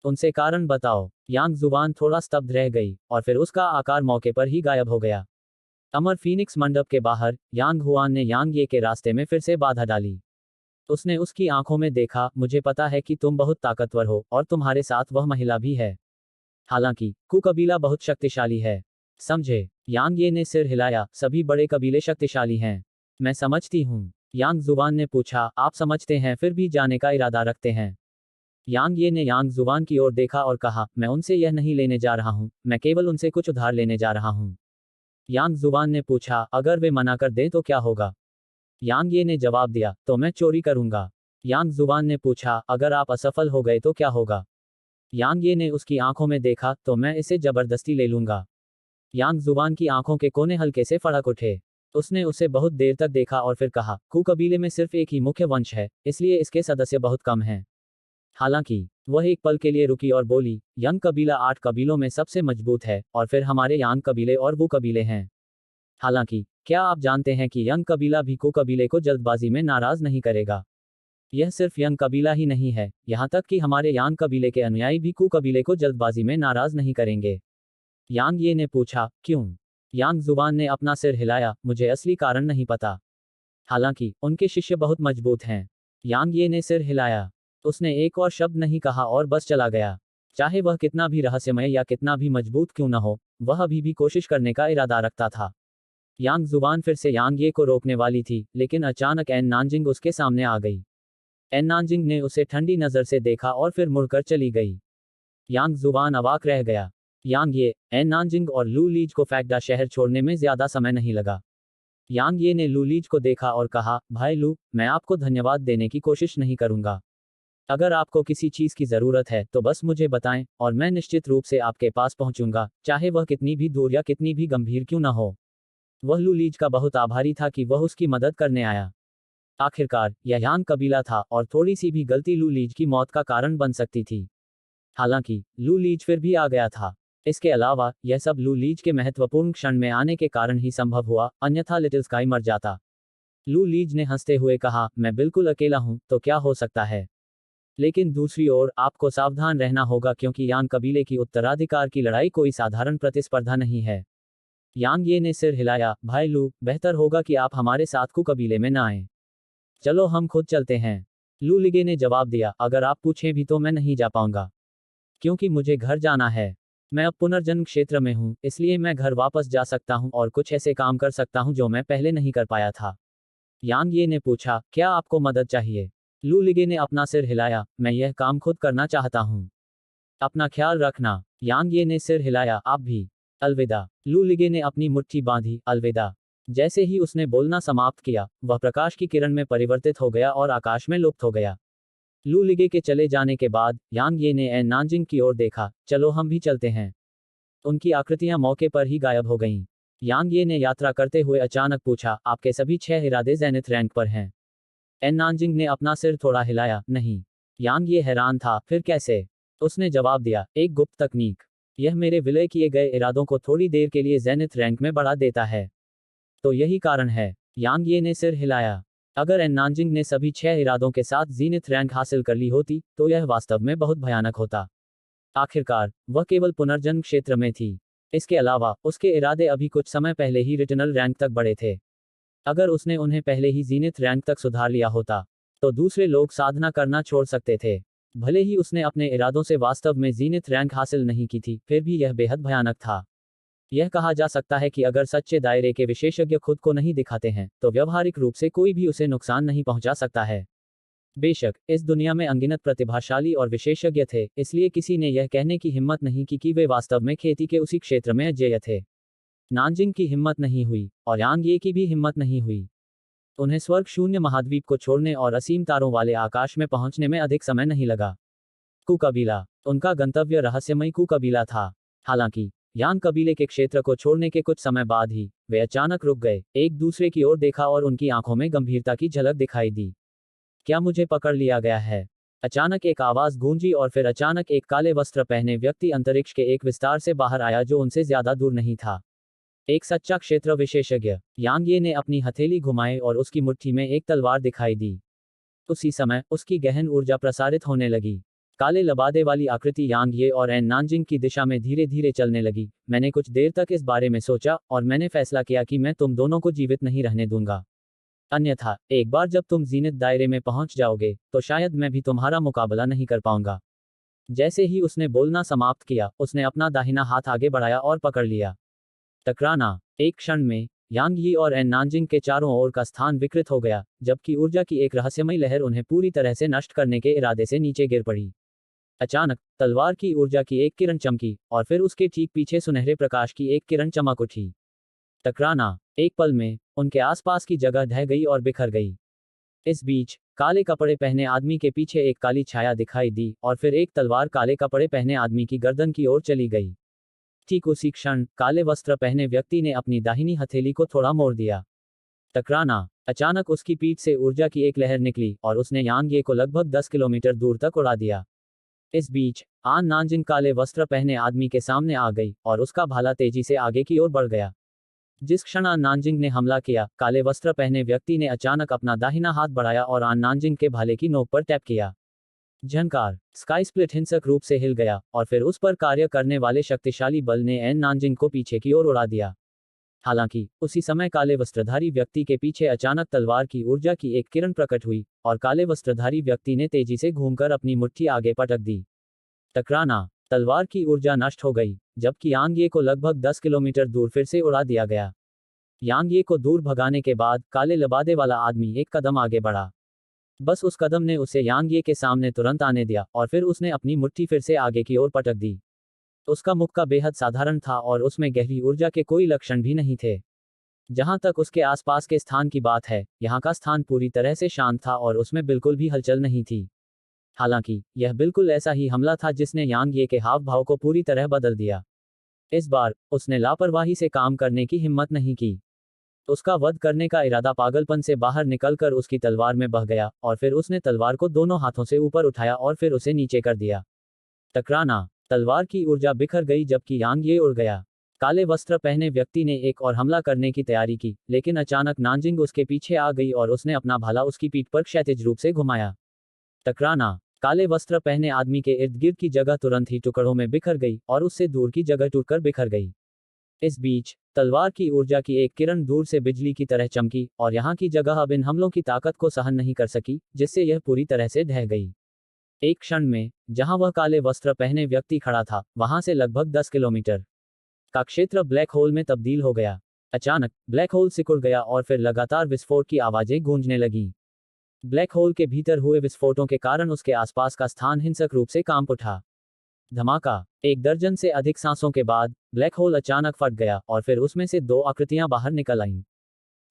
उनसे कारण बताओ। यांग जुबान थोड़ा स्तब्ध रह गई, और फिर उसका आकार मौके पर ही गायब हो गया। अमर फीनिक्स मंडप के बाहर, यांग हुआन ने यांग ये के रास्ते में फिर से बाधा डाली। उसने उसकी आंखों में देखा, मुझे पता है कि तुम बहुत ताकतवर हो, और तुम्हारे साथ वह महिला भी है। हालांकि कु कबीला बहुत शक्तिशाली है। समझे? यांग ये ने सिर हिलाया, सभी बड़े कबीले शक्तिशाली हैं। मैं समझती हूँ। यांग जुबान ने पूछा, आप समझते हैं फिर भी जाने का इरादा रखते हैं? यांग ये ने यांग जुबान की ओर देखा और कहा, मैं उनसे यह नहीं लेने जा रहा हूँ, मैं केवल उनसे कुछ उधार लेने जा रहा हूँ। यांग जुबान ने पूछा, अगर वे मना कर दें तो क्या होगा? यांग ये ने जवाब दिया, तो मैं चोरी करूंगा। यांग जुबान ने पूछा, अगर आप असफल हो गए तो क्या होगा? यांग ये ने उसकी आंखों में देखा, तो मैं इसे जबरदस्ती ले लूंगा। यांग जुबान की आंखों के कोने हल्के से फड़क उठे। उसने उसे बहुत देर तक देखा और फिर कहा, कु कबीले में सिर्फ एक ही मुख्य वंश है, इसलिए इसके सदस्य बहुत कम हैं। हालांकि वह एक पल के लिए रुकी और बोली, यंग कबीला 8 कबीलों में सबसे मजबूत है, और फिर हमारे यांग कबीले और वो कबीले हैं। हालांकि क्या आप जानते हैं कि यंग कबीला भी कु कबीले को जल्दबाजी में नाराज नहीं करेगा? यह सिर्फ यंग कबीला ही नहीं है, यहाँ तक कि हमारे यांग कबीले के अनुयायी भी कु कबीले को जल्दबाजी में नाराज नहीं करेंगे। यांग ये ने पूछा, क्यों? यांग जुबान ने अपना सिर हिलाया, मुझे असली कारण नहीं पता। हालांकि उनके शिष्य बहुत मजबूत हैं। यांग ये ने सिर हिलाया। उसने एक और शब्द नहीं कहा और बस चला गया। चाहे वह कितना भी रहस्यमय या कितना भी मजबूत क्यों न हो, वह अभी भी कोशिश करने का इरादा रखता था। यांग जुबान फिर से यांग ये को रोकने वाली थी, लेकिन अचानक एन नानजिंग उसके सामने आ गई। एन नानजिंग ने उसे ठंडी नजर से देखा और फिर मुड़कर चली गई। यांग जुबान अवाक रह गया। यांग ये, एन नानजिंग और लू लीज को फैक्डा शहर छोड़ने में ज्यादा समय नहीं लगा। यांग ये ने लू लीज को देखा और कहा, भाई लू, मैं आपको धन्यवाद देने की कोशिश नहीं करूंगा। अगर आपको किसी चीज की जरूरत है तो बस मुझे बताएं, और मैं निश्चित रूप से आपके पास पहुंचूंगा, चाहे वह कितनी भी दूर या कितनी भी गंभीर क्यों न हो। वह लू लीज का बहुत आभारी था कि वह उसकी मदद करने आया। आखिरकार यह यांग कबीला था, और थोड़ी सी भी गलती लू लीज की मौत का कारण बन सकती थी। हालांकि लू लीज फिर भी आ गया था। इसके अलावा यह सब लू लीज के महत्वपूर्ण क्षण में आने के कारण ही संभव हुआ, अन्यथा लिटिल स्काई मर जाता। लू लीज ने हंसते हुए कहा, मैं बिल्कुल अकेला हूं, तो क्या हो सकता है? लेकिन दूसरी ओर आपको सावधान रहना होगा, क्योंकि यांग कबीले की उत्तराधिकार की लड़ाई कोई साधारण प्रतिस्पर्धा नहीं है। यांग ये ने सिर हिलाया, भाई लू, बेहतर होगा कि आप हमारे साथ कु कबीले में न आए। चलो हम खुद चलते हैं। लू लिगे ने जवाब दिया, अगर आप पूछें भी तो मैं नहीं जा पाऊंगा, क्योंकि मुझे घर जाना है। मैं अब पुनर्जन्म क्षेत्र में हूँ, इसलिए मैं घर वापस जा सकता हूँ और कुछ ऐसे काम कर सकता हूँ जो मैं पहले नहीं कर पाया था। यांग ये ने पूछा, क्या आपको मदद चाहिए? लू लिगे ने अपना सिर हिलाया, मैं यह काम खुद करना चाहता हूँ। अपना ख्याल रखना। यांग ये ने सिर हिलाया, आप भी। अलविदा। लू लिगे ने अपनी मुट्ठी बांधी, अलविदा। जैसे ही उसने बोलना समाप्त किया, वह प्रकाश की किरण में परिवर्तित हो गया और आकाश में लुप्त हो गया। लू लिगे के चले जाने के बाद यांग ये ने एन नानजिंग की ओर देखा, चलो हम भी चलते हैं। उनकी आकृतियां मौके पर ही गायब हो गईं। यांग ये ने यात्रा करते हुए अचानक पूछा, आपके सभी 6 इरादे जेनिथ रैंक पर हैं? एन नानजिंग ने अपना सिर थोड़ा हिलाया, नहीं। यांग ये हैरान था, फिर कैसे? उसने जवाब दिया, एक गुप्त तकनीक। यह मेरे विलय किए गए इरादों को थोड़ी देर के लिए जेनिथ रैंक में बढ़ा देता है। तो यही कारण है। यांग ये ने सिर हिलाया। अगर एन नानजिंग ने सभी 6 इरादों के साथ जीनिथ रैंक हासिल कर ली होती, तो यह वास्तव में बहुत भयानक होता। आखिरकार वह केवल पुनर्जन्म क्षेत्र में थी। इसके अलावा उसके इरादे अभी कुछ समय पहले ही रिटर्नल रैंक तक बढ़े थे। अगर उसने उन्हें पहले ही जीनिथ रैंक तक सुधार लिया होता, तो दूसरे लोग साधना करना छोड़ सकते थे। भले ही उसने अपने इरादों से वास्तव में जीनिथ रैंक हासिल नहीं की थी, फिर भी यह बेहद भयानक था। यह कहा जा सकता है कि अगर सच्चे दायरे के विशेषज्ञ खुद को नहीं दिखाते हैं, तो व्यावहारिक रूप से कोई भी उसे नुकसान नहीं पहुंचा सकता है। बेशक इस दुनिया में अनगिनत प्रतिभाशाली और विशेषज्ञ थे, इसलिए किसी ने यह कहने की हिम्मत नहीं की कि वे वास्तव में खेती के उसी क्षेत्र में अजेय थे। नानजिंग की हिम्मत नहीं हुई, और यांग ये की भी हिम्मत नहीं हुई। उन्हें स्वर्ग शून्य महाद्वीप को छोड़ने और असीम तारों वाले आकाश में पहुंचने में अधिक समय नहीं लगा। कु कबीला। उनका गंतव्य रहस्यमयी कु कबीला था। हालांकि यांग कबीले के क्षेत्र को छोड़ने के कुछ समय बाद ही वे अचानक रुक गए, एक दूसरे की ओर देखा और उनकी आंखों में गंभीरता की झलक दिखाई दी। क्या मुझे पकड़ लिया गया है? अचानक एक आवाज गूंजी और फिर अचानक एक काले वस्त्र पहने व्यक्ति अंतरिक्ष के एक विस्तार से बाहर आया जो उनसे ज्यादा दूर नहीं था। एक सच्चा क्षेत्र विशेषज्ञ। यांग ये ने अपनी हथेली घुमाई और उसकी मुट्ठी में एक तलवार दिखाई दी। उसी समय उसकी गहन ऊर्जा प्रसारित होने लगी। काले लबादे वाली आकृति यांग ये और एन नानजिंग की दिशा में धीरे धीरे चलने लगी। मैंने कुछ देर तक इस बारे में सोचा और मैंने फैसला किया कि मैं तुम दोनों को जीवित नहीं रहने दूंगा। अन्यथा एक बार जब तुम जीनत दायरे में पहुंच जाओगे तो शायद मैं भी तुम्हारा मुकाबला नहीं कर पाऊंगा। जैसे ही उसने बोलना समाप्त किया, उसने अपना दाहिना हाथ आगे बढ़ाया और पकड़ लिया। टकराना। एक क्षण में यांग यी और एन नानजिंग के चारों ओर का स्थान विकृत हो गया, जबकि ऊर्जा की एक रहस्यमयी लहर उन्हें पूरी तरह से नष्ट करने के इरादे से नीचे गिर पड़ी। अचानक तलवार की ऊर्जा की एक किरण चमकी और फिर उसके ठीक पीछे सुनहरे प्रकाश की एक किरण चमक उठी। टकराना। एक पल में उनके आसपास की जगह ढह गई और बिखर गई। इस बीच काले कपड़े पहने आदमी के पीछे एक काली छाया दिखाई दी और फिर एक तलवार काले कपड़े पहने आदमी की गर्दन की ओर चली गई। ठीक उसी क्षण काले वस्त्र पहने व्यक्ति ने अपनी दाहिनी हथेली को थोड़ा मोड़ दिया। टकराना। अचानक उसकी पीठ से ऊर्जा की एक लहर निकली और उसने यांग ये को लगभग 10 किलोमीटर दूर तक उड़ा दिया। इस बीच आन नानजिंग काले वस्त्र पहने आदमी के सामने आ गई और उसका भाला तेजी से आगे की ओर बढ़ गया। जिस क्षण आन नानजिंग ने हमला किया, काले वस्त्र पहने व्यक्ति ने अचानक अपना दाहिना हाथ बढ़ाया और आन नानजिंग के भाले की नोक पर टैप किया। झनकार। स्काई स्प्लिट हिंसक रूप से हिल गया और फिर उस पर कार्य करने वाले शक्तिशाली बल ने एन नानजिंग को पीछे की ओर उड़ा दिया। हालांकि उसी समय काले वस्त्रधारी व्यक्ति के पीछे अचानक तलवार की ऊर्जा की एक किरण प्रकट हुई और काले वस्त्रधारी व्यक्ति ने तेजी से घूमकर अपनी मुट्ठी आगे पटक दी। टकराना। तलवार की ऊर्जा नष्ट हो गई, जबकि यांग ये को लगभग 10 किलोमीटर दूर फिर से उड़ा दिया गया। यांग ये को दूर भगाने के बाद काले लबादे वाला आदमी एक कदम आगे बढ़ा। बस उस कदम ने उसे यांग ये के सामने तुरंत आने दिया और फिर उसने अपनी मुट्ठी फिर से आगे की ओर पटक दी। उसका मुक्का बेहद साधारण था और उसमें गहरी ऊर्जा के कोई लक्षण भी नहीं थे। जहां तक उसके आसपास के स्थान की बात है, यहाँ का स्थान पूरी तरह से शांत था और उसमें बिल्कुल भी हलचल नहीं थी। हालांकि यह बिल्कुल ऐसा ही हमला था जिसने यांग ये के हाव भाव को पूरी तरह बदल दिया। इस बार उसने लापरवाही से काम करने की हिम्मत नहीं की। उसका वध करने का इरादा पागलपन से बाहर निकलकर उसकी तलवार में बह गया और फिर उसने तलवार को दोनों हाथों से ऊपर उठाया और फिर उसे नीचे कर दिया। टकराना। तलवार की ऊर्जा बिखर गई जबकि यांग ये उड़ गया। काले वस्त्र पहने व्यक्ति ने एक और हमला करने की तैयारी की, लेकिन अचानक नानजिंग उसके पीछे आ गई और उसने अपना भाला उसकी पीठ पर क्षैतिज रूप से घुमाया। टकराना। काले वस्त्र पहने आदमी के इर्द गिर्द की जगह तुरंत ही टुकड़ों में बिखर गई और उससे दूर की जगह टूटकर बिखर गई। इस बीच तलवार की ऊर्जा की एक किरण दूर से बिजली की तरह चमकी और यहाँ की जगह अब इन हमलों की ताकत को सहन नहीं कर सकी, जिससे यह पूरी तरह से ढह गई। एक क्षण में जहां वह काले वस्त्र पहने व्यक्ति खड़ा था, वहां से लगभग 10 किलोमीटर का क्षेत्र ब्लैक होल में तब्दील हो गया। अचानक ब्लैक होल सिकुड़ गया और फिर लगातार विस्फोट की आवाजें गूंजने लगीं। ब्लैक होल के भीतर हुए विस्फोटों के कारण उसके आसपास का स्थान हिंसक रूप से कांप उठा। धमाका। एक दर्जन से अधिक सांसों के बाद ब्लैक होल अचानक फट गया और फिर उसमें से दो आकृतियां बाहर निकल आईं।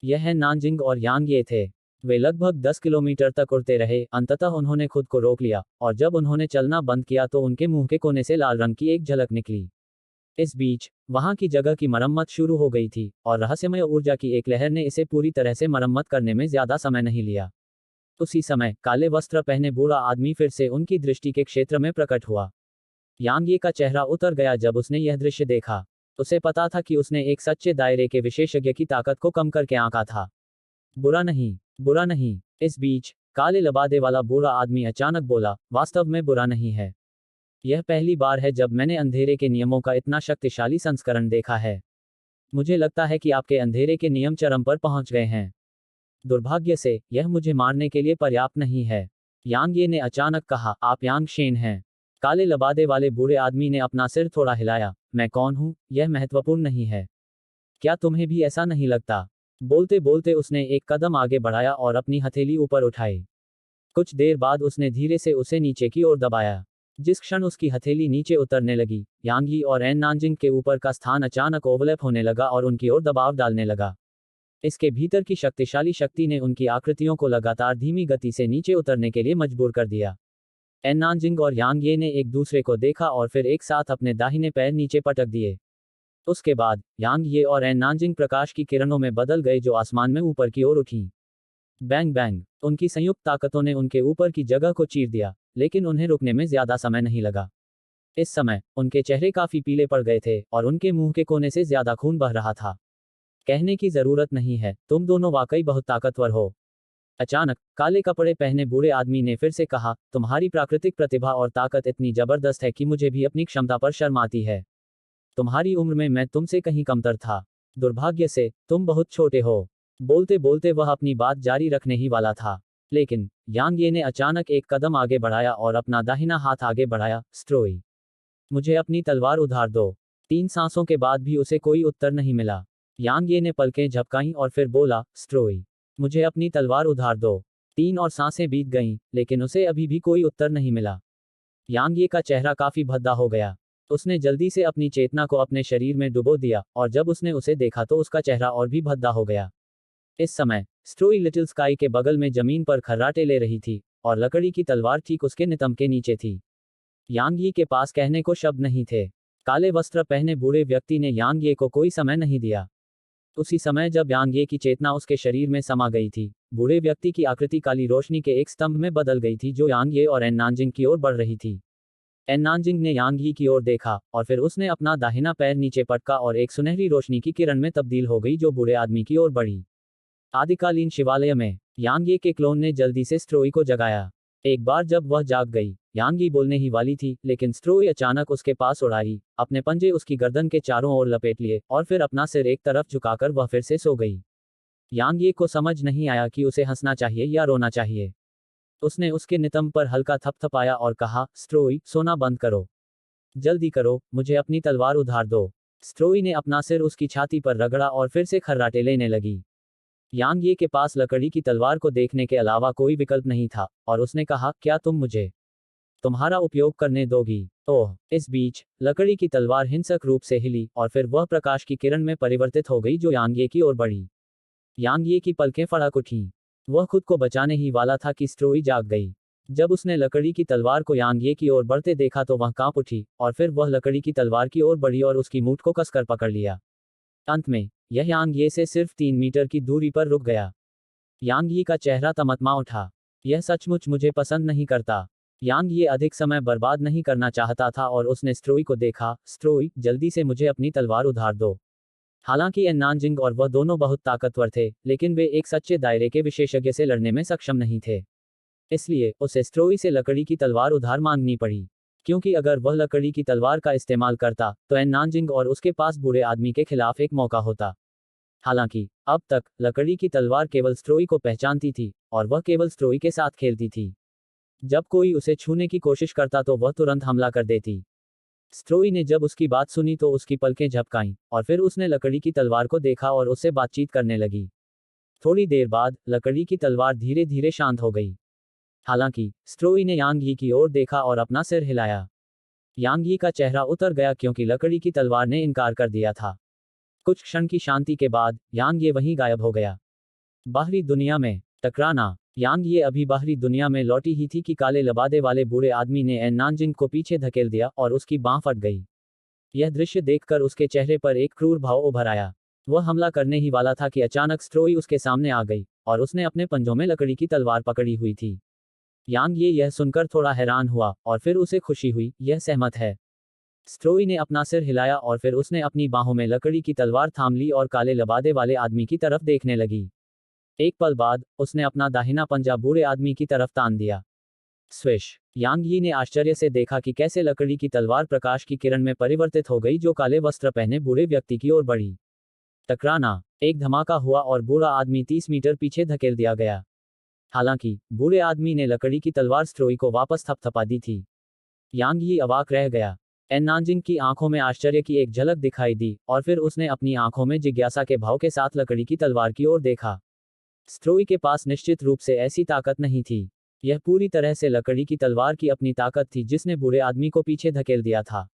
यह है नानजिंग और यांग ये थे। वे लगभग 10 किलोमीटर तक उड़ते रहे। अंततः उन्होंने खुद को रोक लिया और जब उन्होंने चलना बंद किया तो उनके मुंह के कोने से लाल रंग की एक झलक निकली। इस बीच वहां की जगह की मरम्मत शुरू हो गई थी और रहस्यमय ऊर्जा की एक लहर ने इसे पूरी तरह से मरम्मत करने में ज्यादा समय नहीं लिया। उसी समय काले वस्त्र पहने बूढ़ा आदमी फिर से उनकी दृष्टि के क्षेत्र में प्रकट हुआ। यांग ये का चेहरा उतर गया जब उसने यह दृश्य देखा। उसे पता था कि उसने एक सच्चे दायरे के विशेषज्ञ की ताकत को कम करके आंका था। बुरा नहीं, बुरा नहीं। इस बीच काले लबादे वाला बूढ़ा आदमी अचानक बोला, वास्तव में बुरा नहीं है। यह पहली बार है जब मैंने अंधेरे के नियमों का इतना शक्तिशाली संस्करण देखा है। मुझे लगता है कि आपके अंधेरे के नियम चरम पर पहुंच गए हैं। दुर्भाग्य से यह मुझे मारने के लिए पर्याप्त नहीं है। यांग ये ने अचानक कहा, आप यांग शेन हैं। काले लबादे वाले बूढ़े आदमी ने अपना सिर थोड़ा हिलाया। मैं कौन हूं, यह महत्वपूर्ण नहीं है। क्या तुम्हें भी ऐसा नहीं लगता? बोलते बोलते उसने एक कदम आगे बढ़ाया और अपनी हथेली ऊपर उठाई। कुछ देर बाद उसने धीरे से उसे नीचे की ओर दबाया। जिस क्षण उसकी हथेली नीचे उतरने लगी, यांग यी और एन नानजिंग के ऊपर का स्थान अचानक ओवरलैप होने लगा और उनकी ओर दबाव डालने लगा। इसके भीतर की शक्तिशाली शक्ति ने उनकी आकृतियों को लगातार धीमी गति से नीचे उतरने के लिए मजबूर कर दिया। एन नानजिंग और यांग ये ने एक दूसरे को देखा और फिर एक साथ अपने दाहिने पैर नीचे पटक दिए। उसके बाद यांग ये और एन नानजिंग प्रकाश की किरणों में बदल गए जो आसमान में ऊपर की ओर उठी। Bang bang. उनकी संयुक्त ताकतों ने उनके ऊपर की जगह को चीर दिया, लेकिन उन्हें रुकने में ज्यादा समय नहीं लगा। इस समय उनके चेहरे काफी पीले पड़ गए थे और उनके मुंह के कोने से ज्यादा खून बह रहा था। कहने की जरूरत नहीं है, तुम दोनों वाकई बहुत ताकतवर हो। अचानक काले कपड़े पहने बूढ़े आदमी ने फिर से कहा, तुम्हारी प्राकृतिक प्रतिभा और ताकत इतनी जबरदस्त है कि मुझे भी अपनी क्षमता पर शर्म आती है। तुम्हारी उम्र में मैं तुमसे कहीं कमतर था। दुर्भाग्य से तुम बहुत छोटे हो। बोलते बोलते वह अपनी बात जारी रखने ही वाला था, लेकिन यांग ये ने अचानक एक कदम आगे बढ़ाया और अपना दाहिना हाथ आगे बढ़ाया। स्ट्रोई, मुझे अपनी तलवार उधार दो। 3 सांसों के बाद भी उसे कोई उत्तर नहीं मिला। यांग ये ने पलकें झपकाईं और फिर बोला, स्ट्रोई, मुझे अपनी तलवार उधार दो। 3 और सांसें बीत गईं, लेकिन उसे अभी भी कोई उत्तर नहीं मिला। यांग ये का चेहरा काफी भद्दा हो गया। उसने जल्दी से अपनी चेतना को अपने शरीर में डुबो दिया, और जब उसने उसे देखा तो उसका चेहरा और भी भद्दा हो गया। इस समय स्ट्रोई लिटिल स्काई के बगल में जमीन पर खर्राटे ले रही थी, और लकड़ी की तलवार ठीक उसके नितंब के नीचे थी। यांग ये के पास कहने को शब्द नहीं थे। काले वस्त्र पहने बूढ़े व्यक्ति ने यांग ये को कोई समय नहीं दिया। उसी समय जब यांग ये की चेतना उसके शरीर में समा गई थी, बूढ़े व्यक्ति की आकृति काली रोशनी के एक स्तंभ में बदल गई थी जो यांग ये और एन नानजिंग की ओर बढ़ रही थी। एन नानजिंग ने यांग ये की ओर देखा, और फिर उसने अपना दाहिना पैर नीचे पटका और एक सुनहरी रोशनी की किरण में तब्दील हो गई जो बूढ़े आदमी की ओर बढ़ी। आदिकालीन शिवालय में यांग ये के क्लोन ने जल्दी से स्ट्रोई को जगाया। एक बार जब वह जाग गई, यांग ये बोलने ही वाली थी, लेकिन स्ट्रोई अचानक उसके पास उड़ आई, अपने पंजे उसकी गर्दन के चारों ओर लपेट लिए, और फिर अपना सिर एक तरफ झुकाकर वह फिर से सो गई। यांग ये को समझ नहीं आया कि उसे हंसना चाहिए या रोना चाहिए। उसने उसके नितंब पर हल्का थपथपाया और कहा, स्ट्रोई, सोना बंद करो। जल्दी करो, मुझे अपनी तलवार उधार दो। स्ट्रोई ने अपना सिर उसकी छाती पर रगड़ा और फिर से खर्राटे लेने लगी। यांग ये के पास लकड़ी की तलवार को देखने के अलावा कोई विकल्प नहीं था, और उसने कहा, क्या तुम मुझे तुम्हारा उपयोग करने दोगी? ओह! इस बीच लकड़ी की तलवार हिंसक रूप से हिली, और फिर वह प्रकाश की किरण में परिवर्तित हो गई जो यांग ये की ओर बढ़ी। यांग ये की पलकें फड़क उठीं। वह खुद को बचाने ही वाला था कि स्ट्रोई जाग गई। जब उसने लकड़ी की तलवार को यांग ये की ओर बढ़ते देखा तो वह कांप उठी, और फिर वह लकड़ी की तलवार की ओर बढ़ी और उसकी मूठ को कसकर पकड़ लिया। अंत में यह यांग ये से सिर्फ 3 मीटर की दूरी पर रुक गया। यांग ये का चेहरा तमतमा उठा। यह सचमुच मुझे पसंद नहीं करता। यांग ये अधिक समय बर्बाद नहीं करना चाहता था और उसने स्ट्रोई को देखा। स्ट्रोई, जल्दी से मुझे अपनी तलवार उधार दो। हालांकि एन नानजिंग और वह दोनों बहुत ताकतवर थे, लेकिन वे एक सच्चे दायरे के विशेषज्ञ से लड़ने में सक्षम नहीं थे। इसलिए उसे स्ट्रोई से लकड़ी की तलवार उधार मांगनी पड़ी, क्योंकि अगर वह लकड़ी की तलवार का इस्तेमाल करता तो एन नानजिंग और उसके पास बूढ़े आदमी के खिलाफ एक मौका होता। हालांकि अब तक लकड़ी की तलवार केवल स्ट्रोई को पहचानती थी, और वह केवल स्ट्रोई के साथ खेलती थी। जब कोई उसे छूने की कोशिश करता तो वह तुरंत हमला कर देती। स्ट्रोई ने जब उसकी बात सुनी तो उसकी पलकें झपकाईं, और फिर उसने लकड़ी की तलवार को देखा और उससे बातचीत करने लगी। थोड़ी देर बाद लकड़ी की तलवार धीरे धीरे शांत हो गई। हालांकि स्ट्रोई ने यांग यी की ओर देखा और अपना सिर हिलाया। यांग यी का चेहरा उतर गया क्योंकि लकड़ी की तलवार ने इनकार कर दिया था। कुछ क्षण की शांति के बाद यांग ये वहीं गायब हो गया। बाहरी दुनिया में टकराना। यांग ये अभी बाहरी दुनिया में लौटी ही थी कि काले लबादे वाले बूढ़े आदमी ने एन नानजिंग को पीछे धकेल दिया और उसकी बांह फट गई। यह दृश्य देखकर उसके चेहरे पर एक क्रूर भाव उभर आया। वह हमला करने ही वाला था कि अचानक स्ट्रोई उसके सामने आ गई, और उसने अपने पंजों में लकड़ी की तलवार पकड़ी हुई थी। यांग ये यह सुनकर थोड़ा हैरान हुआ, और फिर उसे खुशी हुई, यह सहमत है। स्ट्रोई ने अपना सिर हिलाया और फिर उसने अपनी बाहों में लकड़ी की तलवार थाम ली और काले लबादे वाले आदमी की तरफ देखने लगी। एक पल बाद उसने अपना दाहिना पंजा बूढ़े आदमी की तरफ तान दिया। स्विश! यांग यी ने आश्चर्य से देखा कि कैसे लकड़ी की तलवार प्रकाश की किरण में परिवर्तित हो गई जो काले वस्त्र पहने बूढ़े व्यक्ति की ओर बढ़ी। टकराना। एक धमाका हुआ और बूढ़ा आदमी 30 मीटर पीछे धकेल दिया गया। हालांकि बूढ़े आदमी ने लकड़ी की तलवार स्ट्रोई को वापस थपथपा दी थी। यांग यी अवाक रह गया। एन नानजिंग की आंखों में आश्चर्य की एक झलक दिखाई दी, और फिर उसने अपनी आंखों में जिज्ञासा के भाव के साथ लकड़ी की तलवार की ओर देखा। स्ट्रोई के पास निश्चित रूप से ऐसी ताकत नहीं थी। यह पूरी तरह से लकड़ी की तलवार की अपनी ताकत थी जिसने बूढ़े आदमी को पीछे धकेल दिया था।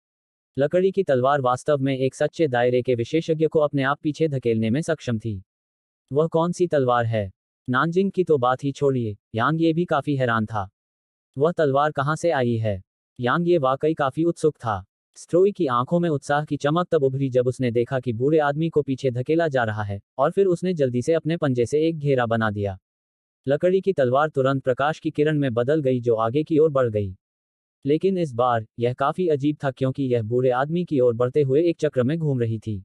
लकड़ी की तलवार वास्तव में एक सच्चे दायरे के विशेषज्ञ को अपने आप पीछे धकेलने में सक्षम थी। वह कौन सी तलवार है? नानजिंग की तो बात ही छोड़िए, यांग ये भी काफी हैरान था। वह तलवार कहाँ से आई है? यांग ये वाकई काफी उत्सुक था। स्ट्रोई की आंखों में उत्साह की चमक तब उभरी जब उसने देखा कि बूढ़े आदमी को पीछे धकेला जा रहा है, और फिर उसने जल्दी से अपने पंजे से एक घेरा बना दिया। लकड़ी की तलवार तुरंत प्रकाश की किरण में बदल गई जो आगे की ओर बढ़ गई। लेकिन इस बार यह काफी अजीब था क्योंकि यह बूढ़े आदमी की ओर बढ़ते हुए एक चक्र में घूम रही थी।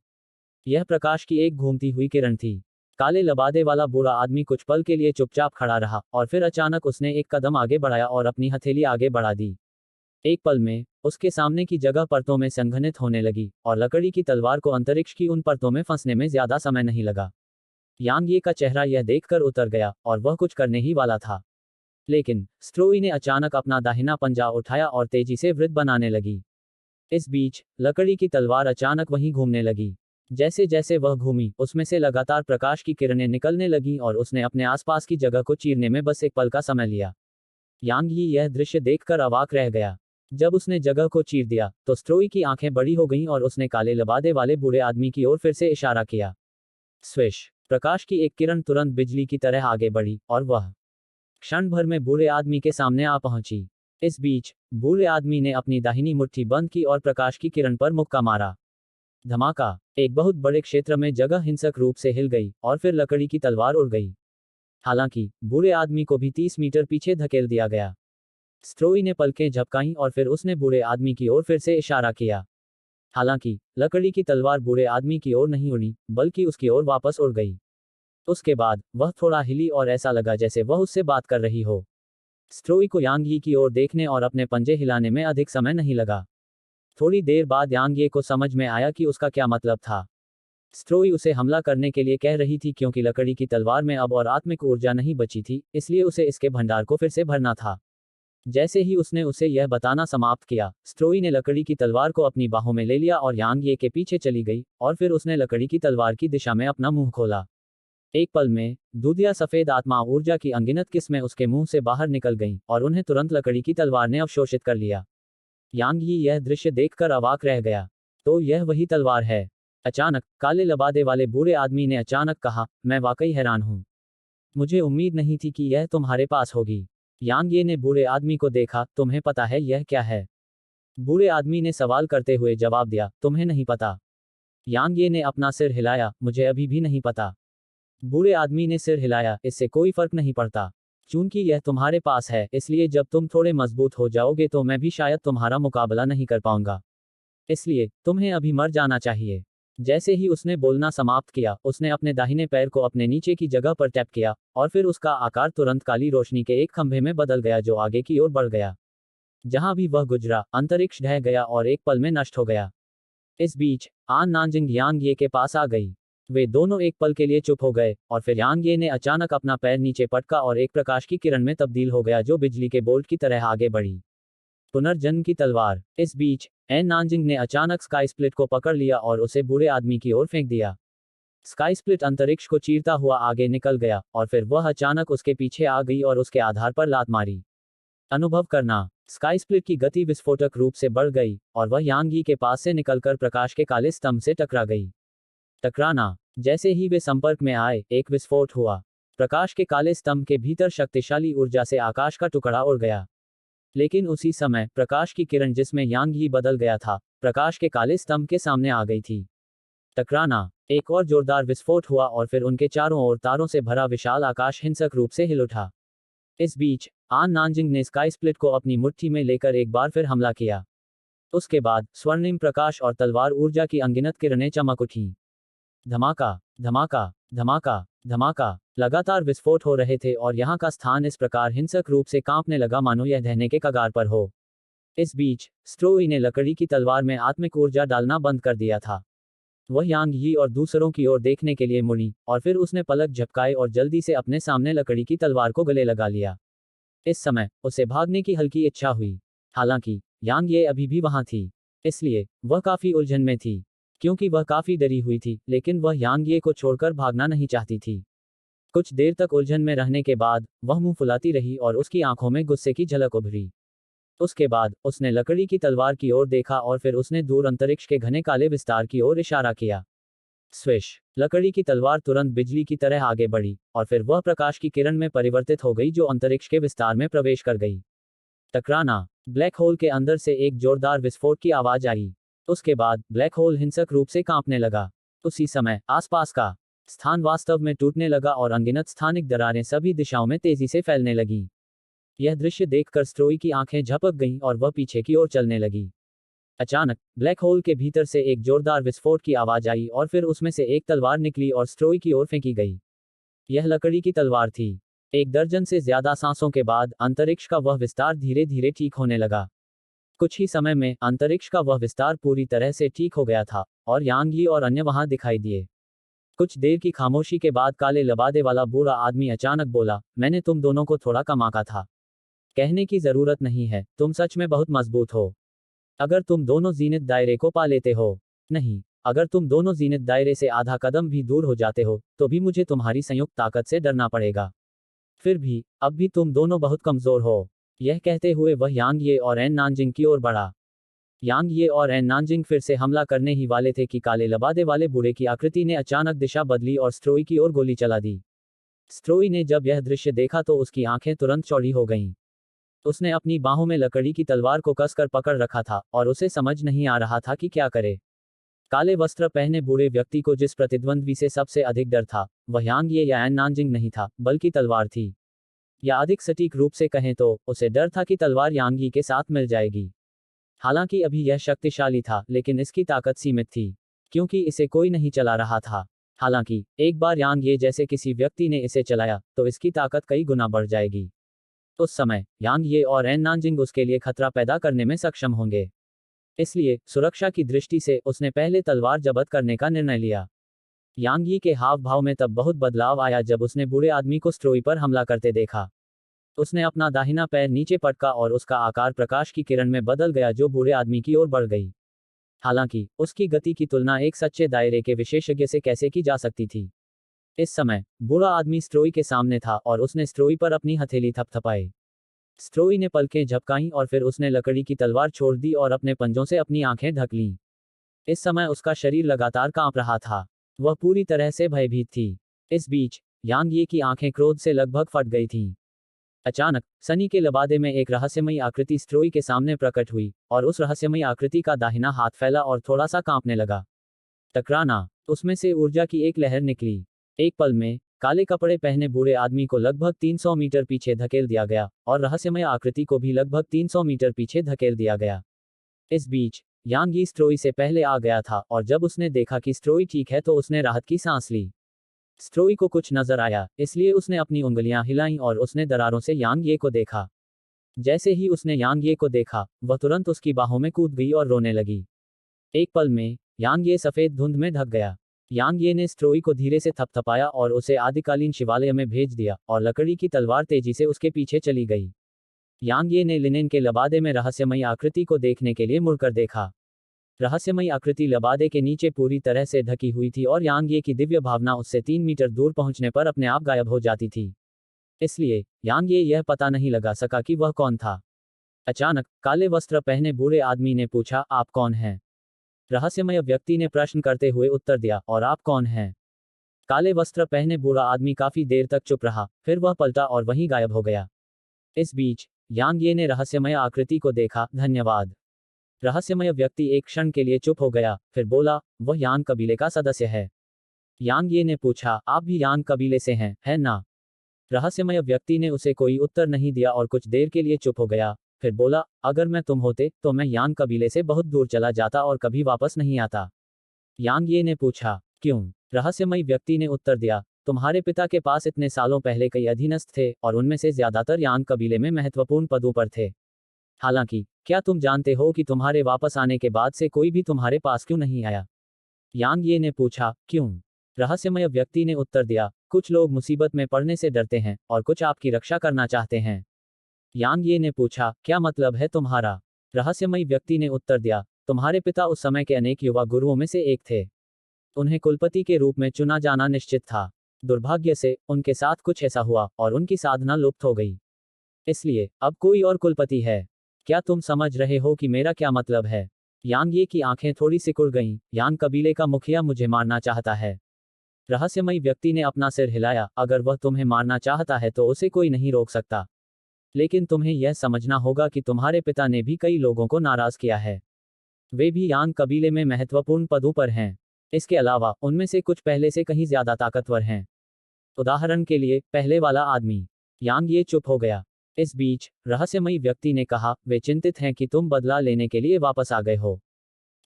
यह प्रकाश की एक घूमती हुई किरण थी। काले लबादे वाला बूढ़ा आदमी कुछ पल के लिए चुपचाप खड़ा रहा और फिर अचानक उसने एक कदम आगे बढ़ाया और अपनी हथेली आगे बढ़ा दी। एक पल में उसके सामने की जगह परतों में संघनित होने लगी और लकड़ी की तलवार को अंतरिक्ष की उन परतों में फंसने में ज्यादा समय नहीं लगा। यांग ये का चेहरा यह देखकर उतर गया और वह कुछ करने ही वाला था, लेकिन स्ट्रोई ने अचानक अपना दाहिना पंजा उठाया और तेजी से वृत्त बनाने लगी। इस बीच लकड़ी की तलवार अचानक वहीं घूमने लगी। जैसे जैसे वह घूमी, उसमें से लगातार प्रकाश की किरणें निकलने लगीं और उसने अपने आसपास की जगह को चीरने में बस एक पल का समय लिया। यांग यी यह दृश्य देखकर अवाक रह गया। जब उसने जगह को चीर दिया तो स्ट्रोई की आंखें बड़ी हो गईं और उसने काले लबादे वाले बूढ़े आदमी की ओर फिर से इशारा किया। स्विश! प्रकाश की एक किरण तुरंत बिजली की तरह आगे बढ़ी और वह क्षण भर में बूढ़े आदमी के सामने आ पहुंची। इस बीच बूढ़े आदमी ने अपनी दाहिनी मुट्ठी बंद की और प्रकाश की किरण पर मुक्का मारा। धमाका! एक बहुत बड़े क्षेत्र में जगह हिंसक रूप से हिल गई और फिर लकड़ी की तलवार उड़ गई। हालांकि बूढ़े आदमी को भी 30 मीटर पीछे धकेल दिया गया। स्ट्रोई ने पलकें झपकाईं और फिर उसने बूढ़े आदमी की ओर फिर से इशारा किया। हालांकि लकड़ी की तलवार बूढ़े आदमी की ओर नहीं उड़ी, बल्कि उसकी ओर वापस उड़ गई। उसके बाद वह थोड़ा हिली और ऐसा लगा जैसे वह उससे बात कर रही हो। स्ट्रोई को यांग यी की ओर देखने और अपने पंजे हिलाने में अधिक समय नहीं लगा। थोड़ी देर बाद यांग ये को समझ में आया कि उसका क्या मतलब था। स्ट्रोई उसे हमला करने के लिए कह रही थी क्योंकि लकड़ी की तलवार में अब और आत्मिक ऊर्जा नहीं बची थी, इसलिए उसे इसके भंडार को फिर से भरना था। जैसे ही उसने उसे यह बताना समाप्त किया, स्ट्रोई ने लकड़ी की तलवार को अपनी बाहों में ले लिया और यांग ये के पीछे चली गई और फिर उसने लकड़ी की तलवार की दिशा में अपना मुंह खोला। एक पल में दूधिया सफेद आत्मा ऊर्जा की अनगिनत किस्में उसके मुंह से बाहर निकल गईं और उन्हें तुरंत लकड़ी की तलवार ने अवशोषित कर लिया। यांग यी यह दृश्य देखकर अवाक रह गया। तो यह वही तलवार है। अचानक काले लबादे वाले बूढ़े आदमी ने अचानक कहा, मैं वाकई हैरान हूं। मुझे उम्मीद नहीं थी कि यह तुम्हारे पास होगी। यांग ये ने बूढ़े आदमी को देखा, तुम्हें पता है यह क्या है? बूढ़े आदमी ने सवाल करते हुए जवाब दिया, तुम्हें नहीं पता? यांग ये ने अपना सिर हिलाया, मुझे अभी भी नहीं पता। बूढ़े आदमी ने सिर हिलाया, इससे कोई फर्क नहीं पड़ता। चूंकि यह तुम्हारे पास है, इसलिए जब तुम थोड़े मजबूत हो जाओगे तो मैं भी शायद तुम्हारा मुकाबला नहीं कर पाऊंगा। इसलिए तुम्हें अभी मर जाना चाहिए। जैसे ही उसने बोलना समाप्त किया, उसने अपने दाहिने पैर को अपने नीचे की जगह पर टैप किया और फिर उसका आकार तुरंत काली रोशनी के एक खंभे में बदल गया जो आगे की ओर बढ़ गया। जहां भी वह गुजरा, अंतरिक्ष ढह गया और एक पल में नष्ट हो गया। इस बीच आन नानजिंग यांग ये के पास आ गई। वे दोनों एक पल के लिए चुप हो गए और फिर यांग ये ने अचानक अपना पैर नीचे पटका और एक प्रकाश की किरण में तब्दील हो गया जो बिजली के बोल्ट की तरह आगे बढ़ी। पुनर्जन्म की तलवार। इस बीच एन नानजिंग ने अचानक स्काई स्प्लिट को पकड़ लिया और उसे बूढ़े आदमी की ओर फेंक दिया। स्काई स्प्लिट अंतरिक्ष को चीरता हुआ आगे निकल गया और फिर वह अचानक उसके पीछे आ गई और उसके आधार पर लात मारी। अनुभव करना। स्काई स्प्लिट की गति विस्फोटक रूप से बढ़ गई और वह यांग यी के पास से निकलकर प्रकाश के काले स्तंभ से टकरा गई। टकराना। जैसे ही वे संपर्क में आए, एक विस्फोट हुआ। प्रकाश के काले स्तंभ के भीतर शक्तिशाली ऊर्जा से आकाश का टुकड़ा उड़ गया। लेकिन उसी समय प्रकाश की किरण जिसमें यांग यी बदल गया था, प्रकाश के काले स्तंभ के सामने आ गई थी। टकराना। एक और जोरदार विस्फोट हुआ और फिर उनके चारों ओर तारों से भरा विशाल आकाश हिंसक रूप से हिल उठा। इस बीच आन नानजिंग ने स्काई स्प्लिट को अपनी मुट्ठी में लेकर एक बार फिर हमला किया। उसके बाद स्वर्णिम प्रकाश और तलवार ऊर्जा की अनगिनत किरणें चमक उठीं। धमाका, धमाका, धमाका, धमाका। लगातार विस्फोट हो रहे थे और यहाँ का स्थान इस प्रकार हिंसक रूप से कांपने लगा मानो यह ढहने के कगार पर हो। इस बीच स्ट्रोई ने लकड़ी की तलवार में आत्मिक ऊर्जा डालना बंद कर दिया था। वह यांग यी और दूसरों की ओर देखने के लिए मुड़ी और फिर उसने पलक झपकाए और जल्दी से अपने सामने लकड़ी की तलवार को गले लगा लिया। इस समय उसे भागने की हल्की इच्छा हुई। हालांकि यांग ये अभी भी वहां थी, इसलिए वह काफी उलझन में थी। क्योंकि वह काफी डरी हुई थी, लेकिन वह यांग ये को छोड़कर भागना नहीं चाहती थी। कुछ देर तक उलझन में रहने के बाद वह मुंह फुलाती रही और उसकी आंखों में गुस्से की झलक उभरी। उसके बाद उसने लकड़ी की तलवार की ओर देखा और फिर उसने दूर अंतरिक्ष के घने काले विस्तार की ओर इशारा किया। स्विश! लकड़ी की तलवार तुरंत बिजली की तरह आगे बढ़ी और फिर वह प्रकाश की किरण में परिवर्तित हो गई जो अंतरिक्ष के विस्तार में प्रवेश कर गई। टकराना। ब्लैक होल के अंदर से एक जोरदार विस्फोट की आवाज आई। उसके बाद ब्लैक होल हिंसक रूप से कांपने लगा। उसी समय आसपास का स्थान वास्तव में टूटने लगा और अनगिनत स्थानिक दरारें सभी दिशाओं में तेजी से फैलने लगीं। यह दृश्य देखकर स्ट्रोई की आंखें झपक गईं और वह पीछे की ओर चलने लगी। अचानक ब्लैक होल के भीतर से एक जोरदार विस्फोट की आवाज आई और फिर उसमें से एक तलवार निकली और स्ट्रोई की ओर फेंकी गई। यह लकड़ी की तलवार थी। 1 दर्जन से ज्यादा सांसों के बाद अंतरिक्ष का वह विस्तार धीरे धीरे ठीक होने लगा। कुछ ही समय में अंतरिक्ष का वह विस्तार पूरी तरह से ठीक हो गया था, और यांग यी और अन्य वहां दिखाई दिए। कुछ देर की खामोशी के बाद काले लबादे वाला बूढ़ा आदमी अचानक बोला, मैंने तुम दोनों को थोड़ा कम आंका था। कहने की जरूरत नहीं है, तुम सच में बहुत मजबूत हो। अगर तुम दोनों जीनत दायरे को पा लेते हो। नहीं, अगर तुम दोनों जीनत दायरे से आधा कदम भी दूर हो जाते हो, तो भी मुझे तुम्हारी संयुक्त ताकत से डरना पड़ेगा। फिर भी, अब भी तुम दोनों बहुत कमजोर हो। यह कहते हुए वह यांग ये और एन नानजिंग की ओर बढ़ा। यांग ये और एन नानजिंग फिर से हमला करने ही वाले थे कि काले लबादे वाले बूढ़े की आकृति ने अचानक दिशा बदली और स्ट्रोई की ओर गोली चला दी। स्ट्रोई ने जब यह दृश्य देखा तो उसकी आंखें तुरंत चौड़ी हो गईं। उसने अपनी बाहों में लकड़ी की तलवार को कसकर पकड़ रखा था, और उसे समझ नहीं आ रहा था कि क्या करे। काले वस्त्र पहने बूढ़े व्यक्ति को जिस प्रतिद्वंद्वी से सबसे अधिक डर था, वह यांग ये या एन नानजिंग नहीं था, बल्कि तलवार थी। या अधिक सटीक रूप से कहें तो, उसे डर था कि तलवार यांग यी के साथ मिल जाएगी। हालांकि अभी यह शक्तिशाली था, लेकिन इसकी ताकत सीमित थी, क्योंकि इसे कोई नहीं चला रहा था। हालांकि एक बार यांग ये जैसे किसी व्यक्ति ने इसे चलाया, तो इसकी ताकत कई गुना बढ़ जाएगी। उस समय यांग ये और एन नानजिंग उसके लिए खतरा पैदा करने में सक्षम होंगे। इसलिए सुरक्षा की दृष्टि से उसने पहले तलवार जब्त करने का निर्णय लिया। यांग यी के हाव भाव में तब बहुत बदलाव आया जब उसने बूढ़े आदमी को स्ट्रोई पर हमला करते देखा। उसने अपना दाहिना पैर नीचे पटका और उसका आकार प्रकाश की किरण में बदल गया जो बूढ़े आदमी की ओर बढ़ गई। हालांकि उसकी गति की तुलना एक सच्चे दायरे के विशेषज्ञ से कैसे की जा सकती थी। इस समय बूढ़ा आदमी स्ट्रोई के सामने था और उसने स्ट्रोई पर अपनी हथेली थपथपाई। स्ट्रोई ने पलकें झपकाईं और फिर उसने लकड़ी की तलवार छोड़ दी और अपने पंजों से अपनी आंखें ढक लीं। इस समय उसका शरीर लगातार कांप रहा था। वह पूरी तरह से भयभीत थी। इस बीच यांग यी की आंखें क्रोध से लगभग फट गई थीं। अचानक सनी के लबादे में एक रहस्यमयी आकृति स्ट्रोई के सामने प्रकट हुई, और उस रहस्यमयी आकृति का दाहिना हाथ फैला और थोड़ा सा कांपने लगा। टकराना। उसमें से ऊर्जा की एक लहर निकली। एक पल में काले कपड़े पहने बूढ़े आदमी को लगभग 300 मीटर पीछे धकेल दिया गया, और रहस्यमय आकृति को भी लगभग 300 मीटर पीछे धकेल दिया गया। इस बीच यांग यी स्ट्रोई से पहले आ गया था, और जब उसने देखा कि स्ट्रोई ठीक है तो उसने राहत की सांस ली। स्ट्रोई को कुछ नजर आया, इसलिए उसने अपनी उंगलियां हिलाईं और उसने दरारों से यांग ये को देखा। जैसे ही उसने यांग ये को देखा, वह तुरंत उसकी बाहों में कूद गई और रोने लगी। एक पल में यांग ये सफेद धुंध में ढक गया। यांग ये ने स्ट्रोई को धीरे से थपथपाया और उसे आदिकालीन शिवालय में भेज दिया, और लकड़ी की तलवार तेजी से उसके पीछे चली गई। यांग ये ने लिनेन के लबादे में रहस्यमयी आकृति को देखने के लिए मुड़कर देखा। रहस्यमयी आकृति लबादे के नीचे पूरी तरह से ढकी हुई थी और यांग ये की दिव्य भावना उससे 3 मीटर दूर पहुंचने पर अपने आप गायब हो जाती थी। इसलिए यांग ये यह पता नहीं लगा सका कि वह कौन था। अचानक काले वस्त्र पहने बूढ़े आदमी ने पूछा, आप कौन हैं? रहस्यमय व्यक्ति ने प्रश्न करते हुए उत्तर दिया, और आप कौन हैं? काले वस्त्र पहने बूढ़ा आदमी काफी देर तक चुप रहा, फिर वह पलटा और वहीं गायब हो गया। इस बीच यांग ये ने रहस्यमय आकृति को देखा। धन्यवाद। रहस्यमय व्यक्ति एक क्षण के लिए चुप हो गया, फिर बोला, वह यांग कबीले का सदस्य है। यांग ये ने पूछा, आप भी यांग कबीले से हैं, है ना? रहस्यमय व्यक्ति ने उसे कोई उत्तर नहीं दिया और कुछ देर के लिए चुप हो गया, फिर बोला, अगर मैं तुम होते तो मैं यांग कबीले से बहुत दूर चला जाता और कभी वापस नहीं आता। यांग ये ने पूछा, क्यों? रहस्यमय व्यक्ति ने उत्तर दिया, तुम्हारे पिता के पास इतने सालों पहले कई अधीनस्थ थे, और उनमें से ज्यादातर यांग कबीले में महत्वपूर्ण पदों पर थे। हालांकि क्या तुम जानते हो कि तुम्हारे वापस आने के बाद से कोई भी तुम्हारे पास क्यों नहीं आया? यांग ये ने पूछा, क्यों? रहस्यमय व्यक्ति ने उत्तर दिया, कुछ लोग मुसीबत में पड़ने से डरते हैं, और कुछ आपकी रक्षा करना चाहते हैं। यांग ये ने पूछा, क्या मतलब है तुम्हारा? रहस्यमय व्यक्ति ने उत्तर दिया, तुम्हारे पिता उस समय के अनेक युवा गुरुओं में से एक थे। उन्हें कुलपति के रूप में चुना जाना निश्चित था। दुर्भाग्य से उनके साथ कुछ ऐसा हुआ और उनकी साधना लुप्त हो गई। इसलिए अब कोई और कुलपति है। क्या तुम समझ रहे हो कि मेरा क्या मतलब है? यांग ये की आंखें थोड़ी सिकुड़ गईं। यांग कबीले का मुखिया मुझे मारना चाहता है। रहस्यमयी व्यक्ति ने अपना सिर हिलाया, अगर वह तुम्हें मारना चाहता है तो उसे कोई नहीं रोक सकता। लेकिन तुम्हें यह समझना होगा कि तुम्हारे पिता ने भी कई लोगों को नाराज किया है। वे भी यांग कबीले में महत्वपूर्ण पदों पर हैं। इसके अलावा उनमें से कुछ पहले से कहीं ज्यादा ताकतवर हैं। उदाहरण के लिए पहले वाला आदमी। यांग ये चुप हो गया। इस बीच रहस्यमयी व्यक्ति ने कहा, वे चिंतित हैं कि तुम बदला लेने के लिए वापस आ गए हो,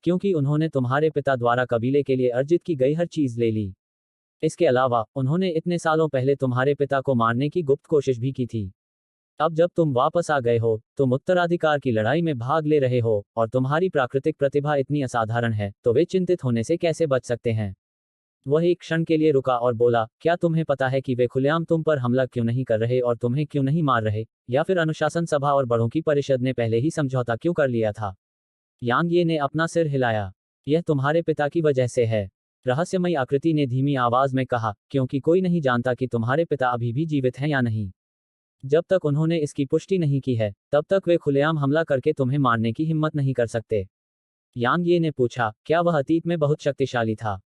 क्योंकि उन्होंने तुम्हारे पिता द्वारा कबीले के लिए अर्जित की गई हर चीज ले ली। इसके अलावा उन्होंने इतने सालों पहले तुम्हारे पिता को मारने की गुप्त कोशिश भी की थी। अब जब तुम वापस आ गए हो, तुम उत्तराधिकार की लड़ाई में भाग ले रहे हो, और तुम्हारी प्राकृतिक प्रतिभा इतनी असाधारण है, तो वे चिंतित होने से कैसे बच सकते हैं। वह एक क्षण के लिए रुका और बोला, क्या तुम्हें पता है कि वे खुलेआम तुम पर हमला क्यों नहीं कर रहे और तुम्हें क्यों नहीं मार रहे, या फिर अनुशासन सभा और बड़ों की परिषद ने पहले ही समझौता क्यों कर लिया था। यांग ये ने अपना सिर हिलाया। यह तुम्हारे पिता की वजह से है, रहस्यमयी आकृति ने धीमी आवाज में कहा, क्योंकि कोई नहीं जानता कि तुम्हारे पिता अभी भी जीवित हैं या नहीं। जब तक उन्होंने इसकी पुष्टि नहीं की है, तब तक वे खुलेआम हमला करके तुम्हें मारने की हिम्मत नहीं कर सकते। यांग ये ने पूछा, क्या वह अतीत में बहुत शक्तिशाली था।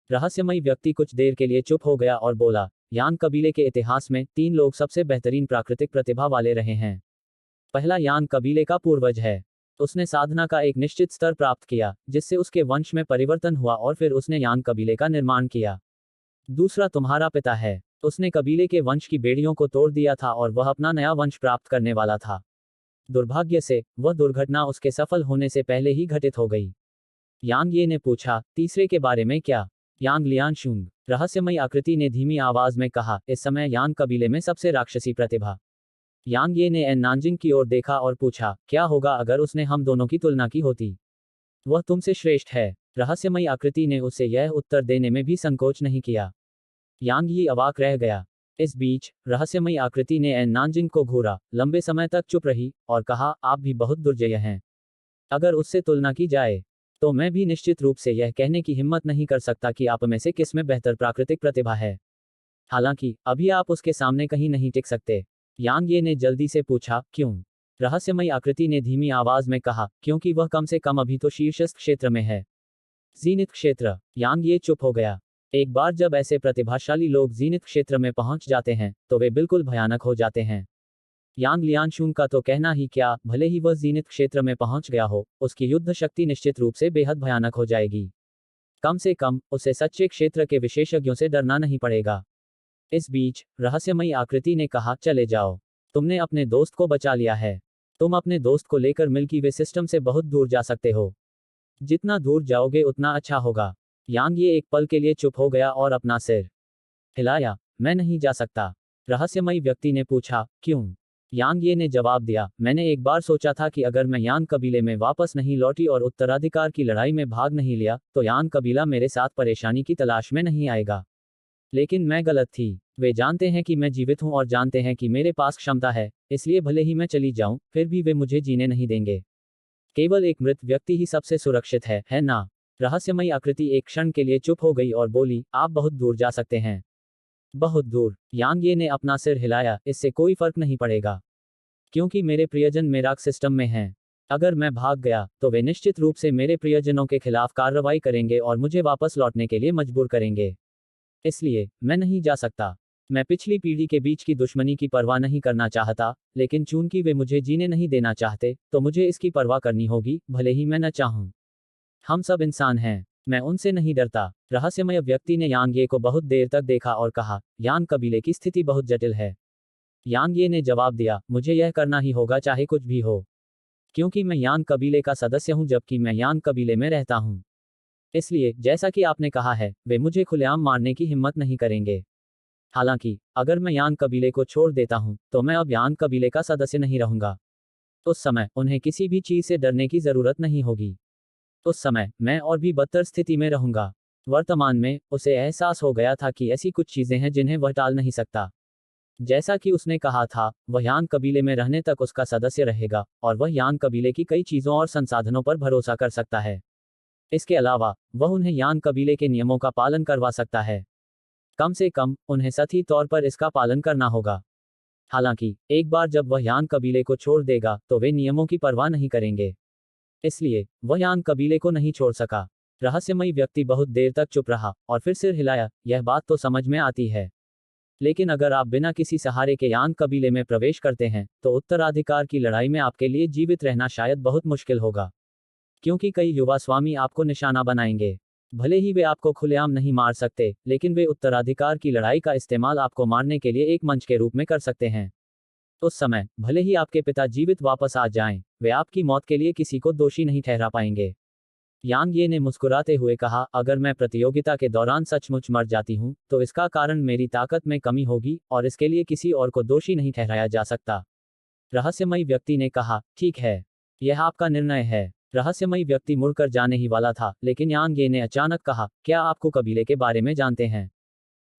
रहस्यमयी व्यक्ति कुछ देर के लिए चुप हो गया और बोला, यांग कबीले के इतिहास में 3 लोग सबसे बेहतरीन प्राकृतिक प्रतिभा वाले रहे हैं। पहला यांग कबीले का पूर्वज है। उसने साधना का एक निश्चित स्तर प्राप्त किया, जिससे उसके वंश में परिवर्तन हुआ और फिर उसने यांग कबीले का निर्माण किया। दूसरा तुम्हारा पिता है। उसने कबीले के वंश की बेड़ियों को तोड़ दिया था और वह अपना नया वंश प्राप्त करने वाला था। दुर्भाग्य से, वह दुर्घटना उसके सफल होने से पहले ही घटित हो गई। यांग ये ने पूछा, तीसरे के बारे में क्या। यांग लियांशुंग, रहस्यमयी आकृति ने धीमी आवाज में कहा, इस समय यांग कबीले में सबसे राक्षसी प्रतिभा। यांग ये ने एन नानजिंग की ओर देखा और पूछा, क्या होगा अगर उसने हम दोनों की तुलना की होती। वह तुमसे श्रेष्ठ है। रहस्यमयी आकृति ने उसे यह उत्तर देने में भी संकोच नहीं किया। यांग ये अवाक रह गया। इस बीच रहस्यमयी आकृति ने एन नानजिंग को घूरा, लंबे समय तक चुप रही, और कहा, आप भी बहुत दुर्जय हैं। अगर उससे तुलना की जाए, तो मैं भी निश्चित रूप से यह कहने की हिम्मत नहीं कर सकता कि आप में से किस में बेहतर प्राकृतिक प्रतिभा है। हालांकि अभी आप उसके सामने कहीं नहीं टिक सकते। यांग ये ने जल्दी से पूछा, क्यों। रहस्यमयी आकृति ने धीमी आवाज में कहा, क्योंकि वह कम से कम अभी तो शीर्षस्थ क्षेत्र में है। जीनित क्षेत्र। यांग ये चुप हो गया। एक बार जब ऐसे प्रतिभाशाली लोग जीनित क्षेत्र में पहुंच जाते हैं, तो वे बिल्कुल भयानक हो जाते हैं। यांग लियांशुंग का तो कहना ही क्या, भले ही वह जीनित क्षेत्र में पहुंच गया हो, उसकी युद्ध शक्ति निश्चित रूप से बेहद भयानक हो जाएगी। कम से कम उसे सच्चे क्षेत्र के विशेषज्ञों से डरना नहीं पड़ेगा। इस बीच रहस्यमयी आकृति ने कहा, चले जाओ। तुमने अपने दोस्त को बचा लिया है। तुम अपने दोस्त को लेकर मिल्की वे सिस्टम से बहुत दूर जा सकते हो। जितना दूर जाओगे उतना अच्छा होगा। यांग ये एक पल के लिए चुप हो गया और अपना सिर हिलाया। मैं नहीं जा सकता। रहस्यमयी व्यक्ति ने पूछा, क्यों। यांग ये ने जवाब दिया, मैंने एक बार सोचा था कि अगर मैं यांग कबीले में वापस नहीं लौटी और उत्तराधिकार की लड़ाई में भाग नहीं लिया, तो यांग कबीला मेरे साथ परेशानी की तलाश में नहीं आएगा। लेकिन मैं गलत थी। वे जानते हैं कि मैं जीवित हूं और जानते हैं कि मेरे पास क्षमता है, इसलिए भले ही मैं चली जाऊं, फिर भी वे मुझे जीने नहीं देंगे। केवल एक मृत व्यक्ति ही सबसे सुरक्षित है ना। रहस्यमयी आकृति एक क्षण के लिए चुप हो गई और बोली, आप बहुत दूर जा सकते हैं। बहुत दूर। यांग ये ने अपना सिर हिलाया, इससे कोई फर्क नहीं पड़ेगा, क्योंकि मेरे प्रियजन मेराक सिस्टम में हैं। अगर मैं भाग गया, तो वे निश्चित रूप से मेरे प्रियजनों के खिलाफ कार्रवाई करेंगे और मुझे वापस लौटने के लिए मजबूर करेंगे। इसलिए मैं नहीं जा सकता। मैं पिछली पीढ़ी के बीच की दुश्मनी की परवाह नहीं करना चाहता, लेकिन चूंकि वे मुझे जीने नहीं देना चाहते, तो मुझे इसकी परवाह करनी होगी, भले ही मैं न चाहूं। हम सब इंसान हैं। मैं उनसे नहीं डरता। रहस्यमय व्यक्ति ने यांग ये को बहुत देर तक देखा और कहा, यांग कबीले की स्थिति बहुत जटिल है। यांग ये ने जवाब दिया, मुझे यह करना ही होगा चाहे कुछ भी हो, क्योंकि मैं यांग कबीले का सदस्य हूं, जबकि मैं यांग कबीले में रहता हूं। इसलिए जैसा कि आपने कहा है, वे मुझे खुलेआम मारने की हिम्मत नहीं करेंगे। हालांकि अगर मैं यांग कबीले को छोड़ देता हूं, तो मैं अब यांग कबीले का सदस्य नहीं रहूंगा। उस समय उन्हें किसी भी चीज से डरने की जरूरत नहीं होगी। उस समय मैं और भी बदतर स्थिति में रहूंगा। वर्तमान में उसे एहसास हो गया था कि ऐसी कुछ चीजें हैं जिन्हें वह टाल नहीं सकता। जैसा कि उसने कहा था, वह यांग कबीले में रहने तक उसका सदस्य रहेगा, और वह यांग कबीले की कई चीजों और संसाधनों पर भरोसा कर सकता है। इसके अलावा वह उन्हें यांग कबीले के नियमों का पालन करवा सकता है। कम से कम उन्हें सही तौर पर इसका पालन करना होगा। हालांकि एक बार जब वह यांग कबीले को छोड़ देगा, तो वे नियमों की परवाह नहीं करेंगे। इसलिए वह यांग कबीले को नहीं छोड़ सका। रहस्यमयी व्यक्ति बहुत देर तक चुप रहा और फिर सिर हिलाया। यह बात तो समझ में आती है, लेकिन अगर आप बिना किसी सहारे के यांग कबीले में प्रवेश करते हैं, तो उत्तराधिकार की लड़ाई में आपके लिए जीवित रहना शायद बहुत मुश्किल होगा, क्योंकि कई युवा स्वामी आपको निशाना बनाएंगे। भले ही वे आपको खुलेआम नहीं मार सकते, लेकिन वे उत्तराधिकार की लड़ाई का इस्तेमाल आपको मारने के लिए एक मंच के रूप में कर सकते हैं। उस समय भले ही आपके पिता जीवित वापस आ जाएं, वे आपकी मौत के लिए किसी को दोषी नहीं ठहरा पाएंगे। यांग ये ने मुस्कुराते हुए कहा, अगर मैं प्रतियोगिता के दौरान सचमुच मर जाती हूँ, तो इसका कारण मेरी ताकत में कमी होगी, और इसके लिए किसी और को दोषी नहीं ठहराया जा सकता। रहस्यमयी व्यक्ति ने कहा, ठीक है। यह आपका निर्णय है। रहस्यमयी व्यक्ति मुड़कर जाने ही वाला था, लेकिन यांग ये ने अचानक कहा, क्या आपको कबीले के बारे में जानते हैं?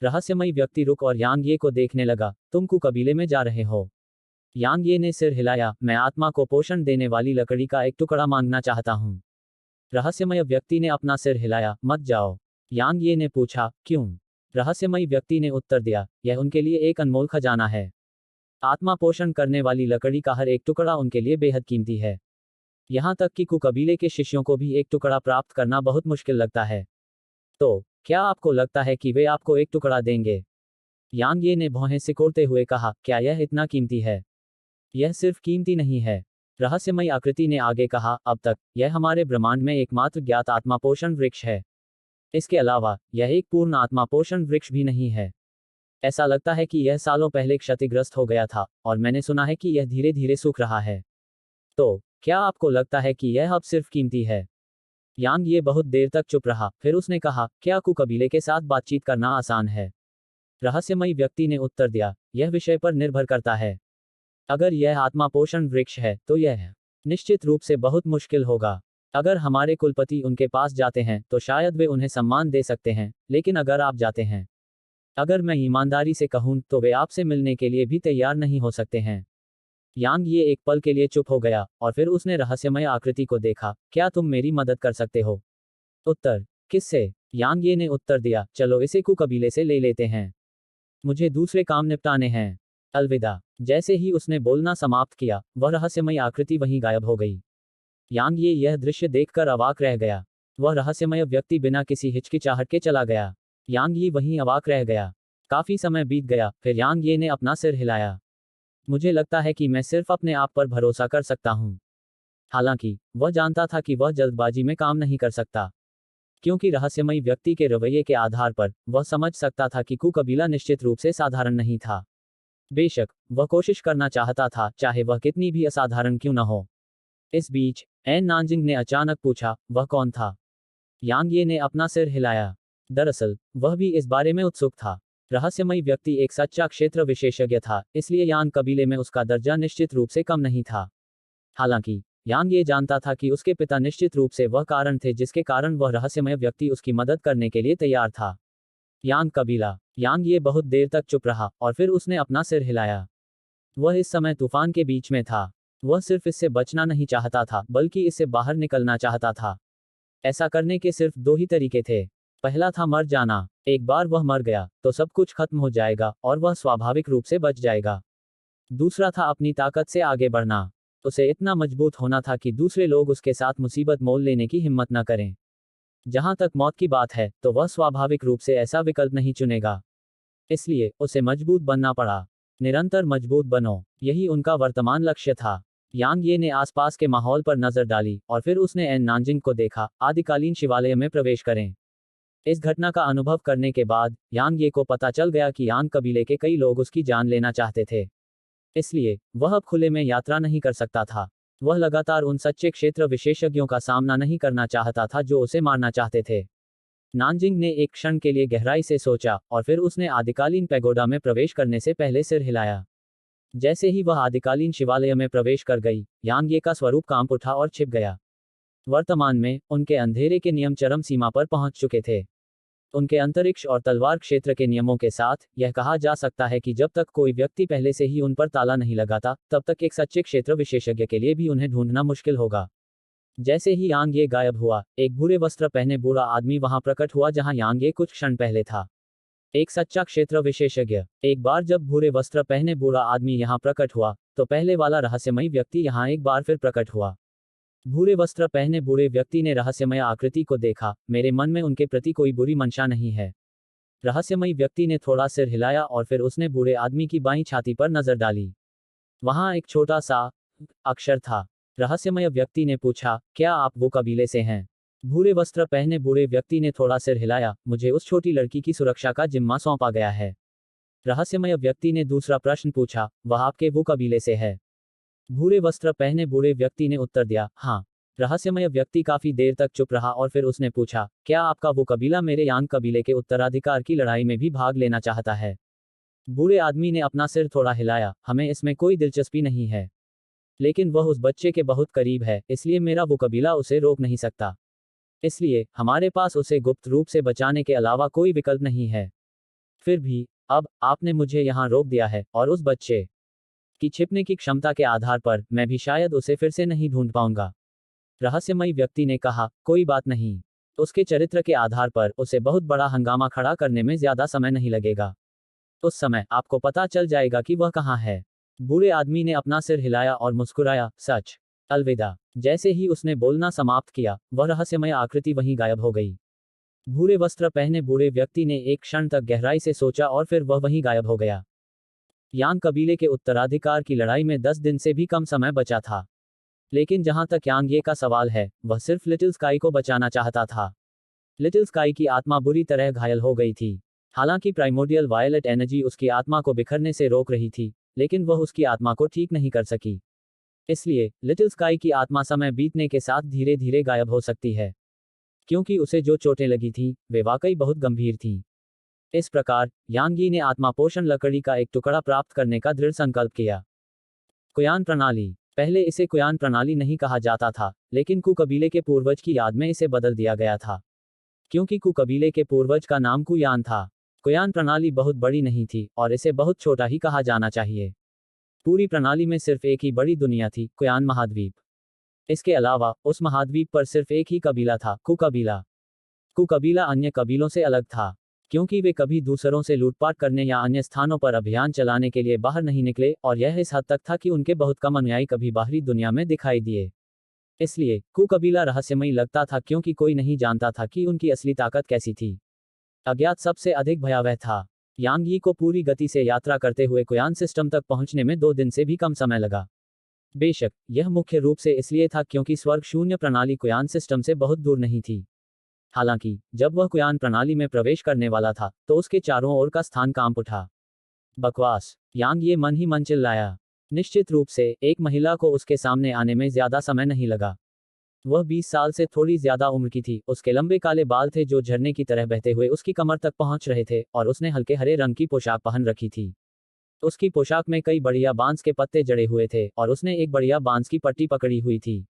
रहस्यमयी व्यक्ति रुक और यांग ये को देखने लगा, तुम कु कबीले में जा रहे हो? यांग ये ने सिर हिलाया, मैं आत्मा को पोषण देने वाली लकड़ी का एक टुकड़ा मांगना चाहता हूँ। रहस्यमय व्यक्ति ने अपना सिर हिलाया, मत जाओ। यांग ये ने पूछा, क्यों? रहस्यमयी व्यक्ति ने उत्तर दिया, यह उनके लिए एक अनमोल खजाना है। आत्मा पोषण करने वाली लकड़ी का हर एक टुकड़ा उनके लिए बेहद कीमती है। यहाँ तक कि कु कबीले के शिष्यों को भी एक टुकड़ा प्राप्त करना बहुत मुश्किल लगता है। तो क्या आपको लगता है कि वे आपको एक टुकड़ा देंगे? यांग ये ने भौहें सिकोड़ते हुए कहा, क्या यह इतना कीमती है? यह सिर्फ कीमती नहीं है। रहस्यमयी आकृति ने आगे कहा, अब तक यह हमारे ब्रह्मांड में एकमात्र ज्ञात आत्मा पोषण वृक्ष है। इसके अलावा यह एक पूर्ण आत्मा पोषण वृक्ष भी नहीं है। ऐसा लगता है कि यह सालों पहले क्षतिग्रस्त हो गया था, और मैंने सुना है कि यह धीरे धीरे सूख रहा है। तो क्या आपको लगता है कि यह अब सिर्फ कीमती है? यांग ये बहुत देर तक चुप रहा, फिर उसने कहा, क्या कु कबीले के साथ बातचीत करना आसान है? रहस्यमयी व्यक्ति ने उत्तर दिया, यह विषय पर निर्भर करता है। अगर यह आत्मा पोषण वृक्ष है, तो यह निश्चित रूप से बहुत मुश्किल होगा। अगर हमारे कुलपति उनके पास जाते हैं, तो शायद वे उन्हें सम्मान दे सकते हैं, लेकिन अगर आप जाते हैं, अगर मैं ईमानदारी से कहूं, तो वे आपसे मिलने के लिए भी तैयार नहीं हो सकते हैं। यांग ये एक पल के लिए चुप हो गया, और फिर उसने रहस्यमय आकृति को देखा, क्या तुम मेरी मदद कर सकते हो? उत्तर, किससे? यांग ये ने उत्तर दिया, चलो इसे कु कबीले से ले लेते हैं। मुझे दूसरे काम निपटाने हैं। अलविदा। जैसे ही उसने बोलना समाप्त किया, वह रहस्यमय आकृति वहीं गायब हो गई। यांग ये यह दृश्य देखकर अवाक रह गया। वह रहस्यमय व्यक्ति बिना किसी हिचकिचाहट के चला गया। यांग ये वहीं अवाक रह गया। काफी समय बीत गया, फिर यांग ये ने अपना सिर हिलाया। मुझे लगता है कि मैं सिर्फ अपने आप पर भरोसा कर सकता हूँ। हालांकि वह जानता था कि वह जल्दबाजी में काम नहीं कर सकता, क्योंकि रहस्यमयी व्यक्ति के रवैये के आधार पर वह समझ सकता था कि कु कबीला निश्चित रूप से साधारण नहीं था। बेशक वह कोशिश करना चाहता था, चाहे वह कितनी भी असाधारण क्यों न हो। इस बीच एन नानजिंग ने अचानक पूछा, वह कौन था? यांग ये ने अपना सिर हिलाया। दरअसल वह भी इस बारे में उत्सुक था। रहस्यमयी व्यक्ति एक सच्चा क्षेत्र विशेषज्ञ था, इसलिए यांग कबीले में उसका दर्जा निश्चित रूप से कम नहीं था। हालांकि यांग ये जानता था कि उसके पिता निश्चित रूप से वह कारण थे जिसके कारण वह रहस्यमय व्यक्ति उसकी मदद करने के लिए तैयार था। यांग कबीला। यांग ये बहुत देर तक चुप रहा, और फिर उसने अपना सिर हिलाया। वह इस समय तूफान के बीच में था। वह सिर्फ इससे बचना नहीं चाहता था, बल्कि इससे बाहर निकलना चाहता था। ऐसा करने के सिर्फ दो ही तरीके थे। पहला था मर जाना। एक बार वह मर गया, तो सब कुछ खत्म हो जाएगा, और वह स्वाभाविक रूप से बच जाएगा। दूसरा था अपनी ताकत से आगे बढ़ना। उसे इतना मजबूत होना था कि दूसरे लोग उसके साथ मुसीबत मोल लेने की हिम्मत न करें। जहां तक मौत की बात है, तो वह स्वाभाविक रूप से ऐसा विकल्प नहीं चुनेगा। इसलिए उसे मजबूत बनना पड़ा। निरंतर मजबूत बनो, यही उनका वर्तमान लक्ष्य था। यांग ये ने आसपास के माहौल पर नजर डाली, और फिर उसने एन नानजिंग को देखा, आदिकालीन शिवालय में प्रवेश करें। इस घटना का अनुभव करने के बाद यांग ये को पता चल गया कि यांग कबीले के कई लोग उसकी जान लेना चाहते थे। इसलिए वह अब खुले में यात्रा नहीं कर सकता था। वह लगातार उन सच्चे क्षेत्र विशेषज्ञों का सामना नहीं करना चाहता था जो उसे मारना चाहते थे। नानजिंग ने एक क्षण के लिए गहराई से सोचा, और फिर उसने आदिकालीन पैगोडा में प्रवेश करने से पहले सिर हिलाया। जैसे ही वह आदिकालीन शिवालय में प्रवेश कर गई, यांग ये का स्वरूप कांप उठा और छिप गया। वर्तमान में उनके अंधेरे के नियम चरम सीमा पर पहुंच चुके थे। उनके अंतरिक्ष और तलवार क्षेत्र के नियमों के साथ, यह कहा जा सकता है कि जब तक कोई व्यक्ति पहले से ही उन पर ताला नहीं लगाता, तब तक एक सच्चे क्षेत्र विशेषज्ञ के लिए भी उन्हें ढूंढना मुश्किल होगा। जैसे ही यांग ये गायब हुआ, एक भूरे वस्त्र पहने बूढ़ा आदमी वहां प्रकट हुआ जहां यांग ये कुछ क्षण पहले था। एक सच्चा क्षेत्र विशेषज्ञ। एक बार जब भूरे वस्त्र पहने बूढ़ा आदमी यहां प्रकट हुआ, तो पहले वाला रहस्यमयी व्यक्ति यहां एक बार फिर प्रकट हुआ। भूरे वस्त्र पहने बूढ़े व्यक्ति ने रहस्यमय आकृति को देखा, मेरे मन में उनके प्रति कोई बुरी मंशा नहीं है। रहस्यमयी व्यक्ति ने थोड़ा सिर हिलाया, और फिर उसने बूढ़े आदमी की बाईं छाती पर नजर डाली। वहां एक छोटा सा अक्षर था। रहस्यमय व्यक्ति ने पूछा, क्या आप वो कबीले से हैं? भूरे वस्त्र पहने बूढ़े व्यक्ति ने थोड़ा सिर हिलाया, मुझे उस छोटी लड़की की सुरक्षा का जिम्मा सौंपा गया है। रहस्यमय व्यक्ति ने दूसरा प्रश्न पूछा, वह आपके वो कबीले से है? भूरे वस्त्र पहने बूढ़े व्यक्ति ने उत्तर दिया, हाँ। रहस्यमय व्यक्ति काफी देर तक चुप रहा और फिर उसने पूछा, क्या आपका वो कबीला मेरे यांग कबीले के उत्तराधिकार की लड़ाई में भी भाग लेना चाहता है? बूढ़े आदमी ने अपना सिर थोड़ा हिलाया, हमें इसमें कोई दिलचस्पी नहीं है। लेकिन वह उस बच्चे के बहुत करीब है, इसलिए मेरा वो कबीला उसे रोक नहीं सकता। इसलिए हमारे पास उसे गुप्त रूप से बचाने के अलावा कोई विकल्प नहीं है। फिर भी अब आपने मुझे यहाँ रोक दिया है, और उस बच्चे की छिपने की क्षमता के आधार पर मैं भी शायद उसे फिर से नहीं ढूंढ पाऊंगा। रहस्यमयी व्यक्ति ने कहा, कोई बात नहीं। उसके चरित्र के आधार पर उसे बहुत बड़ा हंगामा खड़ा करने में ज्यादा समय नहीं लगेगा। उस समय आपको पता चल जाएगा कि वह कहाँ है। बूढ़े आदमी ने अपना सिर हिलाया और मुस्कुराया, सच। अलविदा। जैसे ही उसने बोलना समाप्त किया, वह रहस्यमय आकृति वहीं गायब हो गई। भूरे वस्त्र पहने बूढ़े व्यक्ति ने एक क्षण तक गहराई से सोचा और फिर वह वहीं गायब हो गया। यांग कबीले के उत्तराधिकार की लड़ाई में 10 दिन से भी कम समय बचा था। लेकिन जहां तक यांग ये का सवाल है, वह सिर्फ लिटिल स्काई को बचाना चाहता था। लिटिल स्काई की आत्मा बुरी तरह घायल हो गई थी। हालांकि प्राइमोर्डियल वायलेट एनर्जी उसकी आत्मा को बिखरने से रोक रही थी, लेकिन वह उसकी आत्मा को ठीक नहीं कर सकी। इसलिए लिटिल स्काई की आत्मा समय बीतने के साथ धीरे धीरे गायब हो सकती है, क्योंकि उसे जो चोटें लगी थीं, वे वाकई बहुत गंभीर थीं। इस प्रकार यांगी ने आत्मा पोषण लकड़ी का एक टुकड़ा प्राप्त करने का दृढ़ संकल्प किया। कुयान प्रणाली। पहले इसे कुयान प्रणाली नहीं कहा जाता था, लेकिन कु कबीले के पूर्वज की याद में इसे बदल दिया गया था, क्योंकि कु कबीले के पूर्वज का नाम कुयान था। कुयान प्रणाली बहुत बड़ी नहीं थी और इसे बहुत छोटा ही कहा जाना चाहिए। पूरी प्रणाली में सिर्फ एक ही बड़ी दुनिया थी, कुयान महाद्वीप। इसके अलावा उस महाद्वीप पर सिर्फ एक ही कबीला था, कु कबीला। कु कबीला अन्य कबीलों से अलग था, क्योंकि वे कभी दूसरों से लूटपाट करने या अन्य स्थानों पर अभियान चलाने के लिए बाहर नहीं निकले, और यह इस हद तक था कि उनके बहुत कम अनुयायी कभी बाहरी दुनिया में दिखाई दिए। इसलिए कु कबीला रहस्यमयी लगता था, क्योंकि कोई नहीं जानता था कि उनकी असली ताकत कैसी थी। अज्ञात सबसे अधिक भयावह था। यांग यी को पूरी गति से यात्रा करते हुए कुयान सिस्टम तक पहुंचने में 2 दिन से भी कम समय लगा। बेशक यह मुख्य रूप से इसलिए था क्योंकि स्वर्ग शून्य प्रणाली कुयान सिस्टम से बहुत दूर नहीं थी। हालांकि जब वह कुयान प्रणाली में प्रवेश करने वाला था, तो उसके चारों ओर का स्थान कांप उठा। बकवास। यांग ये मन ही मन चिल्लाया। निश्चित रूप से एक महिला को उसके सामने आने में ज्यादा समय नहीं लगा। वह 20 साल से थोड़ी ज्यादा उम्र की थी। उसके लंबे काले बाल थे जो झरने की तरह बहते हुए उसकी कमर तक पहुंच रहे थे, और उसने हल्के हरे रंग की पोशाक पहन रखी थी। उसकी पोशाक में कई बढ़िया बांस के पत्ते जड़े हुए थे, और उसने एक बढ़िया बांस की पट्टी पकड़ी हुई थी।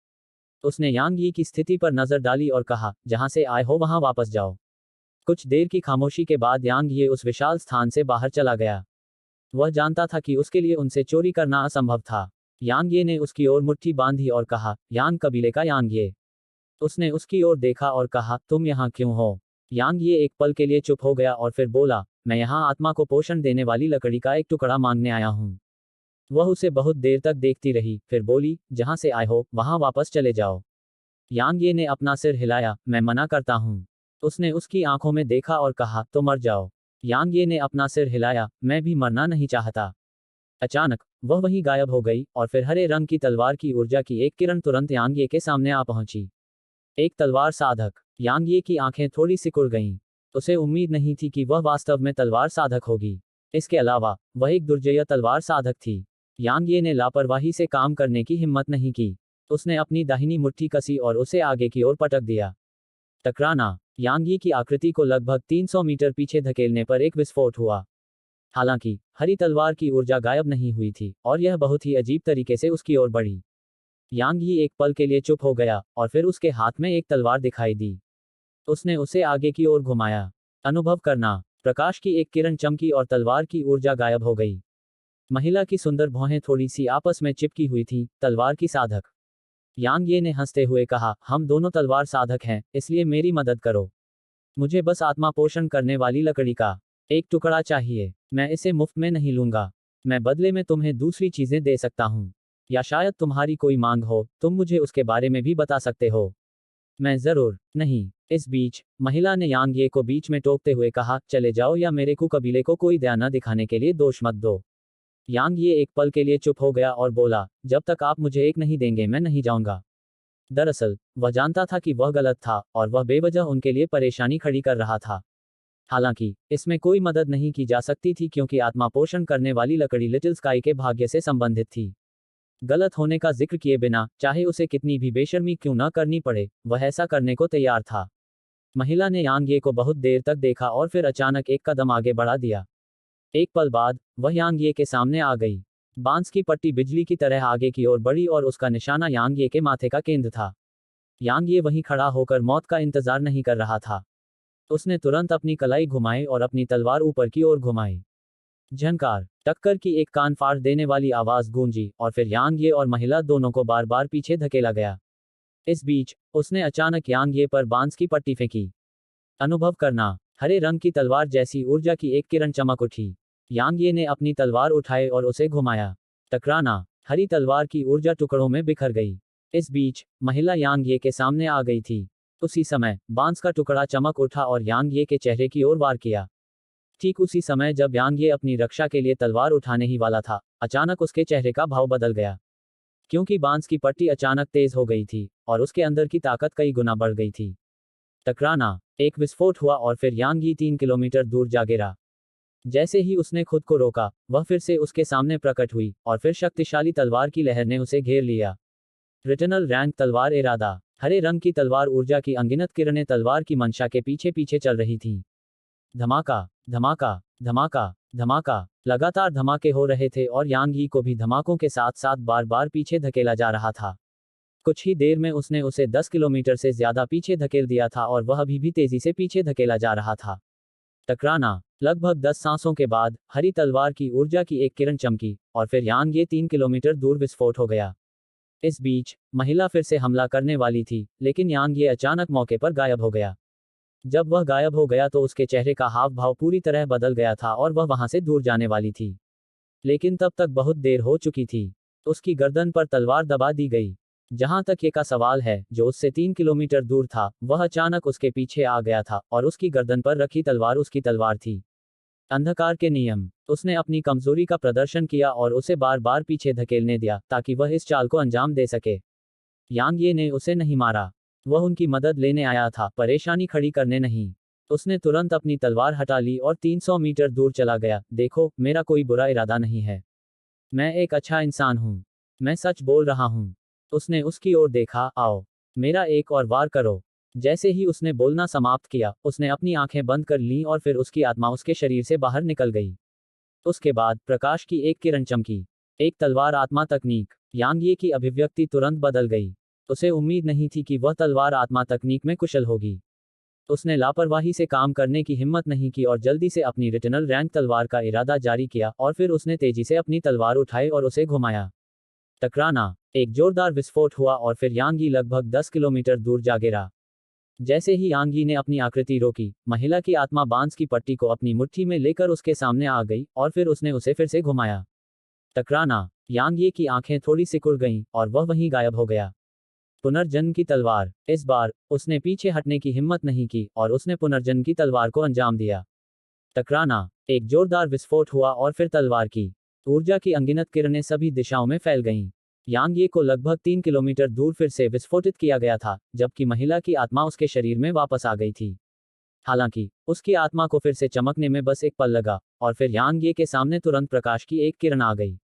उसने यांग यी की स्थिति पर नजर डाली और कहा, जहां से आए हो वहां वापस जाओ। कुछ देर की खामोशी के बाद यांग ये उस विशाल स्थान से बाहर चला गया। वह जानता था कि उसके लिए उनसे चोरी करना असंभव था। यांग ये ने उसकी ओर मुट्ठी बांधी और कहा, यांग कबीले का यांग ये। उसने उसकी ओर देखा और कहा, तुम यहाँ क्यों हो? यांग ये एक पल के लिए चुप हो गया और फिर बोला, मैं यहाँ आत्मा को पोषण देने वाली लकड़ी का एक टुकड़ा मांगने आया हूँ। वह उसे बहुत देर तक देखती रही, फिर बोली, जहां से आए हो वहां वापस चले जाओ। यांग ये ने अपना सिर हिलाया, मैं मना करता हूँ। उसने उसकी आंखों में देखा और कहा, तो मर जाओ। यांग ये ने अपना सिर हिलाया, मैं भी मरना नहीं चाहता। अचानक वह वहीं गायब हो गई, और फिर हरे रंग की तलवार की ऊर्जा की एक किरण तुरंत यांग ये के सामने आ पहुंची। एक तलवार साधक। यांग ये की आंखें थोड़ी सिकुड़ गईं। उसे उम्मीद नहीं थी कि वह वास्तव में तलवार साधक होगी। इसके अलावा वह एक दुर्जय तलवार साधक थी। यांग ये ने लापरवाही से काम करने की हिम्मत नहीं की। उसने अपनी दाहिनी मुट्ठी कसी और उसे आगे की ओर पटक दिया। टकराना। यांग ये की आकृति को लगभग 300 मीटर पीछे धकेलने पर एक विस्फोट हुआ। हालांकि हरी तलवार की ऊर्जा गायब नहीं हुई थी, और यह बहुत ही अजीब तरीके से उसकी ओर बढ़ी। यांग यी एक पल के लिए चुप हो गया, और फिर उसके हाथ में एक तलवार दिखाई दी। उसने उसे आगे की ओर घुमाया। अनुभव करना। प्रकाश की एक किरण चमकी और तलवार की ऊर्जा गायब हो गई। महिला की सुंदर भौहें थोड़ी सी आपस में चिपकी हुई थीं, तलवार की साधक। यांग ये ने हंसते हुए कहा, हम दोनों तलवार साधक हैं, इसलिए मेरी मदद करो। मुझे बस आत्मा पोषण करने वाली लकड़ी का एक टुकड़ा चाहिए। मैं इसे मुफ्त में नहीं लूंगा। मैं बदले में तुम्हें दूसरी चीजें दे सकता हूँ। या शायद तुम्हारी कोई मांग हो, तुम मुझे उसके बारे में भी बता सकते हो। मैं जरूर नहीं। इस बीच महिला ने यांग ये को बीच में टोकते हुए कहा, चले जाओ या मेरे कु कबीले को कोई दया न दिखाने के लिए दोष मत दो। यांग ये एक पल के लिए चुप हो गया और बोला, जब तक आप मुझे एक नहीं देंगे मैं नहीं जाऊंगा। दरअसल वह जानता था कि वह गलत था, और वह बेवजह उनके लिए परेशानी खड़ी कर रहा था। हालांकि इसमें कोई मदद नहीं की जा सकती थी, क्योंकि आत्मा पोषण करने वाली लकड़ी लिटिल स्काई के भाग्य से संबंधित थी। गलत होने का जिक्र किए बिना, चाहे उसे कितनी भी बेशर्मी क्यों न करनी पड़े, वह ऐसा करने को तैयार था। महिला ने यांग ये को बहुत देर तक देखा और फिर अचानक एक कदम आगे बढ़ा दिया। एक पल बाद वह यांग ये के सामने आ गई। बांस की पट्टी बिजली की तरह आगे की ओर बढ़ी और उसका निशाना यांग ये के माथे का केंद्र था। यांग ये वहीं खड़ा होकर मौत का इंतजार नहीं कर रहा था। उसने तुरंत अपनी कलाई घुमाई और अपनी तलवार ऊपर की ओर घुमाई। झंकार, टक्कर की एक कान फाड़ देने वाली आवाज गूंजी और फिर यांग ये और महिला दोनों को बार बार पीछे धकेला गया। इस बीच उसने अचानक यांग ये पर बांस की पट्टी फेंकी। अनुभव करना, हरे रंग की तलवार जैसी ऊर्जा की एक किरण चमक उठी। यांग ये ने अपनी तलवार उठाई और उसे घुमाया। टकराना, हरी तलवार की ऊर्जा टुकड़ों में बिखर गई। इस बीच महिला यांग ये के सामने आ गई थी। उसी समय बांस का टुकड़ा चमक उठा और यांग ये के चेहरे की ओर वार किया। ठीक उसी समय जब यांग ये अपनी रक्षा के लिए तलवार उठाने ही वाला था, अचानक उसके चेहरे का भाव बदल गया। क्योंकि बांस की पट्टी अचानक तेज हो गई थी और उसके अंदर की ताकत कई गुना बढ़ गई थी। टकराना, एक विस्फोट हुआ और फिर यांग ये 3 किलोमीटर दूर जा गिरा। जैसे ही उसने खुद को रोका, वह फिर से उसके सामने प्रकट हुई और फिर शक्तिशाली तलवार की लहर ने उसे घेर लिया। रिटर्नल रैंक तलवार इरादा, हरे रंग की तलवार ऊर्जा की अनगिनत किरणें तलवार की मंशा के पीछे पीछे चल रही थीं। धमाका, धमाका, धमाका, धमाका, लगातार धमाके हो रहे थे और यांग यी को भी धमाकों के साथ साथ बार बार पीछे धकेला जा रहा था। कुछ ही देर में उसने उसे 10 किलोमीटर से ज्यादा पीछे धकेल दिया था और वह अभी भी तेजी से पीछे धकेला जा रहा था। टकराना, लगभग 10 सांसों के बाद हरी तलवार की ऊर्जा की एक किरण चमकी और फिर यांग ये 3 किलोमीटर दूर विस्फोट हो गया। इस बीच महिला फिर से हमला करने वाली थी, लेकिन यांग ये अचानक मौके पर गायब हो गया। जब वह गायब हो गया तो उसके चेहरे का हाव भाव पूरी तरह बदल गया था और वह वहां से दूर जाने वाली थी। लेकिन तब तक बहुत देर हो चुकी थी। उसकी गर्दन पर तलवार दबा दी गई। जहां तक ये का सवाल है, जो उससे 3 किलोमीटर दूर था, वह अचानक उसके पीछे आ गया था और उसकी गर्दन पर रखी तलवार उसकी तलवार थी। अंधकार के नियम, उसने अपनी कमजोरी का प्रदर्शन किया और उसे बार बार पीछे धकेलने दिया ताकि वह इस चाल को अंजाम दे सके। यांग ये ने उसे नहीं मारा। वह उनकी मदद लेने आया था, परेशानी खड़ी करने नहीं। उसने तुरंत अपनी तलवार हटा ली और 300 मीटर दूर चला गया। देखो, मेरा कोई बुरा इरादा नहीं है। मैं एक अच्छा इंसान हूँ। मैं सच बोल रहा हूँ। उसने उसकी ओर देखा। आओ, मेरा एक और वार करो। जैसे ही उसने बोलना समाप्त किया, उसने अपनी आंखें बंद कर लीं और फिर उसकी आत्मा उसके शरीर से बाहर निकल गई। उसके बाद प्रकाश की एक किरण चमकी। एक तलवार आत्मा तकनीक। यांग ये की अभिव्यक्ति तुरंत बदल गई। उसे उम्मीद नहीं थी कि वह तलवार आत्मा तकनीक में कुशल होगी। उसने लापरवाही से काम करने की हिम्मत नहीं की और जल्दी से अपनी रिटर्नल रैंक तलवार का इरादा जारी किया और फिर उसने तेजी से अपनी तलवार उठाई और उसे घुमाया। टकराना, एक जोरदार विस्फोट हुआ और फिर यांगी लगभग 10 किलोमीटर दूर जा गिरा। जैसे ही यांगी ने अपनी आकृति रोकी, महिला की आत्मा बांस की पट्टी को अपनी मुट्ठी में लेकर उसके सामने आ गई और फिर उसने उसे फिर से घुमाया। टकराना, यांगी की आंखें थोड़ी सिकुड़ गईं और वह वहीं गायब हो गया। पुनर्जन्म की तलवार, इस बार उसने पीछे हटने की हिम्मत नहीं की और उसने पुनर्जन्म की तलवार को अंजाम दिया। टकराना, एक जोरदार विस्फोट हुआ और फिर तलवार की ऊर्जा की अनगिनत किरणें सभी दिशाओं में फैल गईं। यांग ये को लगभग 3 किलोमीटर दूर फिर से विस्फोटित किया गया था, जबकि महिला की आत्मा उसके शरीर में वापस आ गई थी। हालांकि उसकी आत्मा को फिर से चमकने में बस एक पल लगा और फिर यांग ये के सामने तुरंत प्रकाश की एक किरण आ गई।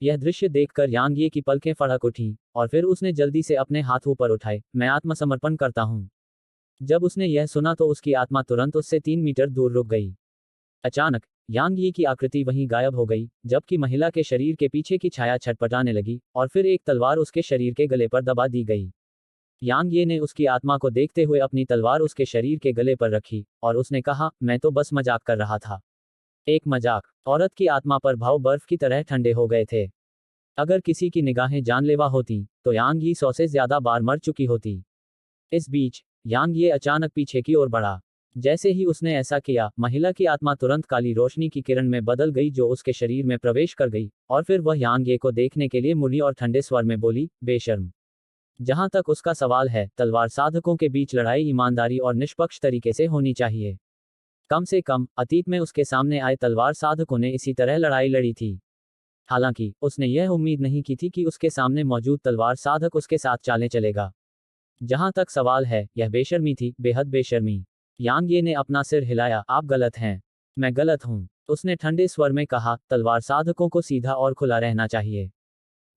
यह दृश्य देखकर यांग ये की पलकें फड़क उठीं और फिर उसने जल्दी से अपने हाथ ऊपर उठाए। मैं आत्मसमर्पण करता हूँ। जब उसने यह सुना तो उसकी आत्मा तुरंत उससे 3 मीटर दूर रुक गई। अचानक यांग ये की आकृति वहीं गायब हो गई, जबकि महिला के शरीर के पीछे की छाया छटपटाने लगी और फिर एक तलवार उसके शरीर के गले पर दबा दी गई। यांग ये ने उसकी आत्मा को देखते हुए अपनी तलवार उसके शरीर के गले पर रखी और उसने कहा, मैं तो बस मजाक कर रहा था। एक मजाक। औरत की आत्मा पर भाव बर्फ की तरह ठंडे हो गए थे। अगर किसी की निगाहें जानलेवा होती, तो यांग ये 100 से ज्यादा बार मर चुकी होती। इस बीच यांग ये अचानक पीछे की ओर बढ़ा। जैसे ही उसने ऐसा किया, महिला की आत्मा तुरंत काली रोशनी की किरण में बदल गई जो उसके शरीर में प्रवेश कर गई और फिर वह यांग ये को देखने के लिए मुड़ी और ठंडे स्वर में बोली, बेशर्म। जहां तक उसका सवाल है, तलवार साधकों के बीच लड़ाई ईमानदारी और निष्पक्ष तरीके से होनी चाहिए। कम से कम अतीत में उसके सामने आए तलवार साधकों ने इसी तरह लड़ाई लड़ी थी। हालांकि उसने यह उम्मीद नहीं की थी कि उसके सामने मौजूद तलवार साधक उसके साथ चालें चलेगा। जहां तक सवाल है, यह बेशर्मी थी, बेहद बेशर्मी। यांग ये ने अपना सिर हिलाया। आप गलत हैं। मैं गलत हूं। उसने ठंडे स्वर में कहा, तलवार साधकों को सीधा और खुला रहना चाहिए।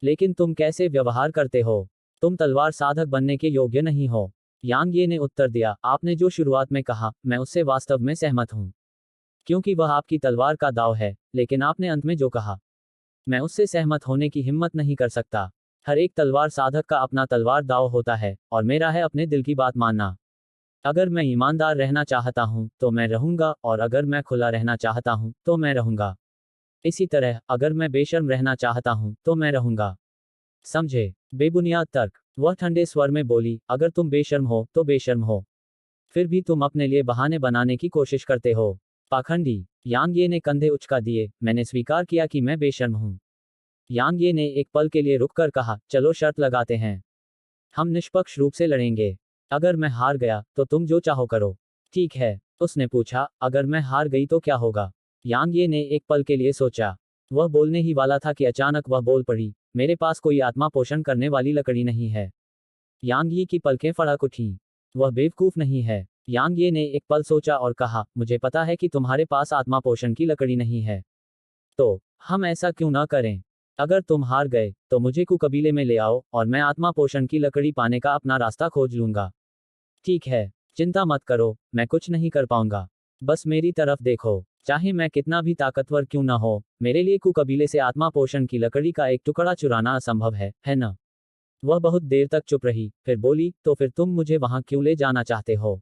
लेकिन तुम कैसे व्यवहार करते हो? तुम तलवार साधक बनने के योग्य नहीं हो। यांग ये ने उत्तर दिया, आपने जो शुरुआत में कहा, मैं उससे वास्तव में सहमत हूँ। क्योंकि वह आपकी तलवार का दाव है, लेकिन आपने अंत में जो कहा, मैं उससे सहमत होने की हिम्मत नहीं कर सकता। हर एक तलवार साधक का अपना तलवार दाव होता है, और मेरा है अपने दिल की बात मानना। अगर मैं ईमानदार रहना चाहता हूँ, तो मैं रहूंगा, और अगर मैं खुला रहना चाहता हूँ, तो मैं रहूंगा। इसी तरह, अगर मैं बेशर्म रहना चाहता हूँ, तो मैं रहूंगा। समझे? बेबुनियाद तर्क। वह ठंडे स्वर में बोली, अगर तुम बेशर्म हो, तो बेशर्म हो। फिर भी तुम अपने लिए बहाने बनाने की कोशिश करते हो। पाखंडी। यांग ये ने कंधे उचका दिए, मैंने स्वीकार किया कि मैं बेशर्म हूँ। यांग ये ने एक पल के लिए रुककर कहा, चलो शर्त लगाते हैं। हम निष्पक्ष रूप से लड़ेंगे। अगर मैं हार गया, तो तुम जो चाहो करो। ठीक है। उसने पूछा, अगर मैं हार गई तो क्या होगा? यांग ये ने एक पल के लिए सोचा। वह बोलने ही वाला था कि अचानक वह बोल पड़ी, मेरे पास कोई आत्मा पोषण करने वाली लकड़ी नहीं है। यांग ये की पलकें फड़क उठीं। वह बेवकूफ नहीं है। यांग ये ने एक पल सोचा और कहा, मुझे पता है कि तुम्हारे पास आत्मा पोषण की लकड़ी नहीं है। तो हम ऐसा क्यों ना करें? अगर तुम हार गए, तो मुझे कु कबीले में ले आओ, और मैं आत्मा पोषण की लकड़ी पाने का अपना रास्ता खोज लूंगा। ठीक है। चिंता मत करो, मैं कुछ नहीं कर पाऊंगा। बस मेरी तरफ देखो। चाहे मैं कितना भी ताकतवर क्यों ना हो, मेरे लिए कु कबीले से आत्मा पोषण की लकड़ी का एक टुकड़ा चुराना असंभव है ना? वह बहुत देर तक चुप रही, फिर बोली, तो फिर तुम मुझे वहां क्यों ले जाना चाहते हो?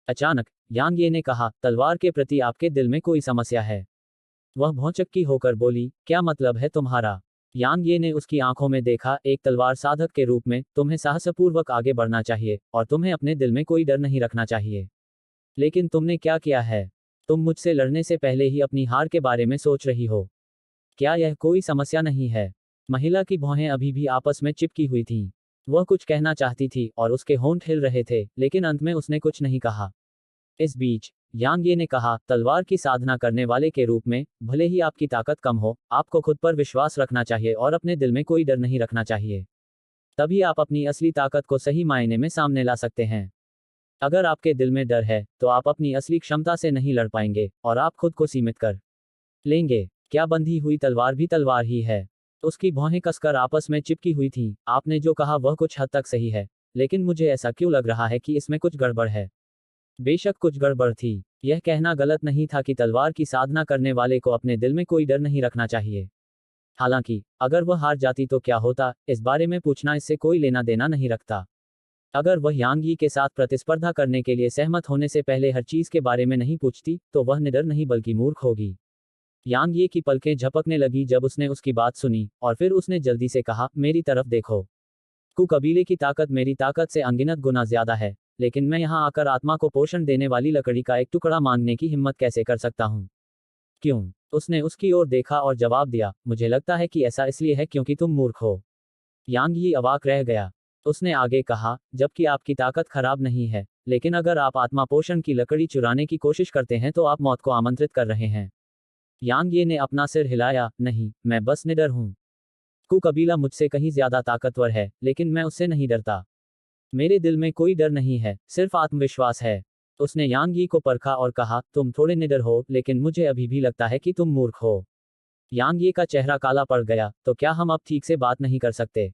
अचानक, यांग ये ने कहा, तलवार के प्रति आपके दिल में कोई समस्या है। वह भौचक्की होकर बोली, क्या मतलब है तुम्हारा? यांग ये ने उसकी आंखों में देखा, एक तलवार साधक के रूप में, तुम्हें साहसपूर्वक आगे बढ़ना चाहिए, और तुम्हें अपने दिल में कोई डर नहीं रखना चाहिए। लेकिन तुमने क्या किया है? तुम मुझसे लड़ने से पहले ही अपनी हार के बारे में सोच रही हो। क्या यह कोई समस्या नहीं है? महिला की भौहें अभी भी आपस में चिपकी हुई थीं। वह कुछ कहना चाहती थी, और उसके होंठ हिल रहे थे, लेकिन अंत में उसने कुछ नहीं कहा। इस बीच, यांग ये ने कहा, तलवार की साधना करने वाले के रूप में, भले ही आपकी ताकत कम हो, आपको खुद पर विश्वास रखना चाहिए और अपने दिल में कोई डर नहीं रखना चाहिए। तभी आप अपनी असली ताकत को सही मायने में सामने ला सकते हैं। अगर आपके दिल में डर है, तो आप अपनी असली क्षमता से नहीं लड़ पाएंगे, और आप खुद को सीमित कर लेंगे। क्या बंधी हुई तलवार भी तलवार ही है? उसकी भौहें कसकर आपस में चिपकी हुई थीं। आपने जो कहा वह कुछ हद तक सही है, लेकिन मुझे ऐसा क्यों लग रहा है कि इसमें कुछ गड़बड़ है? बेशक कुछ गड़बड़ थी। यह कहना गलत नहीं था कि तलवार की साधना करने वाले को अपने दिल में कोई डर नहीं रखना चाहिए। हालांकि, अगर वह हार जाती तो क्या होता, इस बारे में पूछना इससे कोई लेना देना नहीं रखता। अगर वह यांग यी के साथ प्रतिस्पर्धा करने के लिए सहमत होने से पहले हर चीज के बारे में नहीं पूछती, तो वह निडर नहीं बल्कि मूर्ख होगी। यांग ये की पलकें झपकने लगी जब उसने उसकी बात सुनी, और फिर उसने जल्दी से कहा, मेरी तरफ देखो। कु कबीले की ताकत मेरी ताकत से अनगिनत गुना ज्यादा है, लेकिन मैं यहाँ आकर आत्मा को पोषण देने वाली लकड़ी का एक टुकड़ा मांगने की हिम्मत कैसे कर सकता हूँ? क्यों? उसने उसकी ओर देखा और जवाब दिया, मुझे लगता है कि ऐसा इसलिए है क्योंकि तुम मूर्ख हो। यांग यी अवाक रह गया। उसने आगे कहा, जबकि आपकी ताकत खराब नहीं है, लेकिन अगर आप आत्मा पोषण की लकड़ी चुराने की कोशिश करते हैं तो आप मौत को आमंत्रित कर रहे हैं। यांग ये ने अपना सिर हिलाया, नहीं, मैं बस निडर हूं। कु कबीला मुझसे कहीं ज्यादा ताकतवर है, लेकिन मैं उससे नहीं डरता। मेरे दिल में कोई डर नहीं है, सिर्फ आत्मविश्वास है। उसने यांग यी को परखा और कहा, तुम थोड़े निडर हो, लेकिन मुझे अभी भी लगता है कि तुम मूर्ख हो। यांग ये का चेहरा काला पड़ गया, तो क्या हम अब ठीक से बात नहीं कर सकते?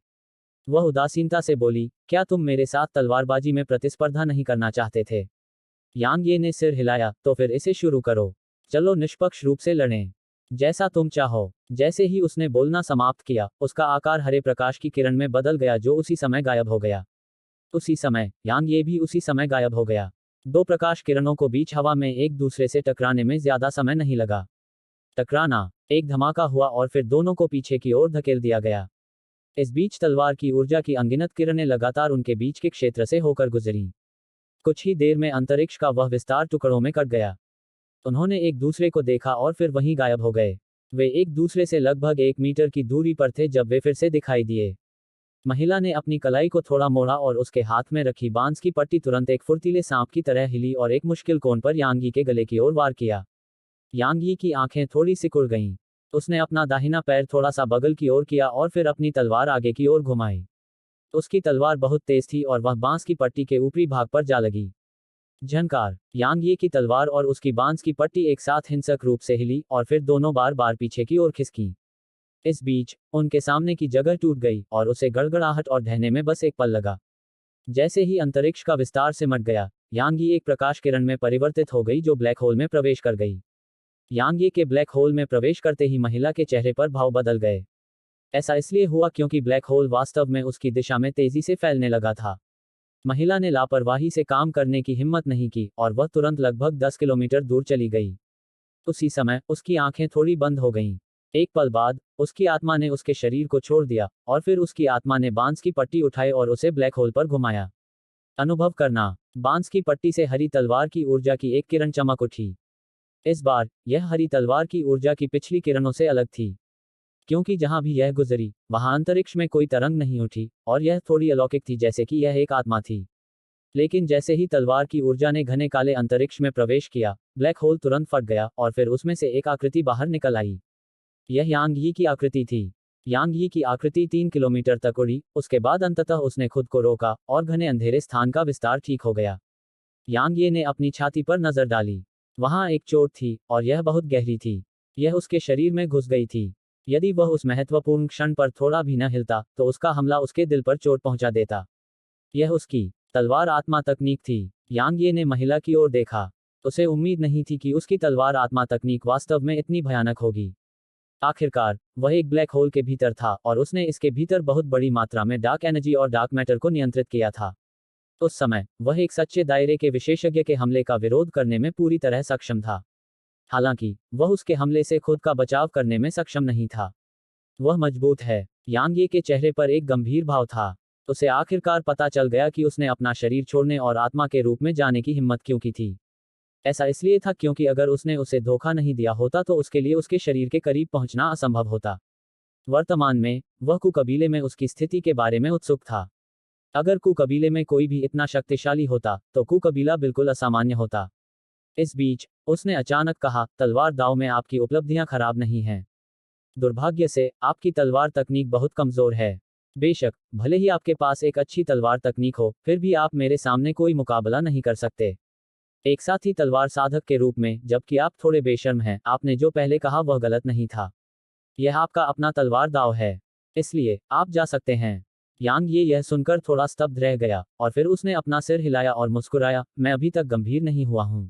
वह उदासीनता से बोली, क्या तुम मेरे साथ तलवारबाजी में प्रतिस्पर्धा नहीं करना चाहते थे? यांग ये ने सिर हिलाया, तो फिर इसे शुरू करो। चलो निष्पक्ष रूप से लड़ें। जैसा तुम चाहो। जैसे ही उसने बोलना समाप्त किया, उसका आकार हरे प्रकाश की किरण में बदल गया जो उसी समय गायब हो गया। उसी समय, यांग ये भी उसी समय गायब हो गया। दो प्रकाश किरणों को बीच हवा में एक दूसरे से टकराने में ज्यादा समय नहीं लगा। टकराना, एक धमाका हुआ और फिर दोनों को पीछे की ओर धकेल दिया गया। इस बीच तलवार की ऊर्जा की अनगिनत किरणें लगातार उनके बीच के क्षेत्र से होकर गुजरी। कुछ ही देर में अंतरिक्ष का वह विस्तार टुकड़ों में कट गया। उन्होंने एक दूसरे को देखा और फिर वहीं गायब हो गए। वे एक दूसरे से लगभग 1 मीटर की दूरी पर थे जब वे फिर से दिखाई दिए। महिला ने अपनी कलाई को थोड़ा मोड़ा और उसके हाथ में रखी बांस की पट्टी तुरंत एक फुर्तीले सांप की तरह हिली और एक मुश्किल कोण पर यांग यी के गले की ओर वार किया। यांग यी की आंखें थोड़ी सिकुड़ गईं। उसने अपना दाहिना पैर थोड़ा सा बगल की ओर किया और फिर अपनी तलवार आगे की ओर घुमाई। उसकी तलवार बहुत तेज थी और वह बांस की पट्टी के ऊपरी भाग पर जा लगी। झनकार, यांग ये की तलवार और उसकी बांस की पट्टी एक साथ हिंसक रूप से हिली और फिर दोनों बार बार पीछे की ओर खिसकी। इस बीच उनके सामने की जगह टूट गई और उसे गड़गड़ाहट और ढहने में बस एक पल लगा। जैसे ही अंतरिक्ष का विस्तार सिमट गया, यांग यी एक प्रकाश किरण में परिवर्तित हो गई जो ब्लैक होल में प्रवेश कर गई। यांग यी के ब्लैक होल में प्रवेश करते ही महिला के चेहरे पर भाव बदल गए। ऐसा इसलिए हुआ क्योंकि ब्लैक होल वास्तव में उसकी दिशा में तेजी से फैलने लगा था। महिला ने लापरवाही से काम करने की हिम्मत नहीं की और वह तुरंत लगभग 10 किलोमीटर दूर चली गई। उसी समय उसकी आंखें थोड़ी बंद हो गईं। एक पल बाद उसकी आत्मा ने उसके शरीर को छोड़ दिया और फिर उसकी आत्मा ने बांस की पट्टी उठाई और उसे ब्लैक होल पर घुमाया। अनुभव करना। बांस की पट्टी से हरी तलवार की ऊर्जा की एक किरण चमक उठी। इस बार यह हरी तलवार की ऊर्जा की पिछली किरणों से अलग थी, क्योंकि जहां भी यह गुजरी वहां अंतरिक्ष में कोई तरंग नहीं उठी और यह थोड़ी अलौकिक थी, जैसे कि यह एक आत्मा थी। लेकिन जैसे ही तलवार की ऊर्जा ने घने काले अंतरिक्ष में प्रवेश किया, ब्लैक होल तुरंत फट गया और फिर उसमें से एक आकृति बाहर निकल आई। यह यांग यी की आकृति थी। यांग यी की आकृति 3 किलोमीटर तक उड़ी, उसके बाद अंततः उसने खुद को रोका और घने अंधेरे स्थान का विस्तार ठीक हो गया। यांग ये ने अपनी छाती पर नजर डाली। वहां एक चोट थी और यह बहुत गहरी थी। यह उसके शरीर में घुस गई थी। यदि वह उस महत्वपूर्ण क्षण पर थोड़ा भी न हिलता तो उसका हमला उसके दिल पर चोट पहुंचा देता। यह उसकी तलवार आत्मा तकनीक थी। यांग ये ने महिला की ओर देखा। उसे उम्मीद नहीं थी कि उसकी तलवार आत्मा तकनीक वास्तव में इतनी भयानक होगी। आखिरकार वह एक ब्लैक होल के भीतर था और उसने इसके भीतर बहुत बड़ी मात्रा में डार्क एनर्जी और डार्क मैटर को नियंत्रित किया था। उस समय वह एक सच्चे दायरे के विशेषज्ञ के हमले का विरोध करने में पूरी तरह सक्षम था। हालांकि वह उसके हमले से खुद का बचाव करने में सक्षम नहीं था। वह मजबूत है। यांग ये के चेहरे पर एक गंभीर भाव था। उसे आखिरकार पता चल गया कि उसने अपना शरीर छोड़ने और आत्मा के रूप में जाने की हिम्मत क्यों की थी। ऐसा इसलिए था क्योंकि अगर उसने उसे धोखा नहीं दिया होता तो उसके लिए उसके शरीर के करीब पहुंचना असंभव होता। वर्तमान में वह कु कबीले में उसकी स्थिति के बारे में उत्सुक था। अगर कु कबीले में कोई भी इतना शक्तिशाली होता तो कु कबीला बिल्कुल असामान्य होता। इस बीच उसने अचानक कहा, तलवार दाव में आपकी उपलब्धियां खराब नहीं हैं। दुर्भाग्य से आपकी तलवार तकनीक बहुत कमजोर है। बेशक भले ही आपके पास एक अच्छी तलवार तकनीक हो, फिर भी आप मेरे सामने कोई मुकाबला नहीं कर सकते। एक साथी तलवार साधक के रूप में, जबकि आप थोड़े बेशर्म हैं, आपने जो पहले कहा वह गलत नहीं था। यह आपका अपना तलवार दाव है, इसलिए आप जा सकते हैं। यांग ये यह सुनकर थोड़ा स्तब्ध रह गया और फिर उसने अपना सिर हिलाया और मुस्कुराया, मैं अभी तक गंभीर नहीं हुआ हूं।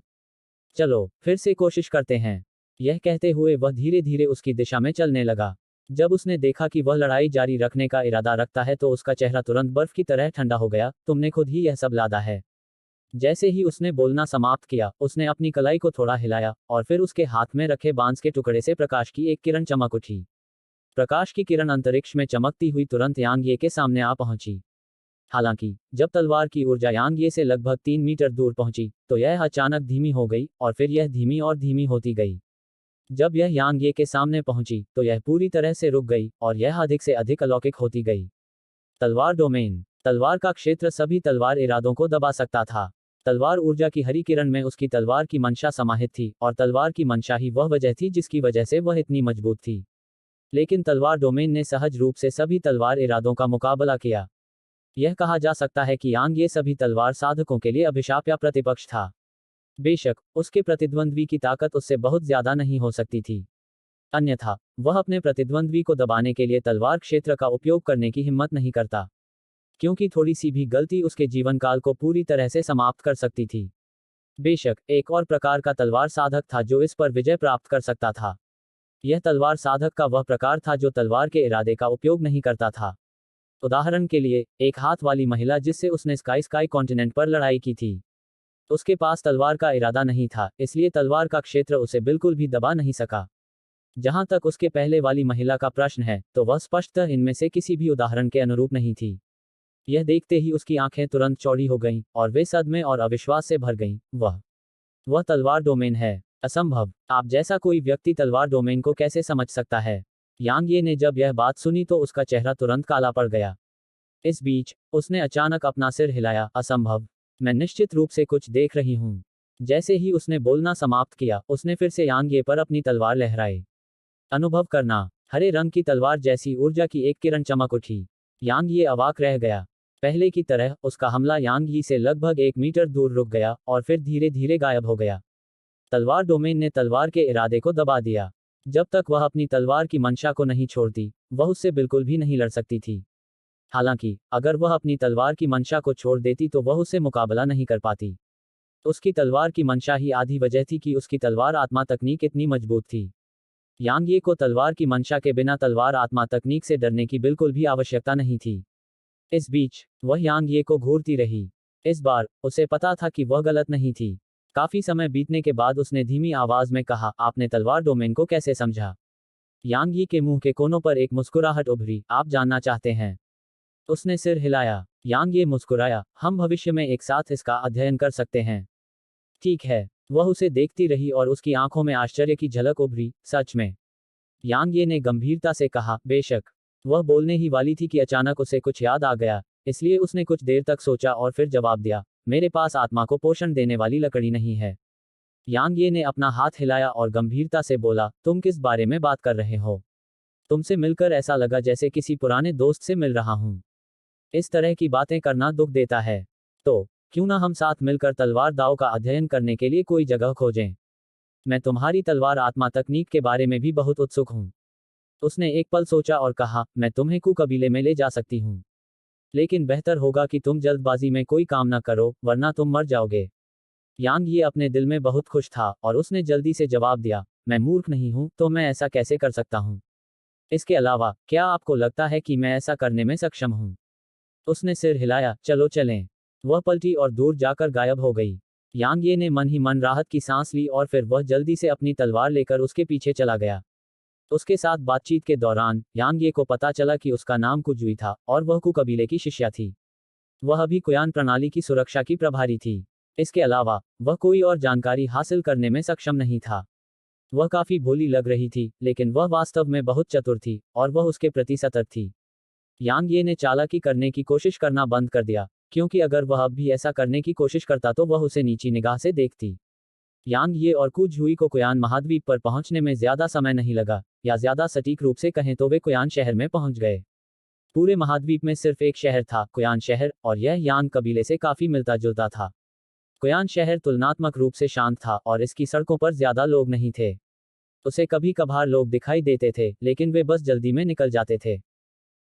चलो फिर से कोशिश करते हैं। यह कहते हुए वह धीरे धीरे उसकी दिशा में चलने लगा। जब उसने देखा कि वह लड़ाई जारी रखने का इरादा रखता है तो उसका चेहरा तुरंत बर्फ की तरह ठंडा हो गया। तुमने खुद ही यह सब लादा है। जैसे ही उसने बोलना समाप्त किया, उसने अपनी कलाई को थोड़ा हिलाया और फिर उसके हाथ में रखे बांस के टुकड़े से प्रकाश की एक किरण चमक उठी। प्रकाश की किरण अंतरिक्ष में चमकती हुई तुरंत यांग ये के सामने आ पहुंची। हालांकि जब तलवार की ऊर्जा यांग ये से लगभग 3 मीटर दूर पहुंची तो यह अचानक धीमी हो गई और फिर यह धीमी और धीमी होती गई। जब यह यांग ये के सामने पहुंची तो यह पूरी तरह से रुक गई और यह अधिक से अधिक अलौकिक होती गई। तलवार डोमेन। तलवार का क्षेत्र सभी तलवार इरादों को दबा सकता था। तलवार ऊर्जा की हरी किरण में उसकी तलवार की मंशा समाहित थी और तलवार की मंशा ही वह वजह थी जिसकी वजह से वह इतनी मजबूत थी। लेकिन तलवार डोमेन ने सहज रूप से सभी तलवार इरादों का मुकाबला किया। यह कहा जा सकता है कि यांग ये सभी तलवार साधकों के लिए अभिशाप या प्रतिपक्ष था। बेशक उसके प्रतिद्वंद्वी की ताकत उससे बहुत ज्यादा नहीं हो सकती थी, अन्यथा वह अपने प्रतिद्वंद्वी को दबाने के लिए तलवार क्षेत्र का उपयोग करने की हिम्मत नहीं करता, क्योंकि थोड़ी सी भी गलती उसके जीवनकाल को पूरी तरह से समाप्त कर सकती थी। बेशक एक और प्रकार का तलवार साधक था जो इस पर विजय प्राप्त कर सकता था। यह तलवार साधक का वह प्रकार था जो तलवार के इरादे का उपयोग नहीं करता था। उदाहरण के लिए, एक हाथ वाली महिला जिससे उसने स्काई कॉन्टिनेंट पर लड़ाई की थी। उसके पास तलवार का इरादा नहीं था, इसलिए तलवार का क्षेत्र उसे बिल्कुल भी दबा नहीं सका। जहां तक उसके पहले वाली महिला का प्रश्न है, तो वह स्पष्टतः इनमें से किसी भी उदाहरण के अनुरूप नहीं थी। यह देखते ही उसकी आंखें तुरंत चौड़ी हो गईं और वे सदमे और अविश्वास से भर गईं। वह तलवार डोमेन है। असंभव। आप जैसा कोई व्यक्ति तलवार डोमेन को कैसे समझ सकता है? यांग ये ने जब यह बात सुनी तो उसका चेहरा तुरंत काला पड़ गया। इस बीच उसने अचानक अपना सिर हिलाया, असंभव। मैं निश्चित रूप से कुछ देख रही हूं। जैसे ही उसने बोलना समाप्त किया, उसने फिर से यांग ये पर अपनी तलवार लहराई। अनुभव करना। हरे रंग की तलवार जैसी ऊर्जा की एक किरण चमक उठी। यांग ये अवाक रह गया। पहले की तरह उसका हमला यांग यी से लगभग 1 मीटर दूर रुक गया और फिर धीरे धीरे गायब हो गया। तलवार डोमेन ने तलवार के इरादे को दबा दिया। जब तक वह अपनी तलवार की मंशा को नहीं छोड़ती, वह उससे बिल्कुल भी नहीं लड़ सकती थी। हालांकि अगर वह अपनी तलवार की मंशा को छोड़ देती तो वह उससे मुकाबला नहीं कर पाती। उसकी तलवार की मंशा ही आधी वजह थी कि उसकी तलवार आत्मा तकनीक इतनी मजबूत थी। यांग ये को तलवार की मंशा के बिना तलवार आत्मा तकनीक से डरने की बिल्कुल भी आवश्यकता नहीं थी। इस बीच वह यांग ये को घूरती रही। इस बार उसे पता था कि वह गलत नहीं थी। काफी समय बीतने के बाद उसने धीमी आवाज में कहा, आपने तलवार डोमेन को कैसे समझा? यांग यी के मुंह के कोनों पर एक मुस्कुराहट उभरी, आप जानना चाहते हैं? उसने सिर हिलाया। यांग ये मुस्कुराया, हम भविष्य में एक साथ इसका अध्ययन कर सकते हैं। ठीक है। वह उसे देखती रही और उसकी आंखों में आश्चर्य की झलक उभरी, सच में? यांग ये ने गंभीरता से कहा, बेशक। वह बोलने ही वाली थी कि अचानक उसे कुछ याद आ गया, इसलिए उसने कुछ देर तक सोचा और फिर जवाब दिया, मेरे पास आत्मा को पोषण देने वाली लकड़ी नहीं है। यांग ये ने अपना हाथ हिलाया और गंभीरता से बोला, तुम किस बारे में बात कर रहे हो? तुमसे मिलकर ऐसा लगा जैसे किसी पुराने दोस्त से मिल रहा हूं। इस तरह की बातें करना दुख देता है। तो क्यों ना हम साथ मिलकर तलवार दाव का अध्ययन करने के लिए कोई जगह खोजें? मैं तुम्हारी तलवार आत्मा तकनीक के बारे में भी बहुत उत्सुक हूं। उसने एक पल सोचा और कहा, मैं तुम्हें कु कबीले में ले जा सकती हूं। लेकिन बेहतर होगा कि तुम जल्दबाजी में कोई काम ना करो, वरना तुम मर जाओगे। यांग ये अपने दिल में बहुत खुश था और उसने जल्दी से जवाब दिया, मैं मूर्ख नहीं हूं, तो मैं ऐसा कैसे कर सकता हूं? इसके अलावा क्या आपको लगता है कि मैं ऐसा करने में सक्षम हूं? उसने सिर हिलाया, चलो चलें। वह पलटी और दूर जाकर गायब हो गई। यांग ये ने मन ही मन राहत की सांस ली और फिर वह जल्दी से अपनी तलवार लेकर उसके पीछे चला गया। उसके साथ बातचीत के दौरान यांग ये को पता चला कि उसका नाम कुजुई था और वह कु कबीले की शिष्या थी। वह अभी कुयान प्रणाली की सुरक्षा की प्रभारी थी। इसके अलावा वह कोई और जानकारी हासिल करने में सक्षम नहीं था। वह काफी भोली लग रही थी, लेकिन वह वास्तव में बहुत चतुर थी और वह उसके प्रति सतर्क थी। यांग ये ने चालाकी करने की कोशिश करना बंद कर दिया, क्योंकि अगर वह अब भी ऐसा करने की कोशिश करता तो वह उसे नीची निगाह से देखती। यांग ये और कु झुई को कुयान महाद्वीप पर पहुंचने में ज्यादा समय नहीं लगा, या ज्यादा सटीक रूप से कहें तो वे कुयान शहर में पहुंच गए। पूरे महाद्वीप में सिर्फ एक शहर था, कुयान शहर, और यह यांग कबीले से काफी मिलता जुलता था। कुयान शहर तुलनात्मक रूप से शांत था और इसकी सड़कों पर ज्यादा लोग नहीं थे। उसे कभी कभार लोग दिखाई देते थे, लेकिन वे बस जल्दी में निकल जाते थे।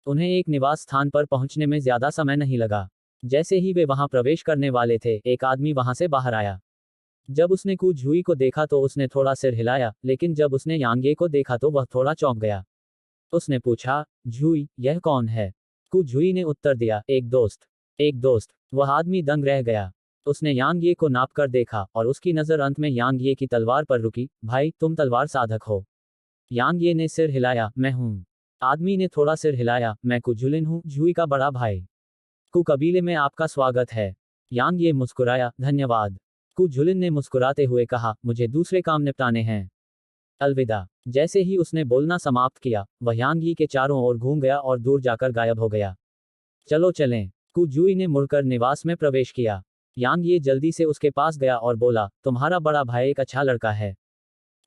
उन्हें एक निवास स्थान पर पहुंचने में ज्यादा समय नहीं लगा। जैसे ही वे वहां प्रवेश करने वाले थे, एक आदमी वहां से बाहर आया। जब उसने कु झुई को देखा तो उसने थोड़ा सिर हिलाया, लेकिन जब उसने यांगे को देखा तो वह थोड़ा चौंक गया। उसने पूछा, झुई, यह कौन है? कु झुई ने उत्तर दिया, एक दोस्त। एक दोस्त? वह आदमी दंग रह गया। उसने यांगे को नाप कर देखा और उसकी नजर अंत में यांगे की तलवार पर रुकी। भाई, तुम तलवार साधक हो? यांगे ने सिर हिलाया, मैं हूं। आदमी ने थोड़ा सिर हिलाया, मैं कुजुलिन हूं, झुई का बड़ा भाई। कु कबीले में आपका स्वागत है। यांग ये मुस्कुराया, धन्यवाद। कु झुलिन ने मुस्कुराते हुए कहा, मुझे दूसरे काम निपटाने हैं। अलविदा। जैसे ही उसने बोलना समाप्त किया, वह यांग यी के चारों ओर घूम गया और दूर जाकर गायब हो गया। चलो चलें। कु जुई ने मुड़कर निवास में प्रवेश किया। यांग ये जल्दी से उसके पास गया और बोला, तुम्हारा बड़ा भाई एक अच्छा लड़का है।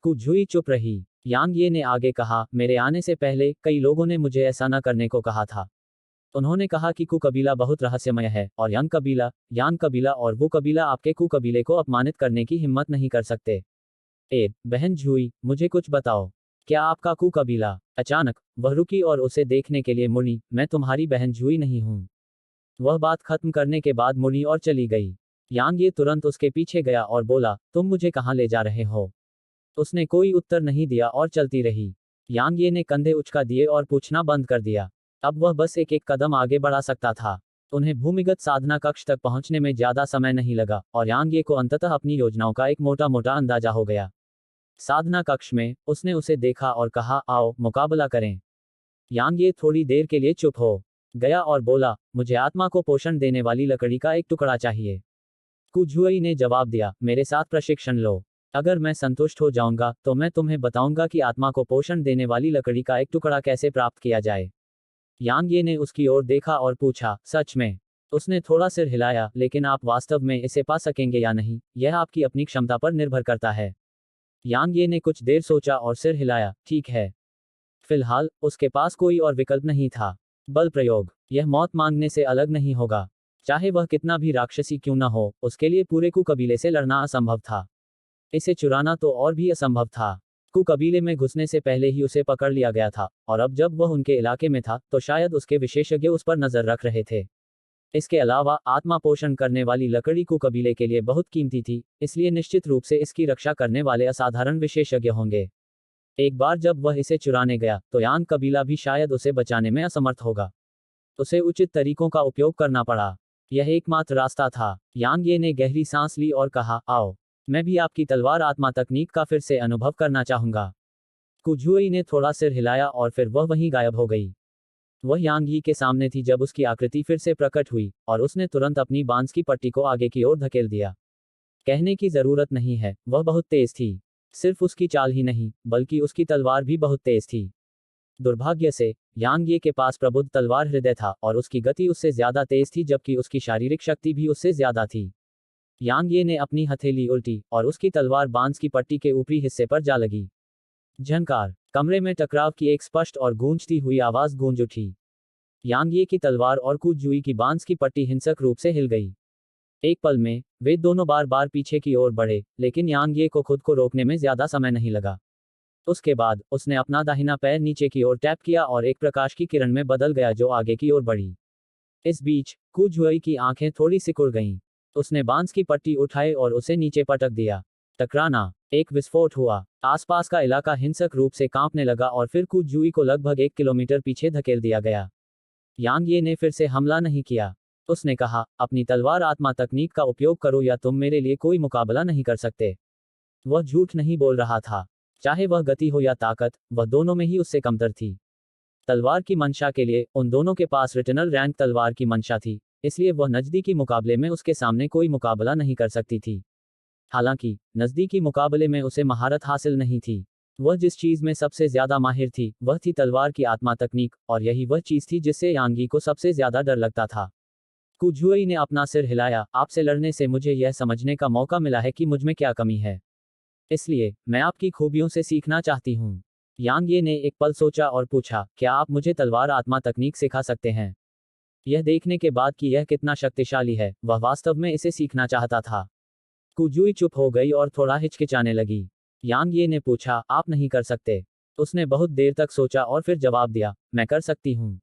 कु जुई चुप रही। यांग ये ने आगे कहा, मेरे आने से पहले कई लोगों ने मुझे ऐसा न करने को कहा था। उन्होंने कहा कि कु कबीला बहुत रहस्यमय है और यांग कबीला और वो कबीला आपके कु कबीले को अपमानित करने की हिम्मत नहीं कर सकते। बहन झुई, मुझे कुछ बताओ। क्या आपका कु कबीला? अचानक वह रुकी और उसे देखने के लिए मुड़ी। मैं तुम्हारी बहन झुई नहीं हूं। वह बात खत्म करने के बाद मुड़ी और चली गई। यांग ये तुरंत उसके पीछे गया और बोला, तुम मुझे कहां ले जा रहे हो? उसने कोई उत्तर नहीं दिया और चलती रही। यांग ये ने कंधे उचका दिए और पूछना बंद कर दिया। अब वह बस एक एक कदम आगे बढ़ा सकता था। उन्हें भूमिगत साधना कक्ष तक पहुंचने में ज्यादा समय नहीं लगा और यांग ये को अंततः अपनी योजनाओं का एक मोटा मोटा अंदाजा हो गया। साधना कक्ष में उसने उसे देखा और कहा, आओ मुकाबला करें। यांग ये थोड़ी देर के लिए चुप हो गया और बोला, मुझे आत्मा को पोषण देने वाली लकड़ी का एक टुकड़ा चाहिए। कु झुई ने जवाब दिया, मेरे साथ प्रशिक्षण लो। अगर मैं संतुष्ट हो जाऊंगा तो मैं तुम्हें बताऊंगा कि आत्मा को पोषण देने वाली लकड़ी का एक टुकड़ा कैसे प्राप्त किया जाए। यांग ये ने उसकी ओर देखा और पूछा, सच में? उसने थोड़ा सिर हिलाया, लेकिन आप वास्तव में इसे पा सकेंगे या नहीं, यह आपकी अपनी क्षमता पर निर्भर करता है। यांग ये ने कुछ देर सोचा और सिर हिलाया, ठीक है। फिलहाल उसके पास कोई और विकल्प नहीं था। बल प्रयोग, यह मौत मांगने से अलग नहीं होगा। चाहे वह कितना भी राक्षसी क्यों न हो, उसके लिए पूरे कु कबीले से लड़ना असंभव था। इसे चुराना तो और भी असंभव था। कु कबीले में घुसने से पहले ही उसे पकड़ लिया गया था, और अब जब वह उनके इलाके में था तो शायद उसके विशेषज्ञ उस पर नजर रख रहे थे। इसके अलावा आत्मा पोषण करने वाली लकड़ी कु कबीले के लिए बहुत कीमती थी, इसलिए निश्चित रूप से इसकी रक्षा करने वाले असाधारण विशेषज्ञ होंगे। एक बार जब वह इसे चुराने गया तो यांग कबीला भी शायद उसे बचाने में असमर्थ होगा। उसे उचित तरीकों का उपयोग करना पड़ा। यह एकमात्र रास्ता था। यांग ये ने गहरी सांस ली और कहा, आओ, मैं भी आपकी तलवार आत्मा तकनीक का फिर से अनुभव करना चाहूंगा। कुझुई ने थोड़ा सिर हिलाया और फिर वह वहीं गायब हो गई। वह यांग ही के सामने थी जब उसकी आकृति फिर से प्रकट हुई, और उसने तुरंत अपनी बांस की पट्टी को आगे की ओर धकेल दिया। कहने की जरूरत नहीं है, वह बहुत तेज थी। सिर्फ उसकी चाल ही नहीं, बल्कि उसकी तलवार भी बहुत तेज थी। दुर्भाग्य से यांग ये के पास प्रबुद्ध तलवार हृदय था और उसकी गति उससे ज्यादा तेज थी, जबकि उसकी शारीरिक शक्ति भी उससे ज्यादा थी। यांग ये ने अपनी हथेली उल्टी और उसकी तलवार बांस की पट्टी के ऊपरी हिस्से पर जा लगी। झनकार, कमरे में टकराव की एक स्पष्ट और गूंजती हुई आवाज गूंज उठी। यांग ये की तलवार और कुजुई की बांस की पट्टी हिंसक रूप से हिल गई। एक पल में वे दोनों बार बार पीछे की ओर बढ़े, लेकिन यांग ये को खुद को रोकने में ज्यादा समय नहीं लगा। उसके बाद उसने अपना दाहिना पैर नीचे की ओर टैप किया और एक प्रकाश की किरण में बदल गया जो आगे की ओर बढ़ी। इस बीच कुजुई की आंखें थोड़ी सिकुड़ गईं। उसने बांस की पट्टी उठाई और उसे नीचे पटक दिया। टकराना, एक विस्फोट हुआ। आसपास का इलाका हिंसक रूप से कांपने लगा और फिर कुजुई को लगभग 1 किलोमीटर पीछे धकेल दिया गया। यांग ये ने फिर से हमला नहीं किया। उसने कहा, अपनी तलवार आत्मा तकनीक का उपयोग करो या तुम मेरे लिए कोई मुकाबला नहीं कर सकते। वह झूठ नहीं बोल रहा था। चाहे वह गति हो या ताकत, वह दोनों में ही उससे कमतर थी। तलवार की मंशा के लिए उन दोनों के पास रिटर्नल रैंक तलवार की मंशा थी, इसलिए वह नजदीकी मुकाबले में उसके सामने कोई मुकाबला नहीं कर सकती थी। हालांकि नजदीकी मुकाबले में उसे महारत हासिल नहीं थी। वह जिस चीज में सबसे ज्यादा माहिर थी वह थी तलवार की आत्मा तकनीक, और यही वह चीज थी जिससे यांगी को सबसे ज्यादा डर लगता था। कुजुई ने अपना सिर हिलाया, आपसे लड़ने से मुझे यह समझने का मौका मिला है कि मुझमें क्या कमी है। इसलिए मैं आपकी खूबियों से सीखना चाहती हूँ। यांग ये ने एक पल सोचा और पूछा, क्या आप मुझे तलवार आत्मा तकनीक सिखा सकते हैं? यह देखने के बाद कि यह कितना शक्तिशाली है, वह वास्तव में इसे सीखना चाहता था। कुजुई चुप हो गई और थोड़ा हिचकिचाने लगी। यांग ये ने पूछा, आप नहीं कर सकते? उसने बहुत देर तक सोचा और फिर जवाब दिया, मैं कर सकती हूँ।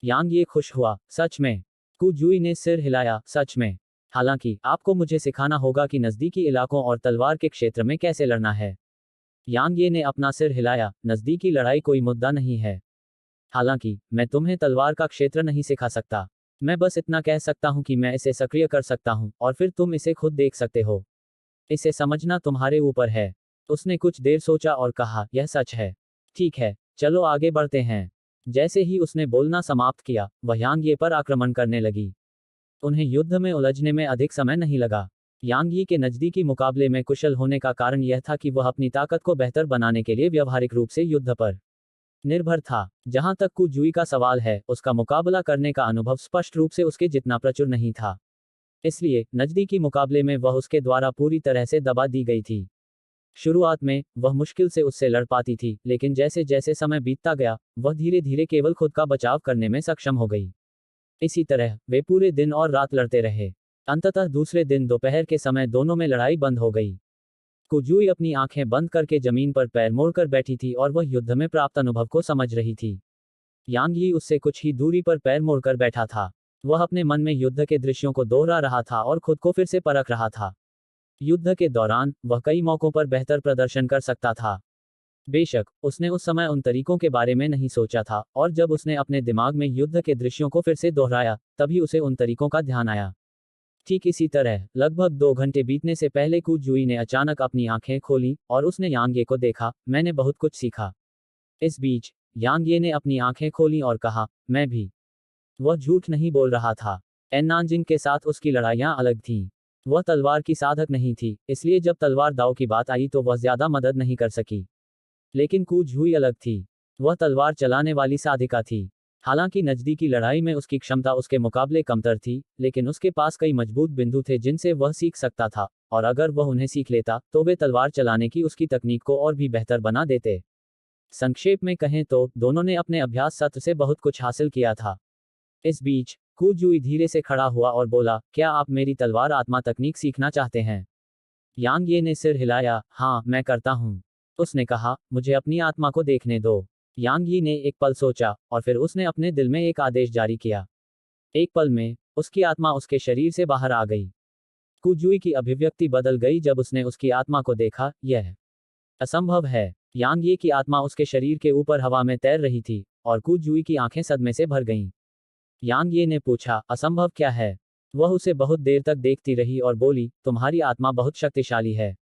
यांग ये खुश हुआ, सच में? कुजुई ने सिर हिलाया, सच में। हालांकि आपको मुझे सिखाना होगा कि नजदीकी इलाकों और तलवार के क्षेत्र में कैसे लड़ना है। यांग ये ने अपना सिर हिलाया, नजदीकी लड़ाई कोई मुद्दा नहीं है। हालांकि मैं तुम्हें तलवार का क्षेत्र नहीं सिखा सकता। मैं बस इतना कह सकता हूं कि मैं इसे सक्रिय कर सकता हूं और फिर तुम इसे खुद देख सकते हो। इसे समझना तुम्हारे ऊपर है। उसने कुछ देर सोचा और कहा, यह सच है। ठीक है, चलो आगे बढ़ते हैं। जैसे ही उसने बोलना समाप्त किया, वह यांग ये पर आक्रमण करने लगी। उन्हें युद्ध में उलझने में अधिक समय नहीं लगा। यांग यी के नजदीकी मुकाबले में कुशल होने का कारण यह था कि वह अपनी ताकत को बेहतर बनाने के लिए व्यवहारिक रूप से युद्ध पर निर्भर था। जहां तक कुजुई का सवाल है, उसका मुकाबला करने का अनुभव स्पष्ट रूप से उसके जितना प्रचुर नहीं था। इसलिए नजदीकी मुकाबले में वह उसके द्वारा पूरी तरह से दबा दी गई थी। शुरुआत में वह मुश्किल से उससे लड़ पाती थी, लेकिन जैसे जैसे समय बीतता गया, वह धीरे धीरे केवल खुद का बचाव करने में सक्षम हो गई। इसी तरह वे पूरे दिन और रात लड़ते रहे। अंततः दूसरे दिन दोपहर के समय दोनों में लड़ाई बंद हो गई। कुजुई अपनी आंखें बंद करके जमीन पर पैर मोड़कर बैठी थी और वह युद्ध में प्राप्त अनुभव को समझ रही थी। यांग यी उससे कुछ ही दूरी पर पैर मोड़कर बैठा था। वह अपने मन में युद्ध के दृश्यों को दोहरा रहा था और खुद को फिर से परख रहा था। युद्ध के दौरान वह कई मौकों पर बेहतर प्रदर्शन कर सकता था। बेशक उसने उस समय उन तरीकों के बारे में नहीं सोचा था, और जब उसने अपने दिमाग में युद्ध के दृश्यों को फिर से दोहराया, तभी उसे उन तरीकों का ध्यान आया। ठीक इसी तरह लगभग 2 घंटे बीतने से पहले कुजुई ने अचानक अपनी आंखें खोलीं और उसने यांग ये को देखा, मैंने बहुत कुछ सीखा। इस बीच यांग ये ने अपनी आंखें खोलीं और कहा, मैं भी। वह झूठ नहीं बोल रहा था। एन नानजिंग के साथ उसकी लड़ाइयां अलग थीं। वह तलवार की साधक नहीं थी, इसलिए जब तलवार दाव की बात आई तो वह ज्यादा मदद नहीं कर सकी। लेकिन कुजुई अलग थी। वह तलवार चलाने वाली साधिका थी। हालांकि नजदीकी लड़ाई में उसकी क्षमता उसके मुकाबले कमतर थी, लेकिन उसके पास कई मजबूत बिंदु थे जिनसे वह सीख सकता था, और अगर वह उन्हें सीख लेता तो वे तलवार चलाने की उसकी तकनीक को और भी बेहतर बना देते। संक्षेप में कहें तो दोनों ने अपने अभ्यास सत्र से बहुत कुछ हासिल किया था। इस बीच कुजुई धीरे से खड़ा हुआ और बोला, क्या आप मेरी तलवार आत्मा तकनीक सीखना चाहते हैं? यांग ये ने सिर हिलाया, हाँ मैं करता हूँ। उसने कहा, मुझे अपनी आत्मा को देखने दो। यांग यी ने एक पल सोचा, और फिर उसने अपने दिल में एक आदेश जारी किया। एक पल में, उसकी आत्मा उसके शरीर से बाहर आ गई। कुजुई की अभिव्यक्ति बदल गई जब उसने उसकी आत्मा को देखा, यह असंभव है। यांग ये की आत्मा उसके शरीर के ऊपर हवा में तैर रही थी, और कुजुई की आंखें सदमे से भर गईं। यांग ये ने पूछा, असंभव क्या है? वह उसे बहुत देर तक देखती रही और बोली, तुम्हारी आत्मा बहुत शक्तिशाली है।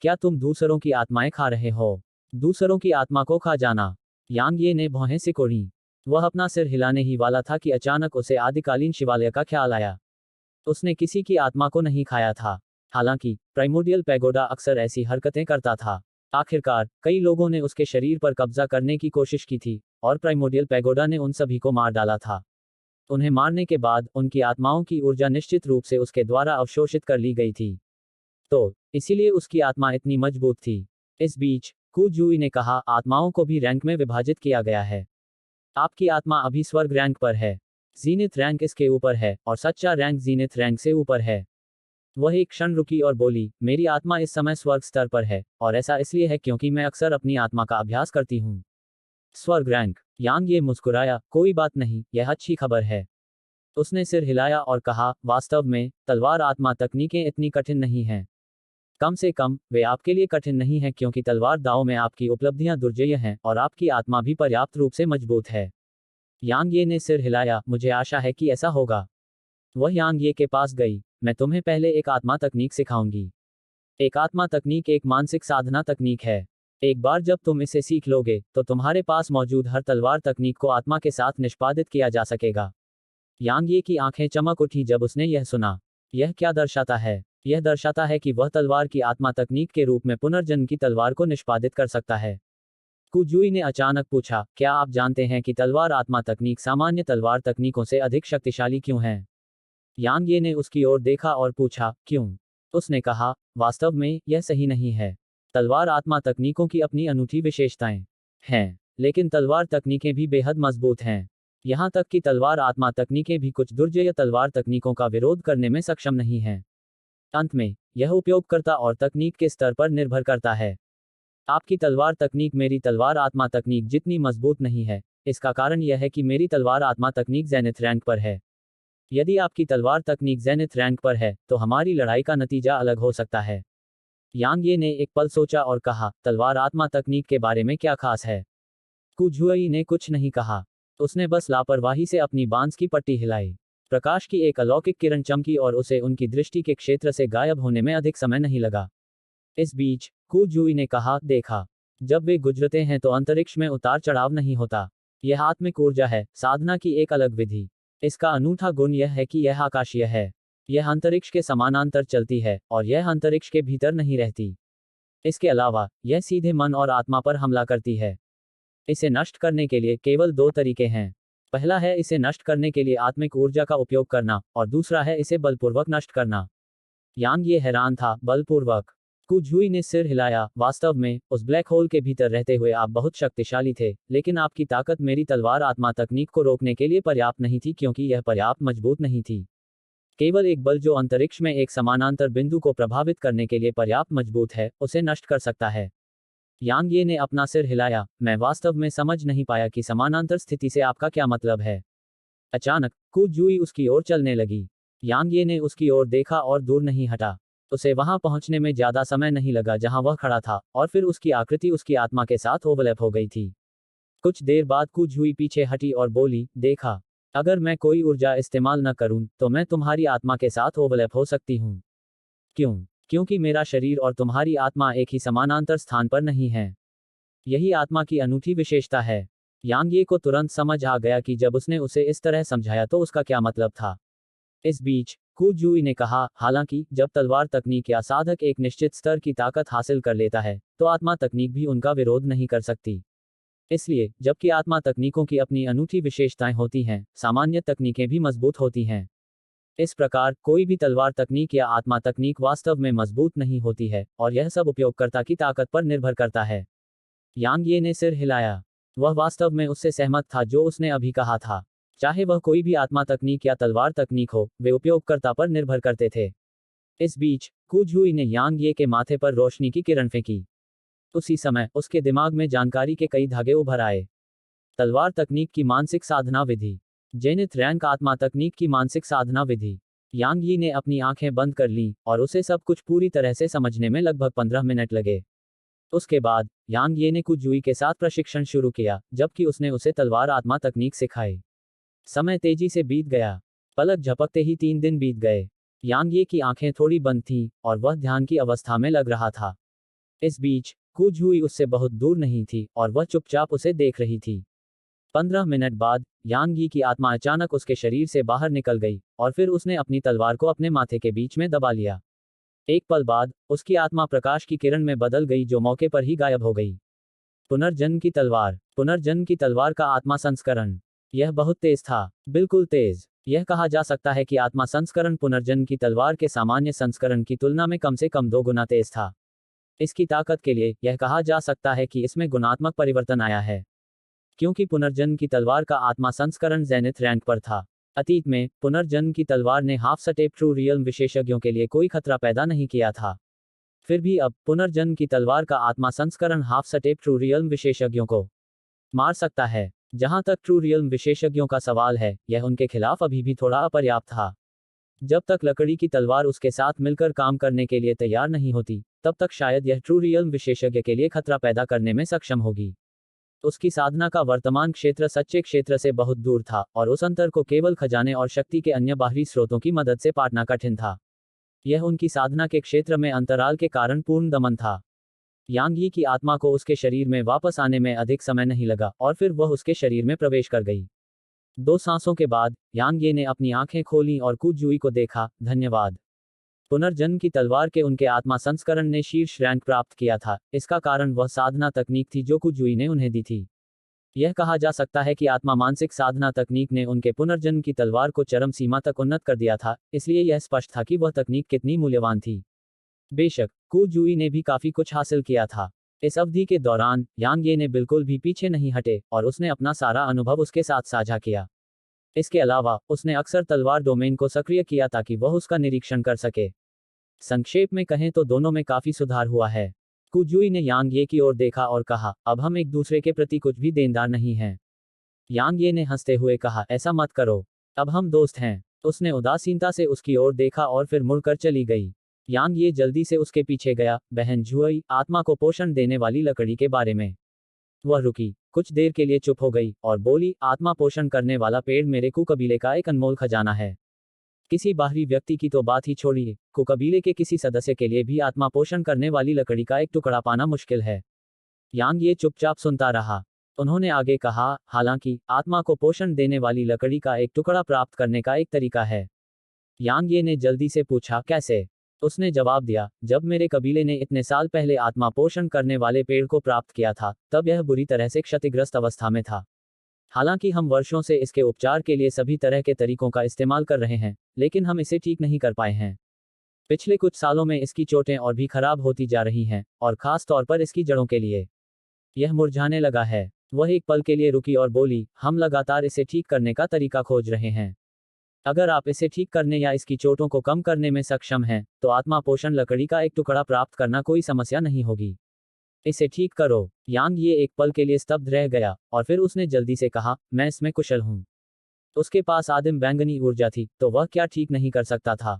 क्या तुम दूसरों की आत्माएं खा रहे हो? दूसरों की आत्मा को खा जाना। यांग ये ने भौहें सिकोड़ी। वह अपना सिर हिलाने ही वाला था कि अचानक उसे आदिकालीन शिवालय का ख्याल आया। उसने किसी की आत्मा को नहीं खाया था। हालांकि प्राइमोर्डियल पैगोडा अक्सर ऐसी हरकतें करता था। आखिरकार कई लोगों ने उसके शरीर पर कब्जा करने की कोशिश की थी, और प्राइमोर्डियल पैगोडा ने उन सभी को मार डाला था। उन्हें मारने के बाद उनकी आत्माओं की ऊर्जा निश्चित रूप से उसके द्वारा अवशोषित कर ली गई थी। तो इसीलिए उसकी आत्मा इतनी मजबूत थी। इस बीच कुजुई ने कहा, आत्माओं को भी रैंक में विभाजित किया गया है। आपकी आत्मा अभी स्वर्ग रैंक पर है। जीनित रैंक इसके ऊपर है, और सच्चा रैंक जीनित रैंक से ऊपर है। वह एक क्षण रुकी और बोली, मेरी आत्मा इस समय स्वर्ग स्तर पर है, और ऐसा इसलिए है क्योंकि मैं अक्सर अपनी आत्मा का अभ्यास करती हूँ। स्वर्ग रैंक। यांग ये मुस्कुराया, कोई बात नहीं, यह अच्छी खबर है। उसने सिर हिलाया और कहा, वास्तव में तलवार आत्मा तकनीकें इतनी कठिन नहीं हैं। कम से कम वे आपके लिए कठिन नहीं हैं क्योंकि तलवार दांव में आपकी उपलब्धियां दुर्जेय हैं और आपकी आत्मा भी पर्याप्त रूप से मजबूत है। यांग ये ने सिर हिलाया, मुझे आशा है कि ऐसा होगा। वह यांग ये के पास गई। मैं तुम्हें पहले एक आत्मा तकनीक सिखाऊंगी। एक आत्मा तकनीक एक मानसिक साधना तकनीक है। एक बार जब तुम इसे सीख लोगे, तो तुम्हारे पास मौजूद हर तलवार तकनीक को आत्मा के साथ निष्पादित किया जा सकेगा। यांग ये की आंखें चमक उठी जब उसने यह सुना। यह क्या दर्शाता है? यह दर्शाता है कि वह तलवार की आत्मा तकनीक के रूप में पुनर्जन्म की तलवार को निष्पादित कर सकता है। कुजुई ने अचानक पूछा, क्या आप जानते हैं कि तलवार आत्मा तकनीक सामान्य तलवार तकनीकों से अधिक शक्तिशाली क्यों है? यांग ये ने उसकी ओर देखा और पूछा, क्यों? उसने कहा, वास्तव में यह सही नहीं है। तलवार आत्मा तकनीकों की अपनी अनूठी विशेषताएं हैं, लेकिन तलवार तकनीकें भी बेहद मजबूत हैं। यहां तक कि तलवार आत्मा तकनीकें भी कुछ दुर्जेय तलवार तकनीकों का विरोध करने में सक्षम नहीं हैं। अंत में, यह उपयोगकर्ता और तकनीक के स्तर पर निर्भर करता है। आपकी तलवार तकनीक मेरी तलवार आत्मा तकनीक जितनी मजबूत नहीं है। इसका कारण यह है कि मेरी तलवार आत्मा तकनीक जेनिथ रैंक पर है। यदि आपकी तलवार तकनीक जेनिथ रैंक पर है, तो हमारी लड़ाई का नतीजा अलग हो सकता है। यांग ये ने एक पल सोचा और कहा, तलवार आत्मा तकनीक के बारे में क्या खास है? कुजुई ने कुछ नहीं कहा। उसने बस लापरवाही से अपनी बांस की पट्टी हिलाई। प्रकाश की एक अलौकिक किरण चमकी और उसे उनकी दृष्टि के क्षेत्र से गायब होने में अधिक समय नहीं लगा। इस बीच कुजुई ने कहा, देखा, जब वे गुजरते हैं तो अंतरिक्ष में उतार चढ़ाव नहीं होता। यह आत्मिक ऊर्जा है, साधना की एक अलग विधि। इसका अनूठा गुण यह है कि यह आकाशीय है। यह अंतरिक्ष के समानांतर चलती है, और यह अंतरिक्ष के भीतर नहीं रहती। इसके अलावा, यह सीधे मन और आत्मा पर हमला करती है। इसे नष्ट करने के लिए केवल दो तरीके हैं। पहला है इसे नष्ट करने के लिए आत्मिक ऊर्जा का उपयोग करना, और दूसरा है इसे बलपूर्वक नष्ट करना। यांग ये हैरान था, बलपूर्वक। कुजुई ने सिर हिलाया, वास्तव में उस ब्लैक होल के भीतर रहते हुए आप बहुत शक्तिशाली थे, लेकिन आपकी ताकत मेरी तलवार आत्मा तकनीक को रोकने के लिए पर्याप्त नहीं थी क्योंकि यह पर्याप्त मजबूत नहीं थी। केवल एक बल जो अंतरिक्ष में एक समानांतर बिंदु को प्रभावित करने के लिए पर्याप्त मजबूत है, उसे नष्ट कर सकता है। यांग ये ने अपना सिर हिलाया, मैं वास्तव में समझ नहीं पाया कि समानांतर स्थिति से आपका क्या मतलब है। अचानक कुजुई उसकी ओर चलने लगी। यांग ये ने उसकी ओर देखा और दूर नहीं हटा। उसे वहां पहुंचने में ज्यादा समय नहीं लगा जहां वह खड़ा था, और फिर उसकी आकृति उसकी आत्मा के साथ ओवरलैप हो गई थी। कुछ देर बाद कुजुई पीछे हटी और बोली, देखा, अगर मैं कोई ऊर्जा इस्तेमाल न करूं, तो मैं तुम्हारी आत्मा के साथ ओवरलैप हो सकती हूं। क्यों? क्योंकि मेरा शरीर और तुम्हारी आत्मा एक ही समानांतर स्थान पर नहीं है। यही आत्मा की अनूठी विशेषता है। यांग ये को तुरंत समझ आ गया कि जब उसने उसे इस तरह समझाया तो उसका क्या मतलब था। इस बीच कुजुई ने कहा, हालांकि जब तलवार तकनीक या साधक एक निश्चित स्तर की ताकत हासिल कर लेता है, तो आत्मा तकनीक भी उनका विरोध नहीं कर सकती। इसलिए, जबकि आत्मा तकनीकों की अपनी अनूठी विशेषताएं होती हैं, सामान्य तकनीकें भी मजबूत होती हैं। इस प्रकार, कोई भी तलवार तकनीक या आत्मा तकनीक वास्तव में मजबूत नहीं होती है, और यह सब उपयोगकर्ता की ताकत पर निर्भर करता है। यांग ये ने सिर हिलाया। वह वास्तव में उससे सहमत था जो उसने अभी कहा था। चाहे वह कोई भी आत्मा तकनीक या तलवार तकनीक हो, वे उपयोगकर्ता पर निर्भर करते थे। इस बीच कुजुई ने यांग ये के माथे पर रोशनी की किरण फेंकी। उसी समय उसके दिमाग में जानकारी के कई धागे उभर आए। तलवार तकनीक की मानसिक साधना विधि। जेनिथ रैंक आत्मा तकनीक की मानसिक साधना विधि। यांग यी ने अपनी आंखें बंद कर लीं और उसे सब कुछ पूरी तरह से समझने में लगभग 15 मिनट लगे। उसके बाद यांग ये ने कुजुई के साथ प्रशिक्षण शुरू किया, जबकि उसने उसे तलवार आत्मा तकनीक सिखाई। समय तेजी से बीत गया। पलक झपकते ही 3 दिन बीत गए। यांग ये की आंखें थोड़ी बंद थीं और वह ध्यान की अवस्था में लग रहा था। इस बीच कुजुई उससे बहुत दूर नहीं थी और वह चुपचाप उसे देख रही थी। 15 मिनट बाद यांग यी की आत्मा अचानक उसके शरीर से बाहर निकल गई और फिर उसने अपनी तलवार को अपने माथे के बीच में दबा लिया। एक पल बाद उसकी आत्मा प्रकाश की किरण में बदल गई जो मौके पर ही गायब हो गई। पुनर्जन्म की तलवार। पुनर्जन्म की तलवार का आत्मा संस्करण। यह बहुत तेज था, बिल्कुल तेज। यह कहा जा सकता है कि आत्मा संस्करण पुनर्जन्म की तलवार के सामान्य संस्करण की तुलना में कम से कम 2 गुना तेज था। इसकी ताकत के लिए यह कहा जा सकता है कि इसमें गुणात्मक परिवर्तन आया है, क्योंकि पुनर्जन्म की तलवार का आत्मा संस्करण जेनिथ रैंक पर था। अतीत में पुनर्जन्म की तलवार ने हाफ स्टेप ट्रू रियल्म विशेषज्ञों के लिए कोई खतरा पैदा नहीं किया था। फिर भी अब पुनर्जन्म की तलवार का आत्मा संस्करण हाफ स्टेप ट्रू रियल्म विशेषज्ञों को मार सकता है। जहां तक ट्रू रियल्म विशेषज्ञों का सवाल है, यह उनके खिलाफ अभी भी थोड़ा अपर्याप्त था। जब तक लकड़ी की तलवार उसके साथ मिलकर काम करने के लिए तैयार नहीं होती, तब तक शायद यह ट्रू रियल्म विशेषज्ञ के लिए खतरा पैदा करने में सक्षम होगी। उसकी साधना का वर्तमान क्षेत्र सच्चे क्षेत्र से बहुत दूर था और उस अंतर को केवल खजाने और शक्ति के अन्य बाहरी स्रोतों की मदद से पाटना कठिन था। यह उनकी साधना के क्षेत्र में अंतराल के कारण पूर्ण दमन था। यांग यी की आत्मा को उसके शरीर में वापस आने में अधिक समय नहीं लगा और फिर वह उसके शरीर में प्रवेश कर गई। 2 सांसों के बाद यांग ये ने अपनी आंखें खोलीं और कुजुई को देखा। धन्यवाद। पुनर्जन्म की तलवार के उनके आत्मा संस्करण ने शीर्ष रैंक प्राप्त किया था। इसका कारण वह साधना तकनीक थी जो कुजुई ने उन्हें दी थी। यह कहा जा सकता है कि आत्मा मानसिक साधना तकनीक ने उनके पुनर्जन्म की तलवार को चरम सीमा तक उन्नत कर दिया था, इसलिए यह स्पष्ट था कि वह तकनीक कितनी मूल्यवान थी। बेशक कुजुई ने भी काफी कुछ हासिल किया था। इस अवधि के दौरान यांग ये ने बिल्कुल भी पीछे नहीं हटे और उसने अपना सारा अनुभव उसके साथ साझा किया। इसके अलावा उसने अक्सर तलवार डोमेन को सक्रिय किया ताकि वह उसका निरीक्षण कर सके। संक्षेप में कहें तो दोनों में काफी सुधार हुआ है। कुजुई ने यांग ये की ओर देखा और कहा, अब हम एक दूसरे के प्रति कुछ भी देनदार नहीं हैं। यांग ये ने हंसते हुए कहा, ऐसा मत करो, अब हम दोस्त हैं। उसने उदासीनता से उसकी ओर देखा और फिर मुड़कर चली गई। यांग ये जल्दी से उसके पीछे गया। बहन जुई, आत्मा को पोषण देने वाली लकड़ी के बारे में। वह रुकी, कुछ देर के लिए चुप हो गई और बोली, आत्मा पोषण करने वाला पेड़ मेरे कु कबीले का एक अनमोल खजाना है। किसी बाहरी व्यक्ति की तो बात ही छोड़िए, कु कबीले के किसी सदस्य के लिए भी आत्मा पोषण करने वाली लकड़ी का एक टुकड़ा पाना मुश्किल है। यांग ये चुपचाप सुनता रहा। उन्होंने आगे कहा, हालांकि आत्मा को पोषण देने वाली लकड़ी का एक टुकड़ा प्राप्त करने का एक तरीका है। यांग ये ने जल्दी से पूछा, कैसे? उसने जवाब दिया, जब मेरे कबीले ने इतने साल पहले आत्मा पोषण करने वाले पेड़ को प्राप्त किया था, तब यह बुरी तरह से क्षतिग्रस्त अवस्था में था। हालांकि हम वर्षों से इसके उपचार के लिए सभी तरह के तरीकों का इस्तेमाल कर रहे हैं, लेकिन हम इसे ठीक नहीं कर पाए हैं। पिछले कुछ सालों में इसकी चोटें और भी खराब होती जा रही हैं, और खास तौर पर इसकी जड़ों के लिए। यह मुरझाने लगा है। वह एक पल के लिए रुकी और बोली, हम लगातार इसे ठीक करने का तरीका खोज रहे हैं। अगर आप इसे ठीक करने या इसकी चोटों को कम करने में सक्षम हैं, तो आत्मा पोषण लकड़ी का एक टुकड़ा प्राप्त करना कोई समस्या नहीं होगी। इसे ठीक करो। यांग ये एक पल के लिए स्तब्ध रह गया और फिर उसने जल्दी से कहा, मैं इसमें कुशल हूं। उसके पास आदिम बैंगनी ऊर्जा थी, तो वह क्या ठीक नहीं कर सकता था?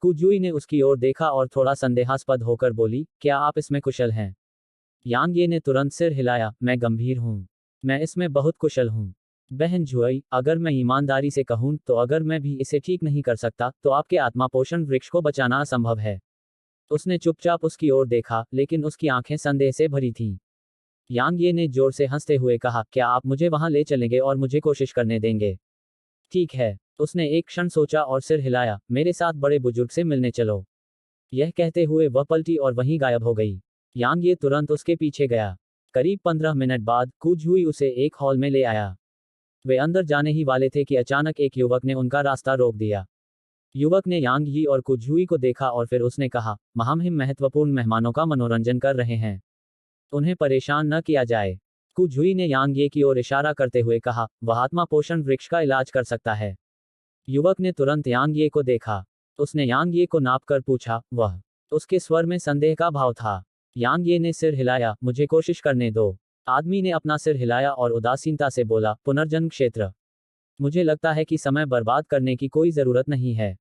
कुजुई ने उसकी ओर देखा और थोड़ा संदेहास्पद होकर बोली, क्या आप इसमें कुशल हैं? यांग ये ने तुरंत सिर हिलाया, मैं गंभीर हूं। मैं इसमें बहुत कुशल हूं। बहन जुई, अगर मैं ईमानदारी से कहूं तो अगर मैं भी इसे ठीक नहीं कर सकता, तो आपके आत्मा पोषण वृक्ष को बचाना असंभव है। उसने चुपचाप उसकी ओर देखा, लेकिन उसकी आंखें संदेह से भरी थीं। यांग ये ने जोर से हंसते हुए कहा, क्या आप मुझे वहां ले चलेंगे और मुझे कोशिश करने देंगे? ठीक है। उसने एक क्षण सोचा और सिर हिलाया, मेरे साथ बड़े बुजुर्ग से मिलने चलो। यह कहते हुए वह पलटी और वहीं गायब हो गई। यांग ये तुरंत उसके पीछे गया। करीब 15 मिनट बाद कुजुई उसे एक हॉल में ले आया। वे अंदर जाने ही वाले थे कि अचानक एक युवक ने उनका रास्ता रोक दिया। युवक ने यांग यी और कुजुई को देखा और फिर उसने कहा, हम महत्वपूर्ण मेहमानों का मनोरंजन कर रहे हैं, उन्हें परेशान न किया जाए। कुजुई ने यांग ये की ओर इशारा करते हुए कहा, वह आत्मा पोषण वृक्ष का इलाज कर सकता है। युवक ने तुरंत यांग ये को देखा। उसने यांग ये को नाप कर पूछा, वह? उसके स्वर में संदेह का भाव था। यांग ये ने सिर हिलाया, मुझे कोशिश करने दो। आदमी ने अपना सिर हिलाया और उदासीनता से बोला, पुनर्जन्म क्षेत्र। मुझे लगता है कि समय बर्बाद करने की कोई जरूरत नहीं है।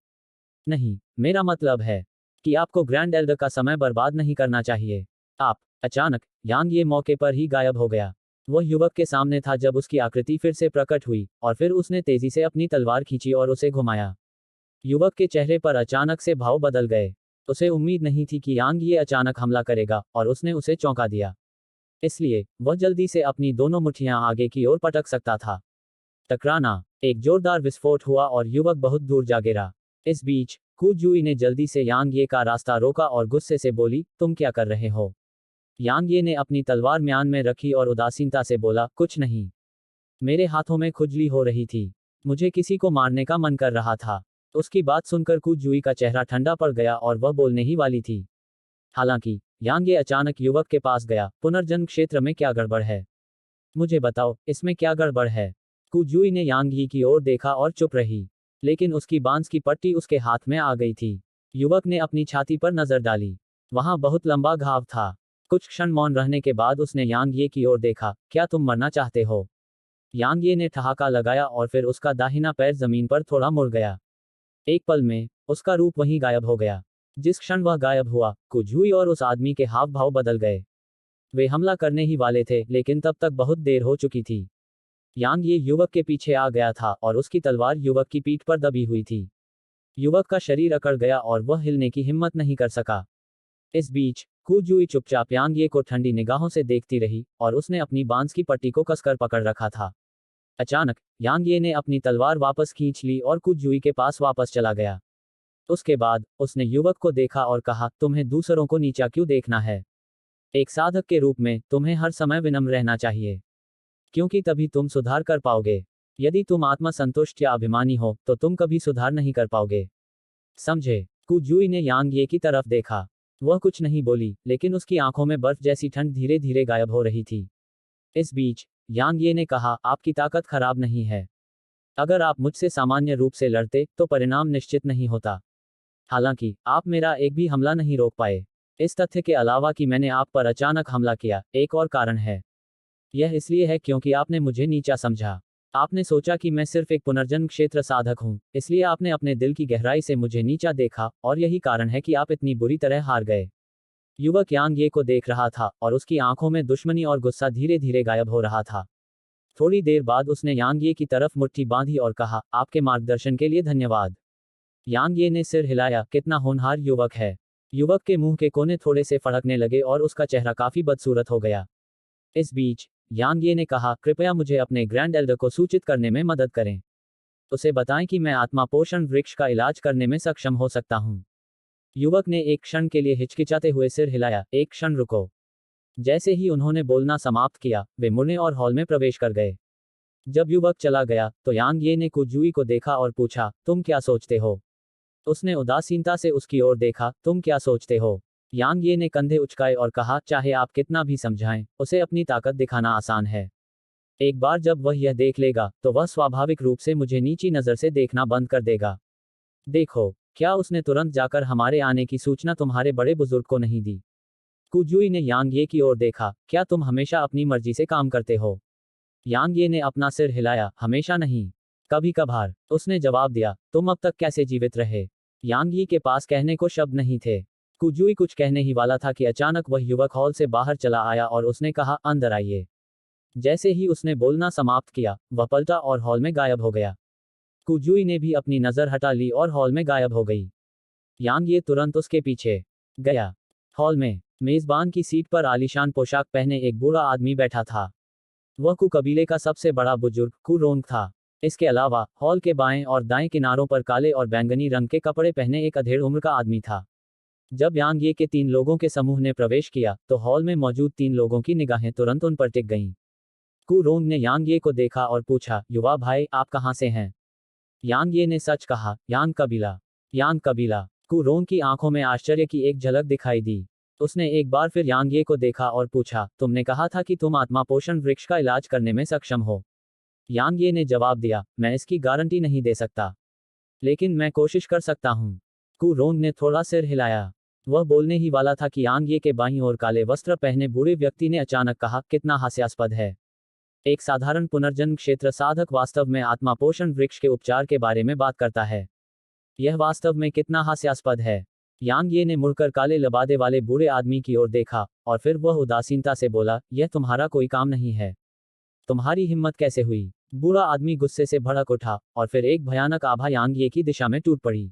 नहीं, मेरा मतलब है कि आपको ग्रैंड एल्डर का समय बर्बाद नहीं करना चाहिए। आप। अचानक यांग ये मौके पर ही गायब हो गया। वह युवक के सामने था जब उसकी आकृति फिर से प्रकट हुई, और फिर उसने तेजी से अपनी तलवार खींची और उसे घुमाया। युवक के चेहरे पर अचानक से भाव बदल गए। उसे उम्मीद नहीं थी कि यांग ये अचानक हमला करेगा, और उसने उसे चौंका दिया। इसलिए वह जल्दी से अपनी दोनों मुट्ठियां आगे की ओर पटक सकता था। टकराना। एक जोरदार विस्फोट हुआ और युवक बहुत दूर जा गिरा। इस बीच कू जुई ने जल्दी से यांग ये का रास्ता रोका और गुस्से से बोली, तुम क्या कर रहे हो? यांग ये ने अपनी तलवार म्यान में रखी और उदासीनता से बोला, कुछ नहीं। मेरे हाथों में खुजली हो रही थी। मुझे किसी को मारने का मन कर रहा था। उसकी बात सुनकर कू जुई का चेहरा ठंडा पड़ गया और वह बोलने ही वाली थी। हालांकि यांग ये अचानक युवक के पास गया, पुनर्जन्म क्षेत्र में क्या गड़बड़ है? मुझे बताओ, इसमें क्या गड़बड़ है? कू जुई ने यांग यी की ओर देखा और चुप रही। लेकिन उसकी बांस की पट्टी उसके हाथ में आ गई थी। युवक ने अपनी छाती पर नजर डाली। वहां बहुत लंबा घाव था। कुछ क्षण मौन रहने के बाद उसने यांग ये की ओर देखा, क्या तुम मरना चाहते हो? यांग ये ने ठहाका लगाया और फिर उसका दाहिना पैर जमीन पर थोड़ा मुड़ गया। एक पल में उसका रूप वहीं गायब हो गया। जिस क्षण वह गायब हुआ, कुजूई और उस आदमी के हाव भाव बदल गए। वे हमला करने ही वाले थे, लेकिन तब तक बहुत देर हो चुकी थी। यांग ये युवक के पीछे आ गया था और उसकी तलवार युवक की पीठ पर दबी हुई थी। युवक का शरीर अकड़ गया और वह हिलने की हिम्मत नहीं कर सका। इस बीच कुजुई चुपचाप यांग ये को ठंडी निगाहों से देखती रही, और उसने अपनी बांस की पट्टी को कसकर पकड़ रखा था। अचानक यांग ये ने अपनी तलवार वापस खींच ली और कुजुई के पास वापस चला गया। उसके बाद उसने युवक को देखा और कहा, तुम्हें दूसरों को नीचा क्यों देखना है? एक साधक के रूप में तुम्हें हर समय विनम्र रहना चाहिए, क्योंकि तभी तुम सुधार कर पाओगे। यदि तुम आत्मसंतुष्ट या अभिमानी हो तो तुम कभी सुधार नहीं कर पाओगे। समझे? कुजुई ने यांग ये की तरफ देखा। वह कुछ नहीं बोली, लेकिन उसकी आंखों में बर्फ जैसी ठंड धीरे धीरे गायब हो रही थी। इस बीच यांग ये ने कहा, आपकी ताकत खराब नहीं है। अगर आप मुझसे सामान्य रूप से लड़ते तो परिणाम निश्चित नहीं होता। हालांकि आप मेरा एक भी हमला नहीं रोक पाए। इस तथ्य के अलावा कि मैंने आप पर अचानक हमला किया, एक और कारण है। यह इसलिए है क्योंकि आपने मुझे नीचा समझा। आपने सोचा कि मैं सिर्फ एक पुनर्जन्म क्षेत्र साधक हूं, इसलिए आपने अपने दिल की गहराई से मुझे नीचा देखा, और यही कारण है कि आप इतनी बुरी तरह हार गए। युवक यांग ये को देख रहा था, और उसकी आंखों में दुश्मनी और गुस्सा धीरे धीरे गायब हो रहा था। थोड़ी देर बाद उसने यांग ये की तरफ मुट्ठी बांधी और कहा, आपके मार्गदर्शन के लिए धन्यवाद। यांग ये ने सिर हिलाया, कितना होनहार युवक है। युवक के मुंह के कोने थोड़े से फड़कने लगे और उसका चेहरा काफी बदसूरत हो गया। इस बीच यांग ये ने कहा, कृपया मुझे अपने ग्रैंड एल्डर को सूचित करने में मदद करें। उसे बताएं कि मैं आत्मा पोषण वृक्ष का इलाज करने में सक्षम हो सकता हूं। युवक ने एक क्षण के लिए हिचकिचाते हुए सिर हिलाया, एक क्षण रुको। जैसे ही उन्होंने बोलना समाप्त किया, वे मुड़े और हॉल में प्रवेश कर गए। जब युवक चला गया तो यांग ये ने कुजुई को देखा और पूछा, तुम क्या सोचते हो? उसने उदासीनता से उसकी ओर देखा, तुम क्या सोचते हो? यांग ये ने कंधे उचकाए और कहा, चाहे आप कितना भी समझाएं, उसे अपनी ताकत दिखाना आसान है। एक बार जब वह यह देख लेगा तो वह स्वाभाविक रूप से मुझे नीची नजर से देखना बंद कर देगा। देखो, क्या उसने तुरंत जाकर हमारे आने की सूचना तुम्हारे बड़े बुजुर्ग को नहीं दी? कुजुई ने यांग ये की ओर देखा, क्या तुम हमेशा अपनी मर्जी से काम करते हो? यांग ये ने अपना सिर हिलाया, हमेशा नहीं, कभी कभार। उसने जवाब दिया, तुम अब तक कैसे जीवित रहे? यांग यी के पास कहने को शब्द नहीं थे। कुजुई कुछ कहने ही वाला था कि अचानक वह युवक हॉल से बाहर चला आया और उसने कहा, अंदर आइए। जैसे ही उसने बोलना समाप्त किया, वह पलटा और हॉल में गायब हो गया। कुजुई ने भी अपनी नजर हटा ली और हॉल में गायब हो गई। यांग ये तुरंत उसके पीछे गया। हॉल में मेजबान की सीट पर आलीशान पोशाक पहने एक बूढ़ा आदमी बैठा था। वह कु कबीले का सबसे बड़ा बुजुर्ग कु रोंग था। इसके अलावा हॉल के बाएं और दाएं किनारों पर काले और बैंगनी रंग के कपड़े पहने एक अधेड़ उम्र का आदमी था। जब यांग ये के 3 लोगों के समूह ने प्रवेश किया तो हॉल में मौजूद 3 लोगों की निगाहें तुरंत उन पर टिक गईं। कु रोंग ने यांग ये को देखा और पूछा, युवा भाई, आप कहां से हैं? यांग ये ने सच कहा, यांग कबीला। यांग कबीला। कु रोंग की आंखों में आश्चर्य की एक झलक दिखाई दी। उसने एक बार फिर यांग ये को देखा और पूछा, तुमने कहा था कि तुम आत्मा पोषण वृक्ष का इलाज करने में सक्षम हो। यांग ये ने जवाब दिया, मैं इसकी गारंटी नहीं दे सकता, लेकिन मैं कोशिश कर सकता हूं। कु रोंग ने थोड़ा सिर हिलाया। वह बोलने ही वाला था कि यांग ये के बाईं ओर काले वस्त्र पहने बूढ़े व्यक्ति ने अचानक कहा, कितना हास्यास्पद है। एक साधारण पुनर्जन्म क्षेत्र साधक वास्तव में आत्मा पोषण वृक्ष के उपचार के बारे में बात करता है। यह वास्तव में कितना हास्यास्पद है। यांग ये ने मुड़कर काले लबादे वाले बूढ़े आदमी की ओर देखा, और फिर वह उदासीनता से बोला, यह तुम्हारा कोई काम नहीं है। तुम्हारी हिम्मत कैसे हुई? बूढ़ा आदमी गुस्से से भड़क उठा, और फिर एक भयानक आभा यांग ये की दिशा में टूट पड़ी।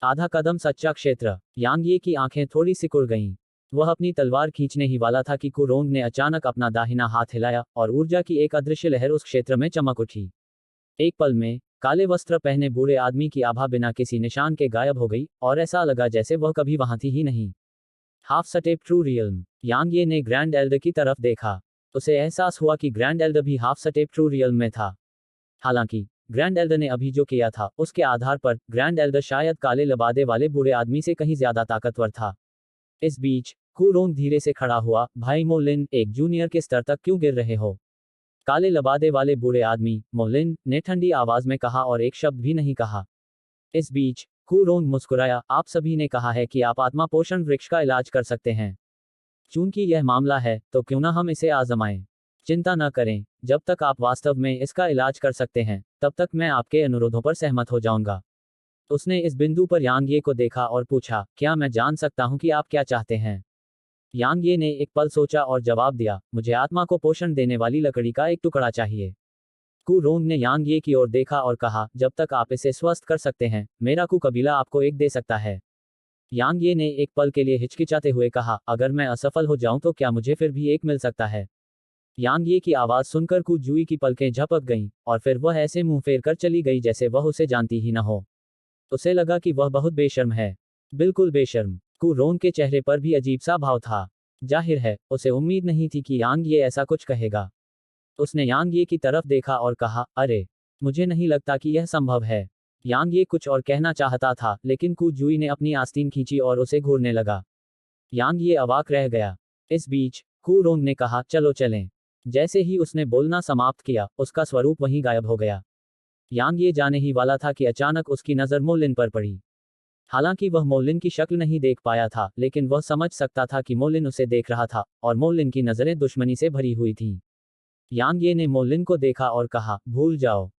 आधा कदम सच्चा क्षेत्र। यांग ये की आंखें थोड़ी सिकुड़ गईं। वह अपनी तलवार खींचने ही वाला था कि कुरोंग ने अचानक अपना दाहिना हाथ हिलाया, और ऊर्जा की एक अदृश्य लहर उस क्षेत्र में चमक उठी। एक पल में काले वस्त्र पहने बूढ़े आदमी की आभा बिना किसी निशान के गायब हो गई, और ऐसा लगा जैसे वह कभी वहां थी ही नहीं। Half step true realm. Yang Ye ने ग्रैंड एल्डर की तरफ देखा। उसे एहसास हुआ कि ग्रैंड एल्डर भी हाफ स्टेप ट्रू रियल्म में था। हालांकि ग्रैंड एल्डर ने अभी जो किया था उसके आधार पर ग्रैंड एल्डर शायद काले लबादे वाले बूढ़े आदमी से कहीं ज्यादा ताकतवर था। इस बीच कुरोंग धीरे से खड़ा हुआ, भाई मोलिन, एक जूनियर के स्तर तक क्यों गिर रहे हो? काले लबादे वाले बूढ़े आदमी, मोलिन, ने ठंडी आवाज में कहा और एक शब्द भी नहीं कहा। इस बीच कुरोंग मुस्कुराया, आप सभी ने कहा है कि आप आत्मा पोषण वृक्ष का इलाज कर सकते हैं। चूंकि यह मामला है तो क्यों ना हम इसे आजमाएं। चिंता न करें, जब तक आप वास्तव में इसका इलाज कर सकते हैं तब तक मैं आपके अनुरोधों पर सहमत हो जाऊंगा। उसने इस बिंदु पर यांग ये को देखा और पूछा, क्या मैं जान सकता हूं कि आप क्या चाहते हैं? यांग ये ने एक पल सोचा और जवाब दिया, मुझे आत्मा को पोषण देने वाली लकड़ी का एक टुकड़ा चाहिए। कुरोंग ने यांग ये की ओर देखा और कहा, जब तक आप इसे स्वस्थ कर सकते हैं मेरा कु कबीला आपको एक दे सकता है। यांग ये ने एक पल के लिए हिचकिचाते हुए कहा, अगर मैं असफल हो जाऊं तो क्या मुझे फिर भी एक मिल सकता है? यांग ये की आवाज सुनकर कु जुई की पलकें झपक गईं, और फिर वह ऐसे मुंह फेर कर चली गई जैसे वह उसे जानती ही न हो। उसे लगा कि वह बहुत बेशर्म है। बिल्कुल बेशर्म। कुरोंग के चेहरे पर भी अजीब सा भाव था। जाहिर है उसे उम्मीद नहीं थी कि यांग ये ऐसा कुछ कहेगा। उसने यांग ये की तरफ देखा और कहा, अरे, मुझे नहीं लगता कि यह संभव है। यांग ये कुछ और कहना चाहता था, लेकिन कु जुई ने अपनी आस्तीन खींची और उसे घूरने लगा। यांग ये अवाक रह गया। इस बीच कुरोंग ने कहा, चलो चलें। जैसे ही उसने बोलना समाप्त किया उसका स्वरूप वहीं गायब हो गया। यांग ये जाने ही वाला था कि अचानक उसकी नज़र मोलिन पर पड़ी। हालांकि वह मोलिन की शक्ल नहीं देख पाया था, लेकिन वह समझ सकता था कि मोलिन उसे देख रहा था, और मोलिन की नज़रें दुश्मनी से भरी हुई थीं। यांग ये ने मोलिन को देखा और कहा, भूल जाओ।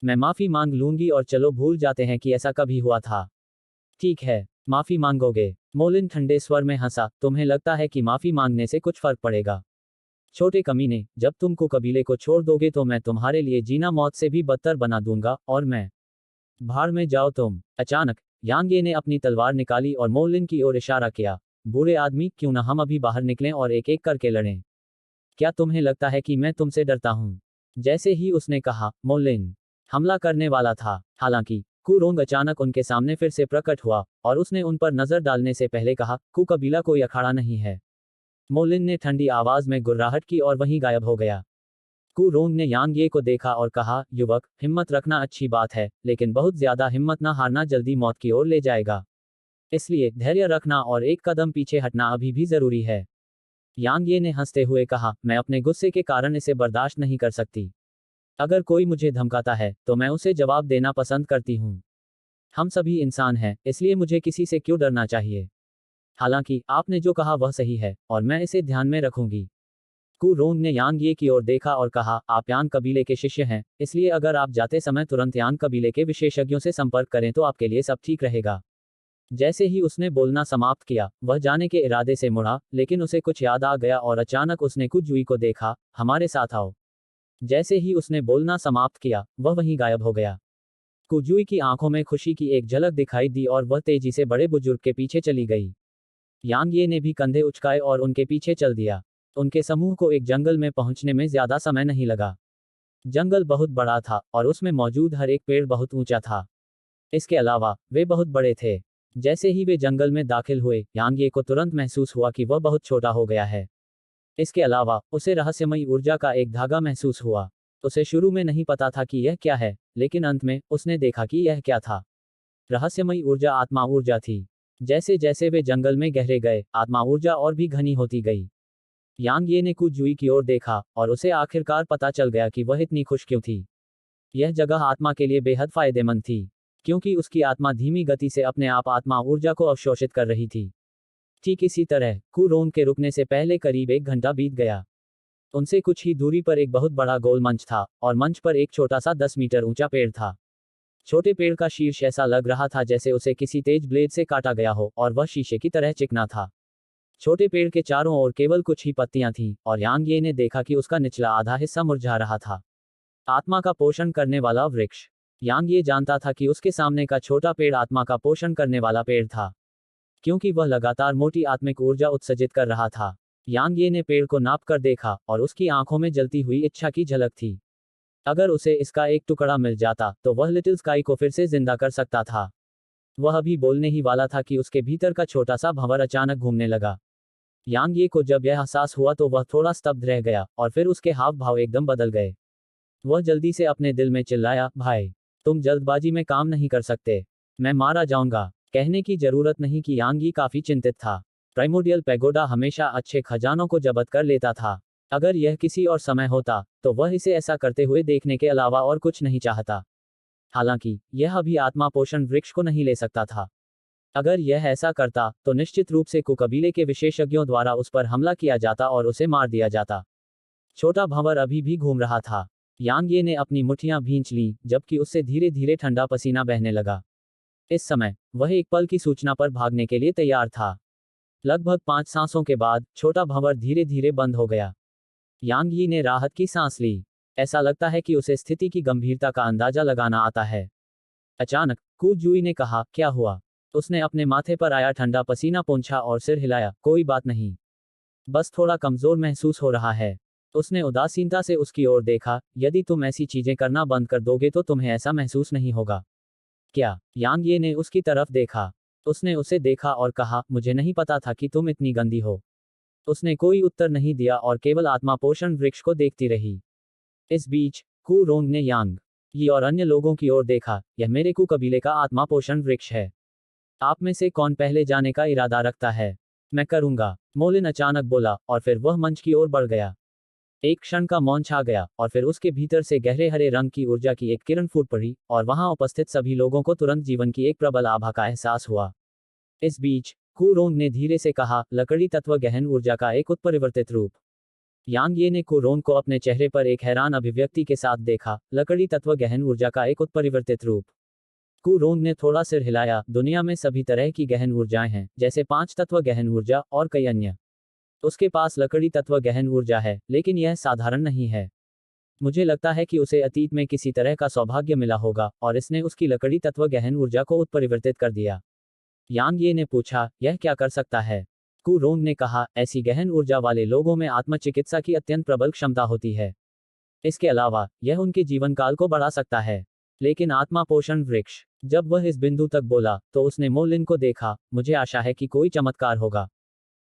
मैं माफ़ी मांग लूंगी और चलो भूल जाते हैं कि ऐसा कभी हुआ था। ठीक है, माफ़ी मांगोगे? मोलिन ठंडे स्वर में हंसा, तुम्हें लगता है कि माफ़ी मांगने से कुछ फर्क पड़ेगा? छोटे कमीने, जब तुमको कबीले को छोड़ दोगे तो मैं तुम्हारे लिए जीना मौत से भी बदतर बना दूंगा, और मैं। भाड़ में जाओ तुम। अचानक यांग ये ने अपनी तलवार निकाली और मोलिन की ओर इशारा किया। बूढ़े आदमी, क्यों ना हम अभी बाहर निकलें और एक एक करके लड़ें? क्या तुम्हें लगता है कि मैं तुमसे डरता हूं? जैसे ही उसने कहा, मोलिन हमला करने वाला था। हालांकि कुरोंग अचानक उनके सामने फिर से प्रकट हुआ, और उसने उन पर नजर डालने से पहले कहा, कु कबीला कोई अखाड़ा नहीं है। मोलिन ने ठंडी आवाज में गुर्राहट की और वहीं गायब हो गया। कुरोंग ने यांग ये को देखा और कहा, युवक, हिम्मत रखना अच्छी बात है, लेकिन बहुत ज्यादा हिम्मत ना हारना जल्दी मौत की ओर ले जाएगा। इसलिए धैर्य रखना और एक कदम पीछे हटना अभी भी जरूरी है। यांग ये ने हंसते हुए कहा, मैं अपने गुस्से के कारण इसे बर्दाश्त नहीं कर सकती। अगर कोई मुझे धमकाता है तो मैं उसे जवाब देना पसंद करती हूँ। हम सभी इंसान हैं, इसलिए मुझे किसी से क्यों डरना चाहिए? हालांकि आपने जो कहा वह सही है, और मैं इसे ध्यान में रखूंगी। कुरोंग ने यांग ये की ओर देखा और कहा, आप यांग कबीले के शिष्य हैं, इसलिए अगर आप जाते समय तुरंत यांग कबीले के विशेषज्ञों से संपर्क करें तो आपके लिए सब ठीक रहेगा। जैसे ही उसने बोलना समाप्त किया वह जाने के इरादे से मुड़ा, लेकिन उसे कुछ याद आ गया और अचानक उसने कु जुई को देखा, हमारे साथ आओ। जैसे ही उसने बोलना समाप्त किया वह वहीं गायब हो गया। कु जुई की आंखों में खुशी की एक झलक दिखाई दी और वह तेजी से बड़े बुजुर्ग के पीछे चली गई। यांग ये ने भी कंधे उचकाए और उनके पीछे चल दिया। उनके समूह को एक जंगल में पहुंचने में ज्यादा समय नहीं लगा। जंगल बहुत बड़ा था और उसमें मौजूद हर एक पेड़ बहुत ऊंचा था। इसके अलावा वे बहुत बड़े थे। जैसे ही वे जंगल में दाखिल हुए, यांग ये को तुरंत महसूस हुआ कि वह बहुत छोटा हो गया है। इसके अलावा उसे रहस्यमयी ऊर्जा का एक धागा महसूस हुआ। उसे शुरू में नहीं पता था कि यह क्या है, लेकिन अंत में उसने देखा कि यह क्या था। रहस्यमयी ऊर्जा आत्मा ऊर्जा थी। जैसे जैसे वे जंगल में गहरे गए, आत्मा ऊर्जा और भी घनी होती गई। यांग ये ने कु जुई की ओर देखा और उसे आखिरकार पता चल गया कि वह इतनी खुश क्यों थी। यह जगह आत्मा के लिए बेहद फायदेमंद थी, क्योंकि उसकी आत्मा धीमी गति से अपने आप आत्मा ऊर्जा को अवशोषित कर रही थी। ठीक इसी तरह कुरोंग के रुकने से पहले करीब 1 घंटा बीत गया। उनसे कुछ ही दूरी पर एक बहुत बड़ा गोल मंच था और मंच पर एक छोटा सा 10 मीटर ऊंचा पेड़ था। छोटे पेड़ का शीर्ष ऐसा लग रहा था जैसे उसे किसी तेज ब्लेड से काटा गया हो और वह शीशे की तरह चिकना था। छोटे पेड़ के चारों ओर केवल कुछ ही पत्तियां थीं और यांग ये ने देखा कि उसका निचला आधा हिस्सा मुरझा रहा था। आत्मा का पोषण करने वाला वृक्ष। यांग ये जानता था कि उसके सामने का छोटा पेड़ आत्मा का पोषण करने वाला पेड़ था, क्योंकि वह लगातार मोटी आत्मिक ऊर्जा उत्सर्जित कर रहा था। यांग ये ने पेड़ को नाप कर देखा और उसकी आंखों में जलती हुई इच्छा की झलक थी। अगर उसे इसका एक टुकड़ा मिल जाता तो वह लिटिल स्काई को फिर से जिंदा कर सकता था। वह अभी बोलने ही वाला था कि उसके भीतर का छोटा सा भंवर अचानक घूमने लगा। यांग ये को जब यह एहसास हुआ तो वह थोड़ा स्तब्ध रह गया और फिर उसके हाव भाव एकदम बदल गए। वह जल्दी से अपने दिल में चिल्लाया, भाई, तुम जल्दबाजी में काम नहीं कर सकते, मैं मारा जाऊंगा। कहने की जरूरत नहीं कि यांग ये काफी चिंतित था। प्राइमोडियल पैगोडा हमेशा अच्छे खजानों को जब्त कर लेता था। अगर यह किसी और समय होता तो वह इसे ऐसा करते हुए देखने के अलावा और कुछ नहीं चाहता। हालांकि यह अभी आत्मा पोषण वृक्ष को नहीं ले सकता था। अगर यह ऐसा करता तो निश्चित रूप से कबीले के विशेषज्ञों द्वारा उस पर हमला किया जाता और उसे मार दिया जाता। छोटा भंवर अभी भी घूम रहा था। यांग ये ने अपनी मुट्ठियां भींच लीं जबकि उससे धीरे धीरे ठंडा पसीना बहने लगा। इस समय वह एक पल की सूचना पर भागने के लिए तैयार था। लगभग 5 सांसों के बाद छोटा भंवर धीरे धीरे बंद हो गया। यांग यी ने राहत की सांस ली। ऐसा लगता है कि उसे स्थिति की गंभीरता का अंदाजा लगाना आता है। अचानक कू जुई ने कहा, क्या हुआ? उसने अपने माथे पर आया ठंडा पसीना पोंछा और सिर हिलाया। कोई बात नहीं, बस थोड़ा कमजोर महसूस हो रहा है। उसने उदासीनता से उसकी ओर देखा। यदि तुम ऐसी चीजें करना बंद कर दोगे तो तुम्हें ऐसा महसूस नहीं होगा क्या? यांग ये ने उसकी तरफ देखा। उसने उसे देखा और कहा, मुझे नहीं पता था कि तुम इतनी गंदी हो। उसने कोई उत्तर नहीं दिया और केवल आत्मा पोषण वृक्ष को देखती रही। इस बीच कू रोंग ने यांग यी और अन्य लोगों की ओर देखा। यह मेरे कू कबीले का आत्मा पोषण वृक्ष है। आप में से कौन पहले जाने का इरादा रखता है? मैं करूंगा, मोलिन अचानक बोला और फिर वह मंच की ओर बढ़ गया। एक क्षण का मौन छा गया और फिर उसके भीतर से गहरे हरे रंग की ऊर्जा की एक किरण फूट पड़ी और वहां उपस्थित सभी लोगों को तुरंत जीवन की एक प्रबल आभा का एहसास हुआ। इस बीच कू रोंग ने धीरे से कहा, लकड़ी तत्व गहन ऊर्जा का एक उत्परिवर्तित रूप। यांग ये ने कू रोंग को अपने चेहरे पर एक हैरान अभिव्यक्ति के साथ देखा। लकड़ी तत्व गहन ऊर्जा का एक उत्परिवर्तित रूप। कू रोंग ने थोड़ा सिर हिलाया। दुनिया में सभी तरह की गहन ऊर्जाएं हैं, जैसे 5 तत्व गहन ऊर्जा और कई अन्य। उसके पास लकड़ी तत्व गहन ऊर्जा है, लेकिन यह साधारण नहीं है। मुझे लगता है कि उसे अतीत में किसी तरह का सौभाग्य मिला होगा और इसने उसकी लकड़ी तत्व गहन ऊर्जा को उत्परिवर्तित कर दिया। यांग ये ने पूछा, यह क्या कर सकता है? कू रोंग ने कहा, ऐसी गहन ऊर्जा वाले लोगों में आत्मचिकित्सा की अत्यंत प्रबल क्षमता होती है। इसके अलावा यह उनके जीवन काल को बढ़ा सकता है। लेकिन आत्मा पोषण वृक्ष। जब वह इस बिंदु तक बोला तो उसने मोलिन को देखा। मुझे आशा है कि कोई चमत्कार होगा।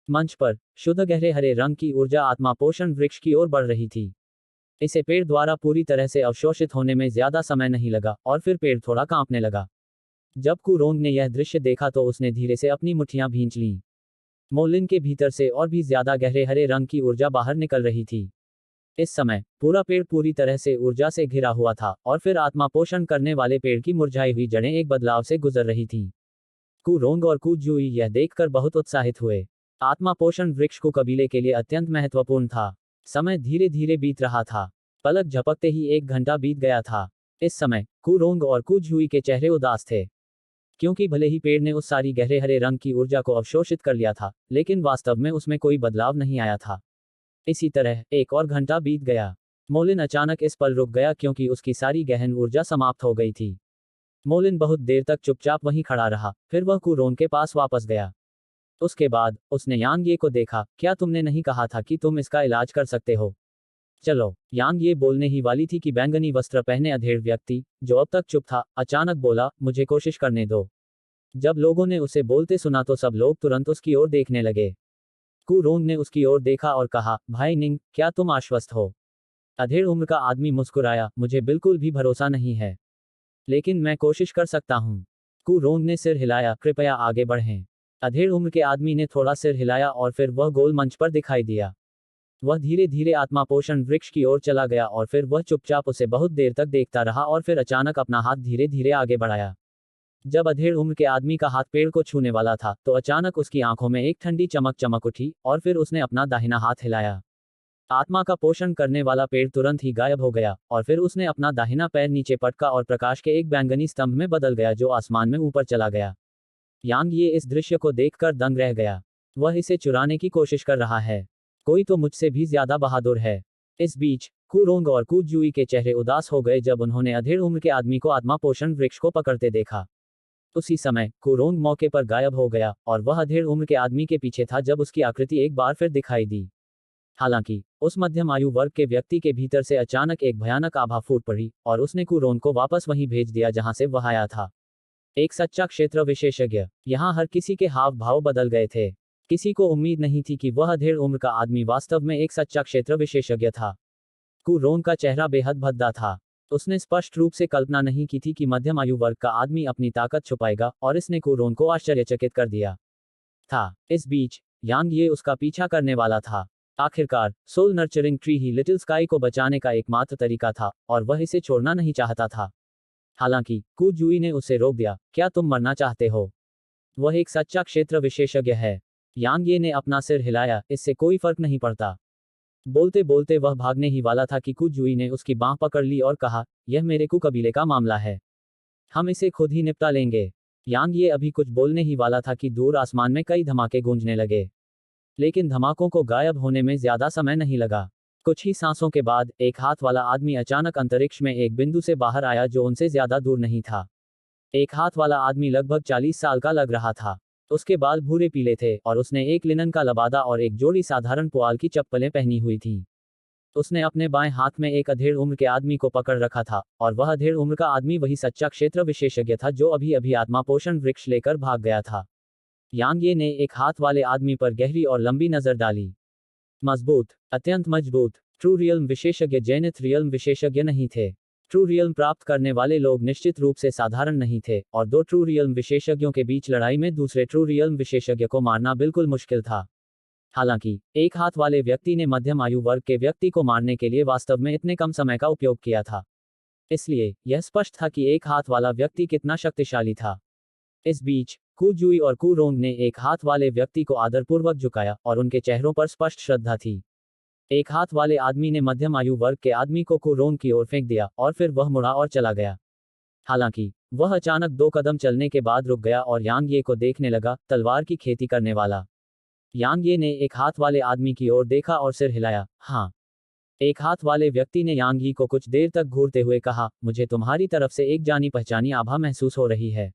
मंच पर शुद्ध गहरे हरे रंग की ऊर्जा आत्मा पोषण वृक्ष की ओर बढ़ रही थी। इसे पेड़ द्वारा पूरी तरह से अवशोषित होने में ज्यादा समय नहीं लगा और फिर पेड़ थोड़ा कांपने लगा। जब कू रोंग ने यह दृश्य देखा तो उसने धीरे से अपनी मुट्ठियां भींच लीं। मोलिन के भीतर से और भी ज्यादा गहरे हरे रंग की ऊर्जा बाहर निकल रही थी। इस समय पूरा पेड़ पूरी तरह से ऊर्जा से घिरा हुआ था और फिर आत्मा पोषण करने वाले पेड़ की मुरझाई हुई जड़ें एक बदलाव से गुजर रही थीं। कू रोंग और कू जुई यह देखकर बहुत उत्साहित हुए। आत्मा पोषण वृक्ष को कबीले के लिए अत्यंत महत्वपूर्ण था। समय धीरे धीरे बीत रहा था। पलक झपकते ही 1 घंटा बीत गया था। इस समय कू रोंग और कू जुई के चेहरे उदास थे, क्योंकि भले ही पेड़ ने उस सारी गहरे हरे रंग की ऊर्जा को अवशोषित कर लिया था, लेकिन वास्तव में उसमें कोई बदलाव नहीं आया था। इसी तरह 1 और घंटा बीत गया। मोलिन अचानक इस पल रुक गया क्योंकि उसकी सारी गहन ऊर्जा समाप्त हो गई थी। मोलिन बहुत देर तक चुपचाप वहीं खड़ा रहा, फिर वह कू रोंग के पास वापस गया। उसके बाद उसने यांग ये को देखा। क्या तुमने नहीं कहा था कि तुम इसका इलाज कर सकते हो? चलो। यांग ये बोलने ही वाली थी कि बैंगनी वस्त्र पहने अधेड़ व्यक्ति, जो अब तक चुप था, अचानक बोला, मुझे कोशिश करने दो। जब लोगों ने उसे बोलते सुना तो सब लोग तुरंत उसकी ओर देखने लगे। कू रोंग ने उसकी ओर देखा और कहा, भाई निंग, क्या तुम आश्वस्त हो? अधेड़ उम्र का आदमी मुस्कुराया, मुझे बिल्कुल भी भरोसा नहीं है, लेकिन मैं कोशिश कर सकता हूँ। कू रोंग ने सिर हिलाया, कृपया आगे बढ़ें। अधेड़ उम्र के आदमी ने थोड़ा सिर हिलाया और फिर वह गोल मंच पर दिखाई दिया। वह धीरे धीरे आत्मा पोषण वृक्ष की ओर चला गया और फिर वह चुपचाप उसे बहुत देर तक देखता रहा और फिर अचानक अपना हाथ धीरे धीरे आगे बढ़ाया। जब अधेड़ उम्र के आदमी का हाथ पेड़ को छूने वाला था तो अचानक उसकी आंखों में एक ठंडी चमक चमक उठी और फिर उसने अपना दाहिना हाथ हिलाया। आत्मा का पोषण करने वाला पेड़ तुरंत ही गायब हो गया और फिर उसने अपना दाहिना पैर नीचे पटका और प्रकाश के एक बैंगनी स्तंभ में बदल गया जो आसमान में ऊपर चला गया। यांग ये इस दृश्य को देखकर दंग रह गया। वह इसे चुराने की कोशिश कर रहा है। कोई तो मुझसे भी ज्यादा बहादुर है। इस बीच कुरोंग और कुजुई के चेहरे उदास हो गए जब उन्होंने अधेड़ उम्र के आदमी को आत्मा पोषण वृक्ष को पकड़ते देखा। उसी समय कुरोंग मौके पर गायब हो गया और वह अधेड़ उम्र के आदमी के पीछे था जब उसकी आकृति एक बार फिर दिखाई दी। हालांकि उस मध्यम आयु वर्ग के व्यक्ति के भीतर से अचानक एक भयानक आभा फूट पड़ी और उसने कुरोंग को वापस वहीं भेज दिया जहां से वह आया था। एक सच्चा क्षेत्र विशेषज्ञ। यहाँ हर किसी के हाव भाव बदल गए थे। किसी को उम्मीद नहीं थी कि वह अधेड़ उम्र का आदमी वास्तव में एक सच्चा क्षेत्र विशेषज्ञ था। कुरोंग का चेहरा बेहद भद्दा था। उसने स्पष्ट रूप से कल्पना नहीं की थी कि मध्यम आयु वर्ग का आदमी अपनी ताकत छुपाएगा और इसने कुरोंग को आश्चर्यचकित कर दिया था। इस बीच यांग ये उसका पीछा करने वाला था। आखिरकार सोल नर्चरिंग ट्री ही लिटिल स्काई को बचाने का एकमात्र तरीका था और वह इसे छोड़ना नहीं चाहता था। हालांकि कुजुई ने उसे रोक दिया। क्या तुम मरना चाहते हो? वह एक सच्चा क्षेत्र विशेषज्ञ है। यांग ये ने अपना सिर हिलाया। इससे कोई फर्क नहीं पड़ता। बोलते बोलते वह भागने ही वाला था कि कुजुई ने उसकी बांह पकड़ ली और कहा, यह मेरे कु कबीले का मामला है। हम इसे खुद ही निपटा लेंगे। यांग ये अभी कुछ बोलने ही वाला था कि दूर आसमान में कई धमाके गूंजने लगे। लेकिन धमाकों को गायब होने में ज्यादा समय नहीं लगा। कुछ ही सांसों के बाद एक हाथ वाला आदमी अचानक अंतरिक्ष में एक बिंदु से बाहर आया जो उनसे ज्यादा दूर नहीं था। एक हाथ वाला आदमी लगभग 40 साल का लग रहा था। उसके बाल भूरे पीले थे और उसने एक लिनन का लबादा और एक जोड़ी साधारण पुआल की चप्पलें पहनी हुई थीं। उसने अपने बाएं हाथ में एक अधेड़ उम्र के आदमी को पकड़ रखा था और वह अधेड़ उम्र का आदमी वही सच्चा क्षेत्र विशेषज्ञ था जो अभी अभी आत्मा पोषण वृक्ष लेकर भाग गया था। यांग ये ने एक हाथ वाले आदमी पर गहरी और लंबी नजर डाली। मजबूत, अत्यंत मजबूत। ट्रू रियल्म विशेषज्ञ जेनिथ रियल्म विशेषज्ञ नहीं थे। ट्रू रियल्म प्राप्त करने वाले लोग निश्चित रूप से साधारण नहीं थे और दो ट्रू रियल्म विशेषज्ञों के बीच लड़ाई में दूसरे ट्रू रियल्म विशेषज्ञ को मारना बिल्कुल मुश्किल था। हालांकि एक हाथ वाले व्यक्ति ने मध्यम आयु वर्ग के व्यक्ति को मारने के लिए वास्तव में इतने कम समय का उपयोग किया था। इसलिए यह स्पष्ट था कि एक हाथ वाला व्यक्ति कितना शक्तिशाली था। इस बीच कुजुई और कुरोंग ने एक हाथ वाले व्यक्ति को आदरपूर्वक झुकाया और उनके चेहरों पर स्पष्ट श्रद्धा थी। एक हाथ वाले आदमी ने मध्यम आयु वर्ग के आदमी को कुरोंग की ओर फेंक दिया और फिर वह मुड़ा और चला गया। हालांकि वह अचानक 2 कदम चलने के बाद रुक गया और यांग ये को देखने लगा, तलवार की खेती करने वाला। यांग ये ने एक हाथ वाले आदमी की ओर देखा और सिर हिलाया। हाँ। एक हाथ वाले व्यक्ति ने यांग यी को कुछ देर तक घूरते हुए कहा, मुझे तुम्हारी तरफ से एक जानी पहचानी आभा महसूस हो रही है।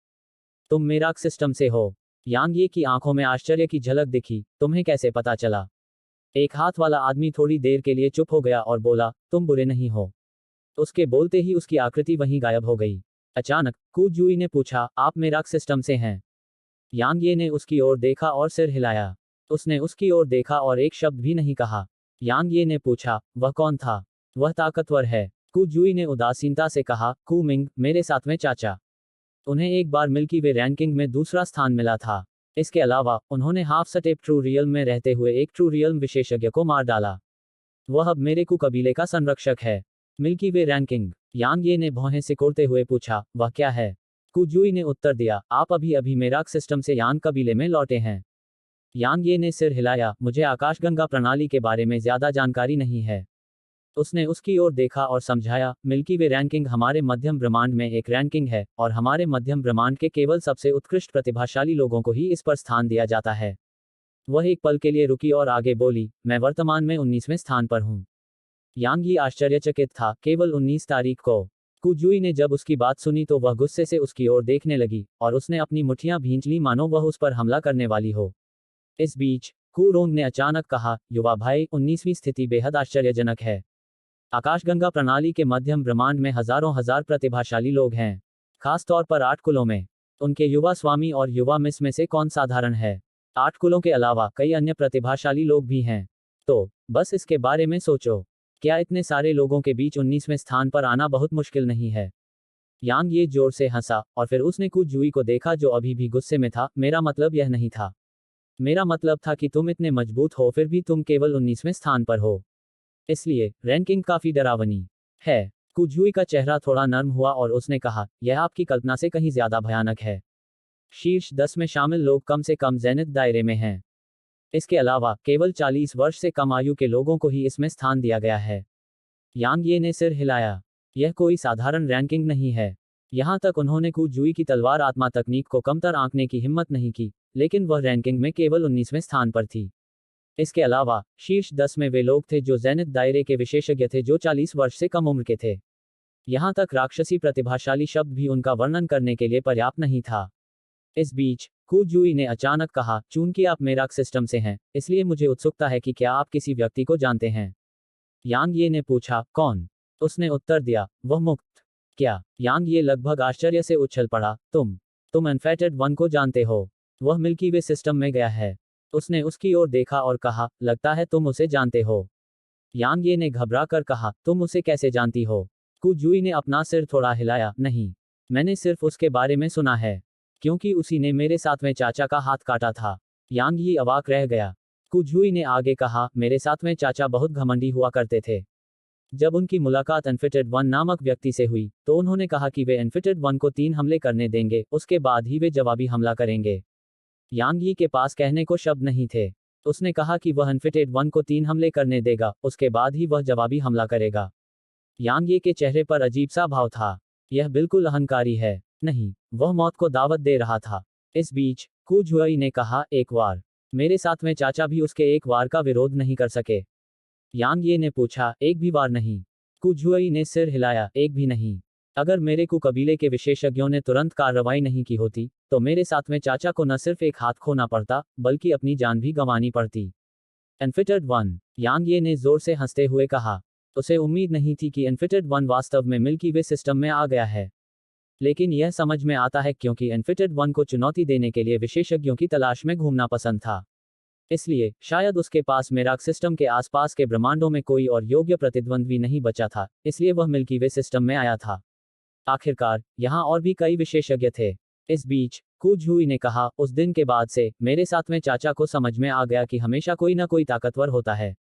तुम मेराक सिस्टम से हो। यांग ये की आंखों में आश्चर्य की झलक दिखी। तुम्हें कैसे पता चला? एक हाथ वाला आदमी थोड़ी देर के लिए चुप हो गया और बोला, तुम बुरे नहीं हो। उसके बोलते ही उसकी आकृति वहीं गायब हो गई। अचानक कुजुई ने पूछा, आप मेराक सिस्टम से हैं? यांग ये ने उसकी ओर देखा और सिर हिलाया। उसने उसकी ओर देखा और एक शब्द भी नहीं कहा। यांग ये ने पूछा, वह कौन था? वह ताकतवर है। कुजुई ने उदासीनता से कहा, कुमिंग, मेरे साथ में चाचा। उन्हें एक बार मिल्की वे रैंकिंग में दूसरा स्थान मिला था। इसके अलावा उन्होंने हाफ स्टेप ट्रू रियल्म में रहते हुए एक ट्रू रियल्म विशेषज्ञ को मार डाला। वह अब मेरे कु कबीले का संरक्षक है। मिल्की वे रैंकिंग। यांग ये ने भौहें सिकोड़ते हुए पूछा, वह क्या है? कुजुई ने उत्तर दिया, आप अभी अभी मेराक सिस्टम से यांग कबीले में लौटे हैं। यांग ये ने सिर हिलाया, मुझे आकाशगंगा प्रणाली के बारे में ज्यादा जानकारी नहीं है। उसने उसकी ओर देखा और समझाया, मिल्की वे रैंकिंग हमारे मध्यम ब्रह्मांड में एक रैंकिंग है और हमारे मध्यम ब्रह्मांड के केवल सबसे उत्कृष्ट प्रतिभाशाली लोगों को ही इस पर स्थान दिया जाता है। वह एक पल के लिए रुकी और आगे बोली, मैं वर्तमान में 19वें स्थान पर हूँ। यांग यी आश्चर्यचकित था, केवल 19 तारीख को। कुजुई ने जब उसकी बात सुनी तो वह गुस्से से उसकी ओर देखने लगी और उसने अपनी मुठ्ठियां भींच ली मानो वह उस पर हमला करने वाली हो। इस बीच कुरोंग ने अचानक कहा, युवा भाई, 19वीं स्थिति बेहद आश्चर्यजनक है। आकाशगंगा प्रणाली के मध्यम ब्रह्मांड में हजारों हजार प्रतिभाशाली लोग हैं। खास तौर पर 8 कुलों में। उनके युवा स्वामी और युवा मिस में से कौन साधारण है? 8 कुलों के अलावा कई अन्य प्रतिभाशाली लोग भी हैं। तो बस इसके बारे में सोचो। क्या इतने सारे लोगों के बीच 19वें स्थान पर आना बहुत मुश्किल नहीं है? यांग ये जोर से हंसा और फिर उसने कुजुई को देखा जो अभी भी गुस्से में था। मेरा मतलब यह नहीं था। मेरा मतलब था कि तुम इतने मजबूत हो फिर भी तुम केवल 19वें स्थान पर हो। इसलिए रैंकिंग काफी डरावनी है। कुजुई का चेहरा थोड़ा नर्म हुआ और उसने कहा, यह आपकी कल्पना से कहीं ज्यादा भयानक है। शीर्ष 10 में शामिल लोग कम से कम जेनिथ दायरे में हैं। इसके अलावा केवल 40 वर्ष से कम आयु के लोगों को ही इसमें स्थान दिया गया है। यांग ये ने सिर हिलाया। यह कोई साधारण रैंकिंग नहीं है। यहां तक उन्होंने कुजुई की तलवार आत्मा तकनीक को कमतर आंकने की हिम्मत नहीं की, लेकिन वह रैंकिंग में केवल 19वें स्थान पर थी। इसके अलावा शीर्ष 10 में वे लोग थे जो जेनिथ दायरे के विशेषज्ञ थे जो 40 वर्ष से कम उम्र के थे। यहां तक राक्षसी प्रतिभाशाली शब्द भी उनका वर्णन करने के लिए पर्याप्त नहीं था। इस बीच कुजुई ने अचानक कहा, चूंकि आप मेराक सिस्टम से हैं, इसलिए मुझे उत्सुकता है कि क्या आप किसी व्यक्ति को जानते हैं। यांग ये ने पूछा, कौन? उसने उत्तर दिया, वह मुक्त। क्या? यांग ये लगभग आश्चर्य से उछल पड़ा, तुम अनफेटेड वन को जानते हो? वह मिल्की वे सिस्टम में गया है। उसने उसकी ओर देखा और कहा, लगता है तुम उसे जानते हो। यांग ये ने घबरा कर कहा, तुम उसे कैसे जानती हो? कुजुई ने अपना सिर थोड़ा हिलाया, नहीं, मैंने सिर्फ उसके बारे में सुना है, क्योंकि उसी ने मेरे 7वें चाचा का हाथ काटा था। यांग ये अवाक रह गया। कुजुई ने आगे कहा, मेरे 7वें चाचा बहुत घमंडी हुआ करते थे। जब उनकी मुलाकात अनफिटेड वन नामक व्यक्ति से हुई, तो उन्होंने कहा कि वे अनफिटेड वन को 3 हमले करने देंगे, उसके बाद ही वे जवाबी हमला करेंगे। यांग यी के पास कहने को शब्द नहीं थे। उसने कहा कि वह अनफिटेड वन को 3 हमले करने देगा, उसके बाद ही वह जवाबी हमला करेगा। यांग ये के चेहरे पर अजीब सा भाव था। यह बिल्कुल अहंकारी है। नहीं, वह मौत को दावत दे रहा था। इस बीच कुजुई ने कहा, एक वार। मेरे 7वें चाचा भी उसके एक वार का विरोध नहीं कर सके। यांग ये ने पूछा, एक भी वार नहीं? कुजुई ने सिर हिलाया, एक भी नहीं। अगर मेरे कु कबीले के विशेषज्ञों ने तुरंत कार्रवाई नहीं की होती, तो मेरे 7वें चाचा को न सिर्फ एक हाथ खोना पड़ता, बल्कि अपनी जान भी गंवानी पड़ती। अनफिटेड वन, यांग ये ने जोर से हंसते हुए कहा। उसे उम्मीद नहीं थी कि अनफिटेड वन वास्तव में मिल्की वे सिस्टम में आ गया है। लेकिन यह समझ में आता है क्योंकि अनफिटेड वन को चुनौती देने के लिए विशेषज्ञों की तलाश में घूमना पसंद था। इसलिए शायद उसके पास मेराक सिस्टम के आसपास के ब्रह्मांडों में कोई और योग्य प्रतिद्वंद्वी नहीं बचा था, इसलिए वह मिल्की वे सिस्टम में आया था। आखिरकार यहाँ और भी कई विशेषज्ञ थे। इस बीच कुजुई ने कहा, उस दिन के बाद से मेरे 7वें चाचा को समझ में आ गया कि हमेशा कोई ना कोई ताकतवर होता है।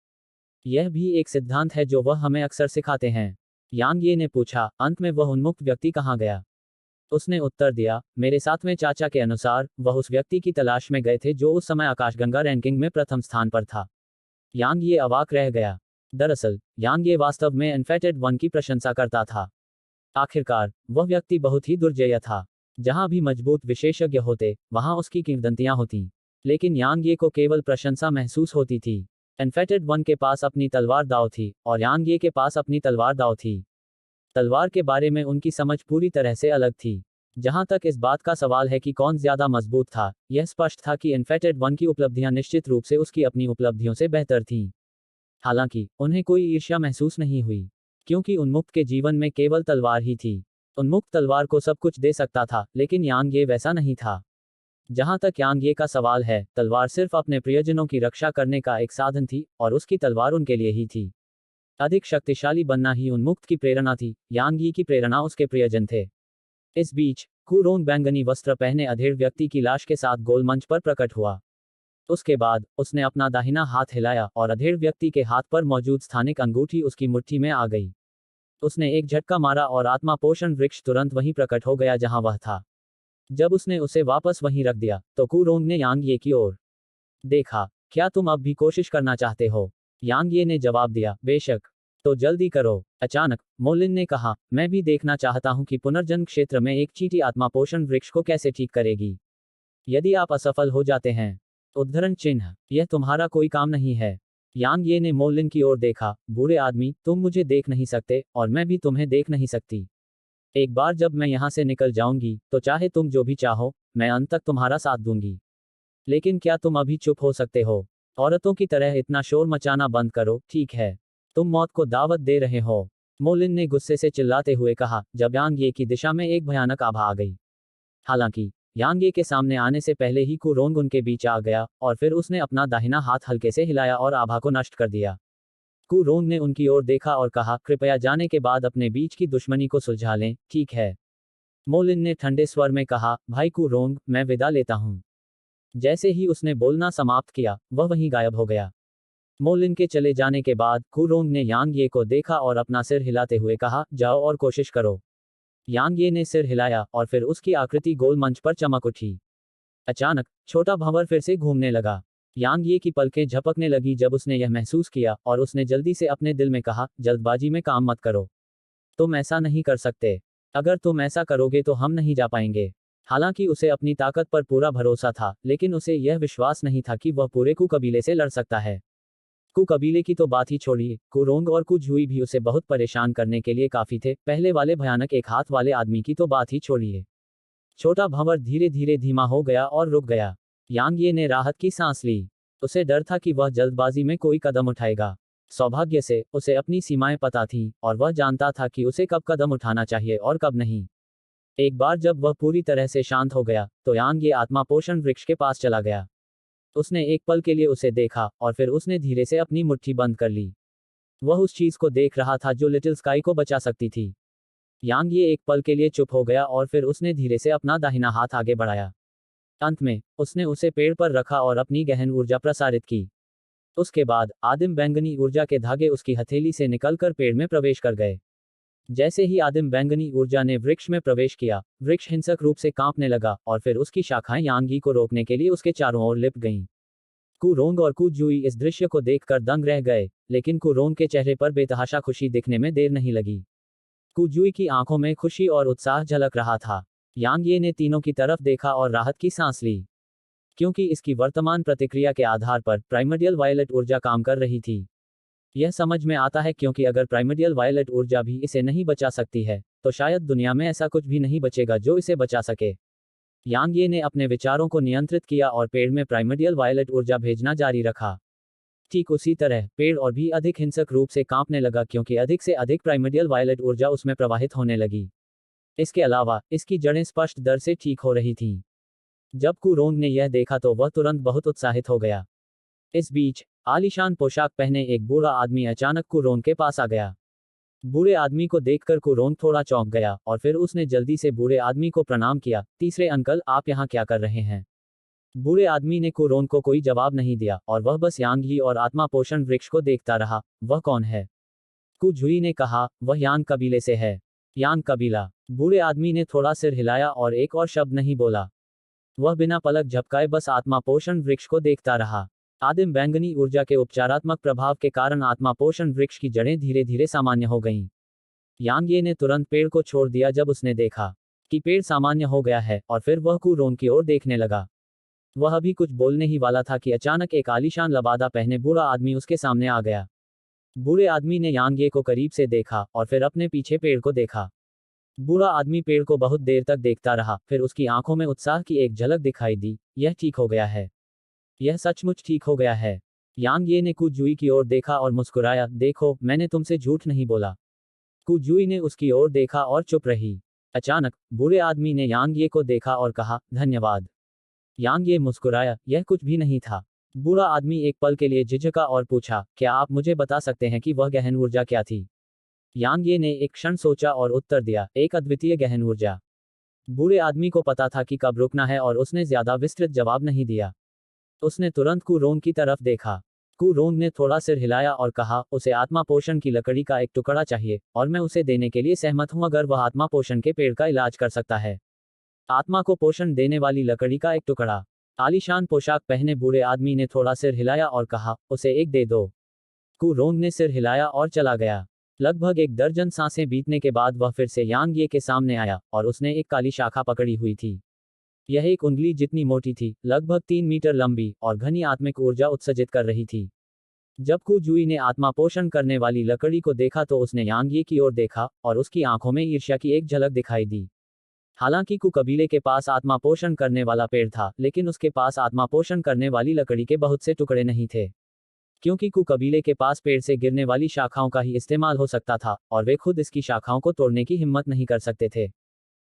यह भी एक सिद्धांत है जो वह हमें अक्सर सिखाते हैं। यांग ये ने पूछा, अंत में वह उन्मुक्त व्यक्ति कहाँ गया? उसने उत्तर दिया, मेरे 7वें चाचा के अनुसार वह उस व्यक्ति की तलाश में गए थे जो उस समय आकाशगंगा रैंकिंग में प्रथम स्थान पर था। यांग ये अवाक रह गया। दरअसल यांग ये वास्तव में अनफेटेड वन की प्रशंसा करता था। आखिरकार वह व्यक्ति बहुत ही दुर्जय था। जहां भी मजबूत विशेषज्ञ होते, वहां उसकी किंवदंतियां होती। लेकिन यांग ये को केवल प्रशंसा महसूस होती थी। अनफेटेड वन के पास अपनी तलवार दाव थी, और यांग ये के पास अपनी तलवार दाव थी। तलवार के बारे में उनकी समझ पूरी तरह से अलग थी। जहां तक इस बात का सवाल है कि कौन ज्यादा मजबूत था, यह स्पष्ट था कि अनफेटेड वन की उपलब्धियां निश्चित रूप से उसकी अपनी उपलब्धियों से बेहतर थीं। हालांकि उन्हें कोई ईर्ष्या महसूस नहीं हुई, क्योंकि उन्मुक्त के जीवन में केवल तलवार ही थी। उन्मुक्त तलवार को सब कुछ दे सकता था, लेकिन यांग ये वैसा नहीं था। जहां तक यांग ये का सवाल है, तलवार सिर्फ अपने प्रियजनों की रक्षा करने का एक साधन थी, और उसकी तलवार उनके लिए ही थी। अधिक शक्तिशाली बनना ही उन्मुक्त की प्रेरणा थी, यांग यी की प्रेरणा उसके प्रियजन थे। इस बीच कुरोंग बैंगनी वस्त्र पहने अधेड़ व्यक्ति की लाश के साथ गोल मंच पर प्रकट हुआ। उसके बाद उसने अपना दाहिना हाथ हिलाया और अधेड़ व्यक्ति के हाथ पर मौजूद स्थानिक अंगूठी उसकी मुट्ठी में आ गई। उसने एक झटका मारा और आत्मा पोषण वृक्ष तुरंत वहीं प्रकट हो गया जहां वह था। जब उसने उसे वापस वहीं रख दिया, तो कुरोंग ने यांग ये की ओर देखा। क्या तुम अब भी कोशिश करना चाहते हो? यांग ये ने जवाब दिया, बेशक। तो जल्दी करो। अचानक मोलिन ने कहा, मैं भी देखना चाहता हूं कि पुनर्जन्म क्षेत्र में एक चींटी आत्मा पोषण वृक्ष को कैसे ठीक करेगी। यदि आप असफल हो जाते हैं, उद्धरण चिन्ह, यह तुम्हारा कोई काम नहीं है। यांग ये ने मोलिन की ओर देखा, बूढ़े आदमी, तुम मुझे देख नहीं सकते, और मैं भी तुम्हें देख नहीं सकती। एक बार जब मैं यहां से निकल जाऊंगी, तो चाहे तुम जो भी चाहो, मैं अंत तक तुम्हारा साथ दूंगी। लेकिन क्या तुम अभी चुप हो सकते हो? औरतों की तरह इतना शोर मचाना बंद करो, ठीक है? तुम मौत को दावत दे रहे हो। मोलिन ने गुस्से से चिल्लाते हुए कहा, जब यांग ये की दिशा में एक भयानक आभा आ गई। हालांकि यांग ये के सामने आने से पहले ही कुरोंग उनके बीच आ गया, और फिर उसने अपना दाहिना हाथ हल्के से हिलाया और आभा को नष्ट कर दिया। कुरोंग ने उनकी ओर देखा और कहा, कृपया जाने के बाद अपने बीच की दुश्मनी को सुलझा लें, ठीक है? मोलिन ने ठंडे स्वर में कहा, भाई कुरोंग, मैं विदा लेता हूं। जैसे ही उसने बोलना समाप्त किया, वह वहीं गायब हो गया। मोलिन के चले जाने के बाद कुरोंग ने यांग ये को देखा और अपना सिर हिलाते हुए कहा, जाओ और कोशिश करो। यांग ये ने सिर हिलाया और फिर उसकी आकृति गोल मंच पर चमक उठी। अचानक छोटा भंवर फिर से घूमने लगा। यांग ये की पलकें झपकने लगी जब उसने यह महसूस किया, और उसने जल्दी से अपने दिल में कहा, जल्दबाजी में काम मत करो। तुम ऐसा नहीं कर सकते। अगर तुम ऐसा करोगे तो हम नहीं जा पाएंगे। हालांकि उसे अपनी ताकत पर पूरा भरोसा था, लेकिन उसे यह विश्वास नहीं था कि वह पूरे कु कबीले से लड़ सकता है। कु कबीले की तो बात ही छोड़िए, कुरोंग और कुझुई भी उसे बहुत परेशान करने के लिए काफी थे। पहले वाले भयानक एक हाथ वाले आदमी की तो बात ही छोड़िए। छोटा भंवर धीरे धीरे धीमा हो गया और रुक गया। यांग ये ने राहत की सांस ली। उसे डर था कि वह जल्दबाजी में कोई कदम उठाएगा। सौभाग्य से उसे अपनी सीमाएं पता थीं, और वह जानता था कि उसे कब कदम उठाना चाहिए और कब नहीं। एक बार जब वह पूरी तरह से शांत हो गया, तो यांग ये आत्मा पोषण वृक्ष के पास चला गया। उसने एक पल के लिए उसे देखा, और फिर उसने धीरे से अपनी मुट्ठी बंद कर ली। वह उस चीज को देख रहा था जो लिटिल स्काई को बचा सकती थी। यांग ये एक पल के लिए चुप हो गया, और फिर उसने धीरे से अपना दाहिना हाथ आगे बढ़ाया। अंत में उसने उसे पेड़ पर रखा और अपनी गहन ऊर्जा प्रसारित की। उसके बाद आदिम बैंगनी ऊर्जा के धागे उसकी हथेली से निकलकर पेड़ में प्रवेश कर गए। जैसे ही आदिम बैंगनी ऊर्जा ने वृक्ष में प्रवेश किया, वृक्ष हिंसक रूप से कांपने लगा, और फिर उसकी शाखाएं यांगी को रोकने के लिए उसके चारों ओर लिपट गईं। कुरोंग और कुजुई इस दृश्य को देखकर दंग रह गए, लेकिन कुरोंग के चेहरे पर बेतहाशा खुशी दिखने में देर नहीं लगी। कुजुई की आंखों में खुशी और उत्साह झलक रहा था। यांग ये ने तीनों की तरफ देखा और राहत की सांस ली, क्योंकि इसकी वर्तमान प्रतिक्रिया के आधार पर प्राइमर्डियल वायलेट ऊर्जा काम कर रही थी। यह समझ में आता है, क्योंकि अगर प्राइमर्डियल वायलेट ऊर्जा भी इसे नहीं बचा सकती है, तो शायद दुनिया में ऐसा कुछ भी नहीं बचेगा जो इसे बचा सके। यांग ये ने अपने विचारों को नियंत्रित किया और पेड़ में प्राइमर्डियल वायलेट ऊर्जा भेजना जारी रखा। ठीक उसी तरह पेड़ और भी अधिक हिंसक रूप से कांपने लगा, क्योंकि अधिक से अधिक प्राइमर्डियल वायलेट ऊर्जा उसमें प्रवाहित होने लगी। इसके अलावा इसकी जड़ें स्पष्ट दर से ठीक हो रही थीं। जब कुरोंग ने यह देखा तो वह तुरंत बहुत उत्साहित हो गया। इस बीच आलीशान पोशाक पहने एक बूढ़ा आदमी अचानक कुरोंग के पास आ गया। बूढ़े आदमी को देखकर कुरोंग थोड़ा चौंक गया, और फिर उसने जल्दी से बूढ़े आदमी को प्रणाम किया। तीसरे अंकल, आप यहाँ क्या कर रहे हैं? बूढ़े आदमी ने कुरोंग को कोई जवाब नहीं दिया, और वह बस यांग ही और आत्मा पोषण वृक्ष को देखता रहा। वह कौन है? कुझुई ने कहा, वह यांग कबीले से है। यांग कबीला? बूढ़े आदमी ने थोड़ा सिर हिलाया और एक और शब्द नहीं बोला। वह बिना पलक झपकाए बस आत्मा पोषण वृक्ष को देखता रहा। आदिम बैंगनी ऊर्जा के उपचारात्मक प्रभाव के कारण आत्मा पोषण वृक्ष की जड़ें धीरे धीरे सामान्य हो गईं। यांग ये ने तुरंत पेड़ को छोड़ दिया जब उसने देखा कि पेड़ सामान्य हो गया है, और फिर वह कुरोंग की ओर देखने लगा। वह अभी कुछ बोलने ही वाला था कि अचानक एक आलीशान लबादा पहने बूढ़ा आदमी उसके सामने आ गया। बूढ़े आदमी ने यांग ये को करीब से देखा और फिर अपने पीछे पेड़ को देखा। बूढ़ा आदमी पेड़ को बहुत देर तक देखता रहा, फिर उसकी आंखों में उत्साह की एक झलक दिखाई दी। यह ठीक हो गया है। यह सचमुच ठीक हो गया है। यांग ये ने कुजुई की ओर देखा और मुस्कुराया, देखो, मैंने तुमसे झूठ नहीं बोला। कुजुई ने उसकी ओर देखा और चुप रही। अचानक बूढ़े आदमी ने यांग ये को देखा और कहा, धन्यवाद। यांग ये मुस्कुराया, यह कुछ भी नहीं था। बूढ़ा आदमी एक पल के लिए झिझका और पूछा, क्या आप मुझे बता सकते हैं कि वह गहन ऊर्जा क्या थी? यांग ये ने एक क्षण सोचा और उत्तर दिया, एक अद्वितीय गहन ऊर्जा। बूढ़े आदमी को पता था कि कब रुकना है, और उसने ज्यादा विस्तृत जवाब नहीं दिया। उसने तुरंत कुरोंग की तरफ देखा। कुरोंग ने थोड़ा सिर हिलाया और कहा, उसे आत्मा पोषण की लकड़ी का एक टुकड़ा चाहिए, और मैं उसे देने के लिए सहमत हूं अगर वह आत्मा पोषण के पेड़ का इलाज कर सकता है। आत्मा को पोषण देने वाली लकड़ी का एक टुकड़ा। आलीशान पोशाक पहने बूढ़े आदमी ने थोड़ा सिर हिलाया और कहा, उसे एक दे दो। कुरोंग ने सिर हिलाया और चला गया। लगभग एक दर्जन सांसें बीतने के बाद वह फिर से यांग ये के सामने आया, और उसने एक काली शाखा पकड़ी हुई थी। यह एक उंगली जितनी मोटी थी, लगभग 3 मीटर लंबी, और घनी आत्मिक ऊर्जा उत्सर्जित कर रही थी। जब कुजुई ने आत्मा पोषण करने वाली लकड़ी को देखा तो उसने यांग ये की ओर देखा, और उसकी आंखों में ईर्ष्या की एक झलक दिखाई दी। हालांकि कु कबीले के पास आत्मा पोषण करने वाला पेड़ था, लेकिन उसके पास आत्मा पोषण करने वाली लकड़ी के बहुत से टुकड़े नहीं थे। क्योंकि कु कबीले के पास पेड़ से गिरने वाली शाखाओं का ही इस्तेमाल हो सकता था, और वे खुद इसकी शाखाओं को तोड़ने की हिम्मत नहीं कर सकते थे।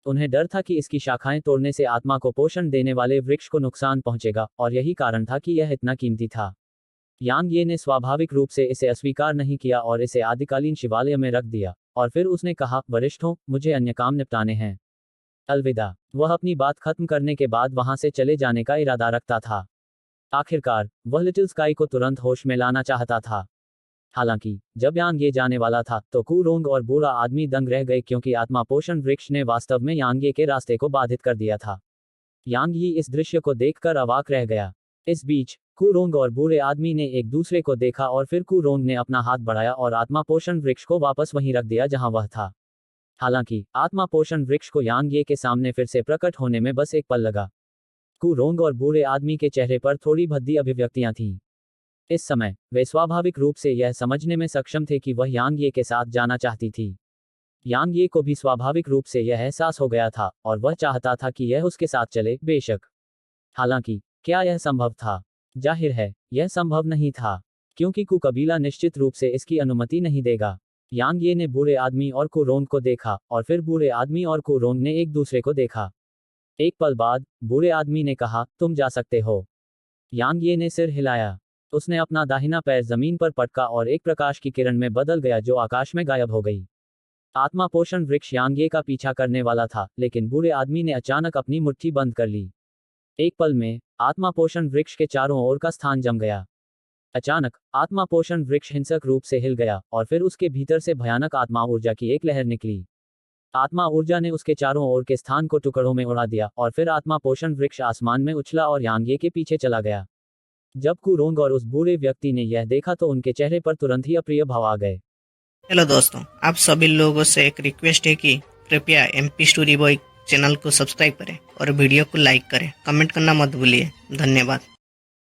उन्हें डर था कि इसकी शाखाएं तोड़ने से आत्मा को पोषण देने वाले वृक्ष को नुकसान पहुंचेगा, और यही कारण था कि यह इतना कीमती था। यांग ये ने स्वाभाविक रूप से इसे अस्वीकार नहीं किया और इसे आदिकालीन शिवालय में रख दिया, और फिर उसने कहा, वरिष्ठों, मुझे अन्य काम निपटाने हैं। अलविदा। वह अपनी बात खत्म करने के बाद वहां से चले जाने का इरादा रखता था। आखिरकार वह लिटिल स्काई को तुरंत होश में लाना चाहता था। हालांकि जब यांग ये जाने वाला था तो कुरोंग और बूढ़ा आदमी दंग रह गए, क्योंकि आत्मा पोषण वृक्ष ने वास्तव में यांग ये के रास्ते को बाधित कर दिया था। यांग यी इस दृश्य को देखकर अवाक रह गया। इस बीच कुरोंग और बूढ़े आदमी ने एक दूसरे को देखा और फिर कुरोंग ने अपना हाथ बढ़ाया और आत्मा पोषण वृक्ष को वापस वहीं रख दिया जहां वह था। हालांकि आत्मा पोषण वृक्ष को यांग ये के सामने फिर से प्रकट होने में बस एक पल लगा। कुरोंग और बूढ़े आदमी के चेहरे पर थोड़ी भद्दी अभिव्यक्तियां थीं। इस समय वे स्वाभाविक रूप से यह समझने में सक्षम थे कि वह यांग ये के साथ जाना चाहती थी। यांग ये को भी स्वाभाविक रूप से यह एहसास हो गया था और वह चाहता था कि यह उसके साथ चले, बेशक। हालांकि क्या यह संभव था? जाहिर है यह संभव नहीं था, क्योंकि कु कबीला निश्चित रूप से इसकी अनुमति नहीं देगा। यांग ये ने बूढ़े आदमी और कुरोंग को देखा और फिर बूढ़े आदमी और कुरोंग ने एक दूसरे को देखा। एक पल बाद बूढ़े आदमी ने कहा, तुम जा सकते हो। यांग ये ने सिर हिलाया। उसने अपना दाहिना पैर जमीन पर पटका और एक प्रकाश की किरण में बदल गया जो आकाश में गायब हो गई। आत्मा पोषण वृक्ष यांग ये का पीछा करने वाला था, लेकिन बूढ़े आदमी ने अचानक अपनी मुट्ठी बंद कर ली। एक पल में आत्मा पोषण वृक्ष के चारों ओर का स्थान जम गया। अचानक आत्मा पोषण वृक्ष हिंसक रूप से हिल गया और फिर उसके भीतर से भयानक आत्मा ऊर्जा की एक लहर निकली। आत्मा ऊर्जा ने उसके चारों ओर के स्थान को टुकड़ों में उड़ा दिया और फिर आत्मा पोषण वृक्ष आसमान में उछला और यांग ये के पीछे चला गया। जब कुरोंग और उस बूढ़े व्यक्ति ने यह देखा तो उनके चेहरे पर तुरंत ही अप्रिय भाव आ गए। हेलो दोस्तों, आप सभी लोगों से एक रिक्वेस्ट है कि कृपया MP स्टोरी बॉय चैनल को सब्सक्राइब करें और वीडियो को लाइक करें। कमेंट करना मत भूलिए। धन्यवाद।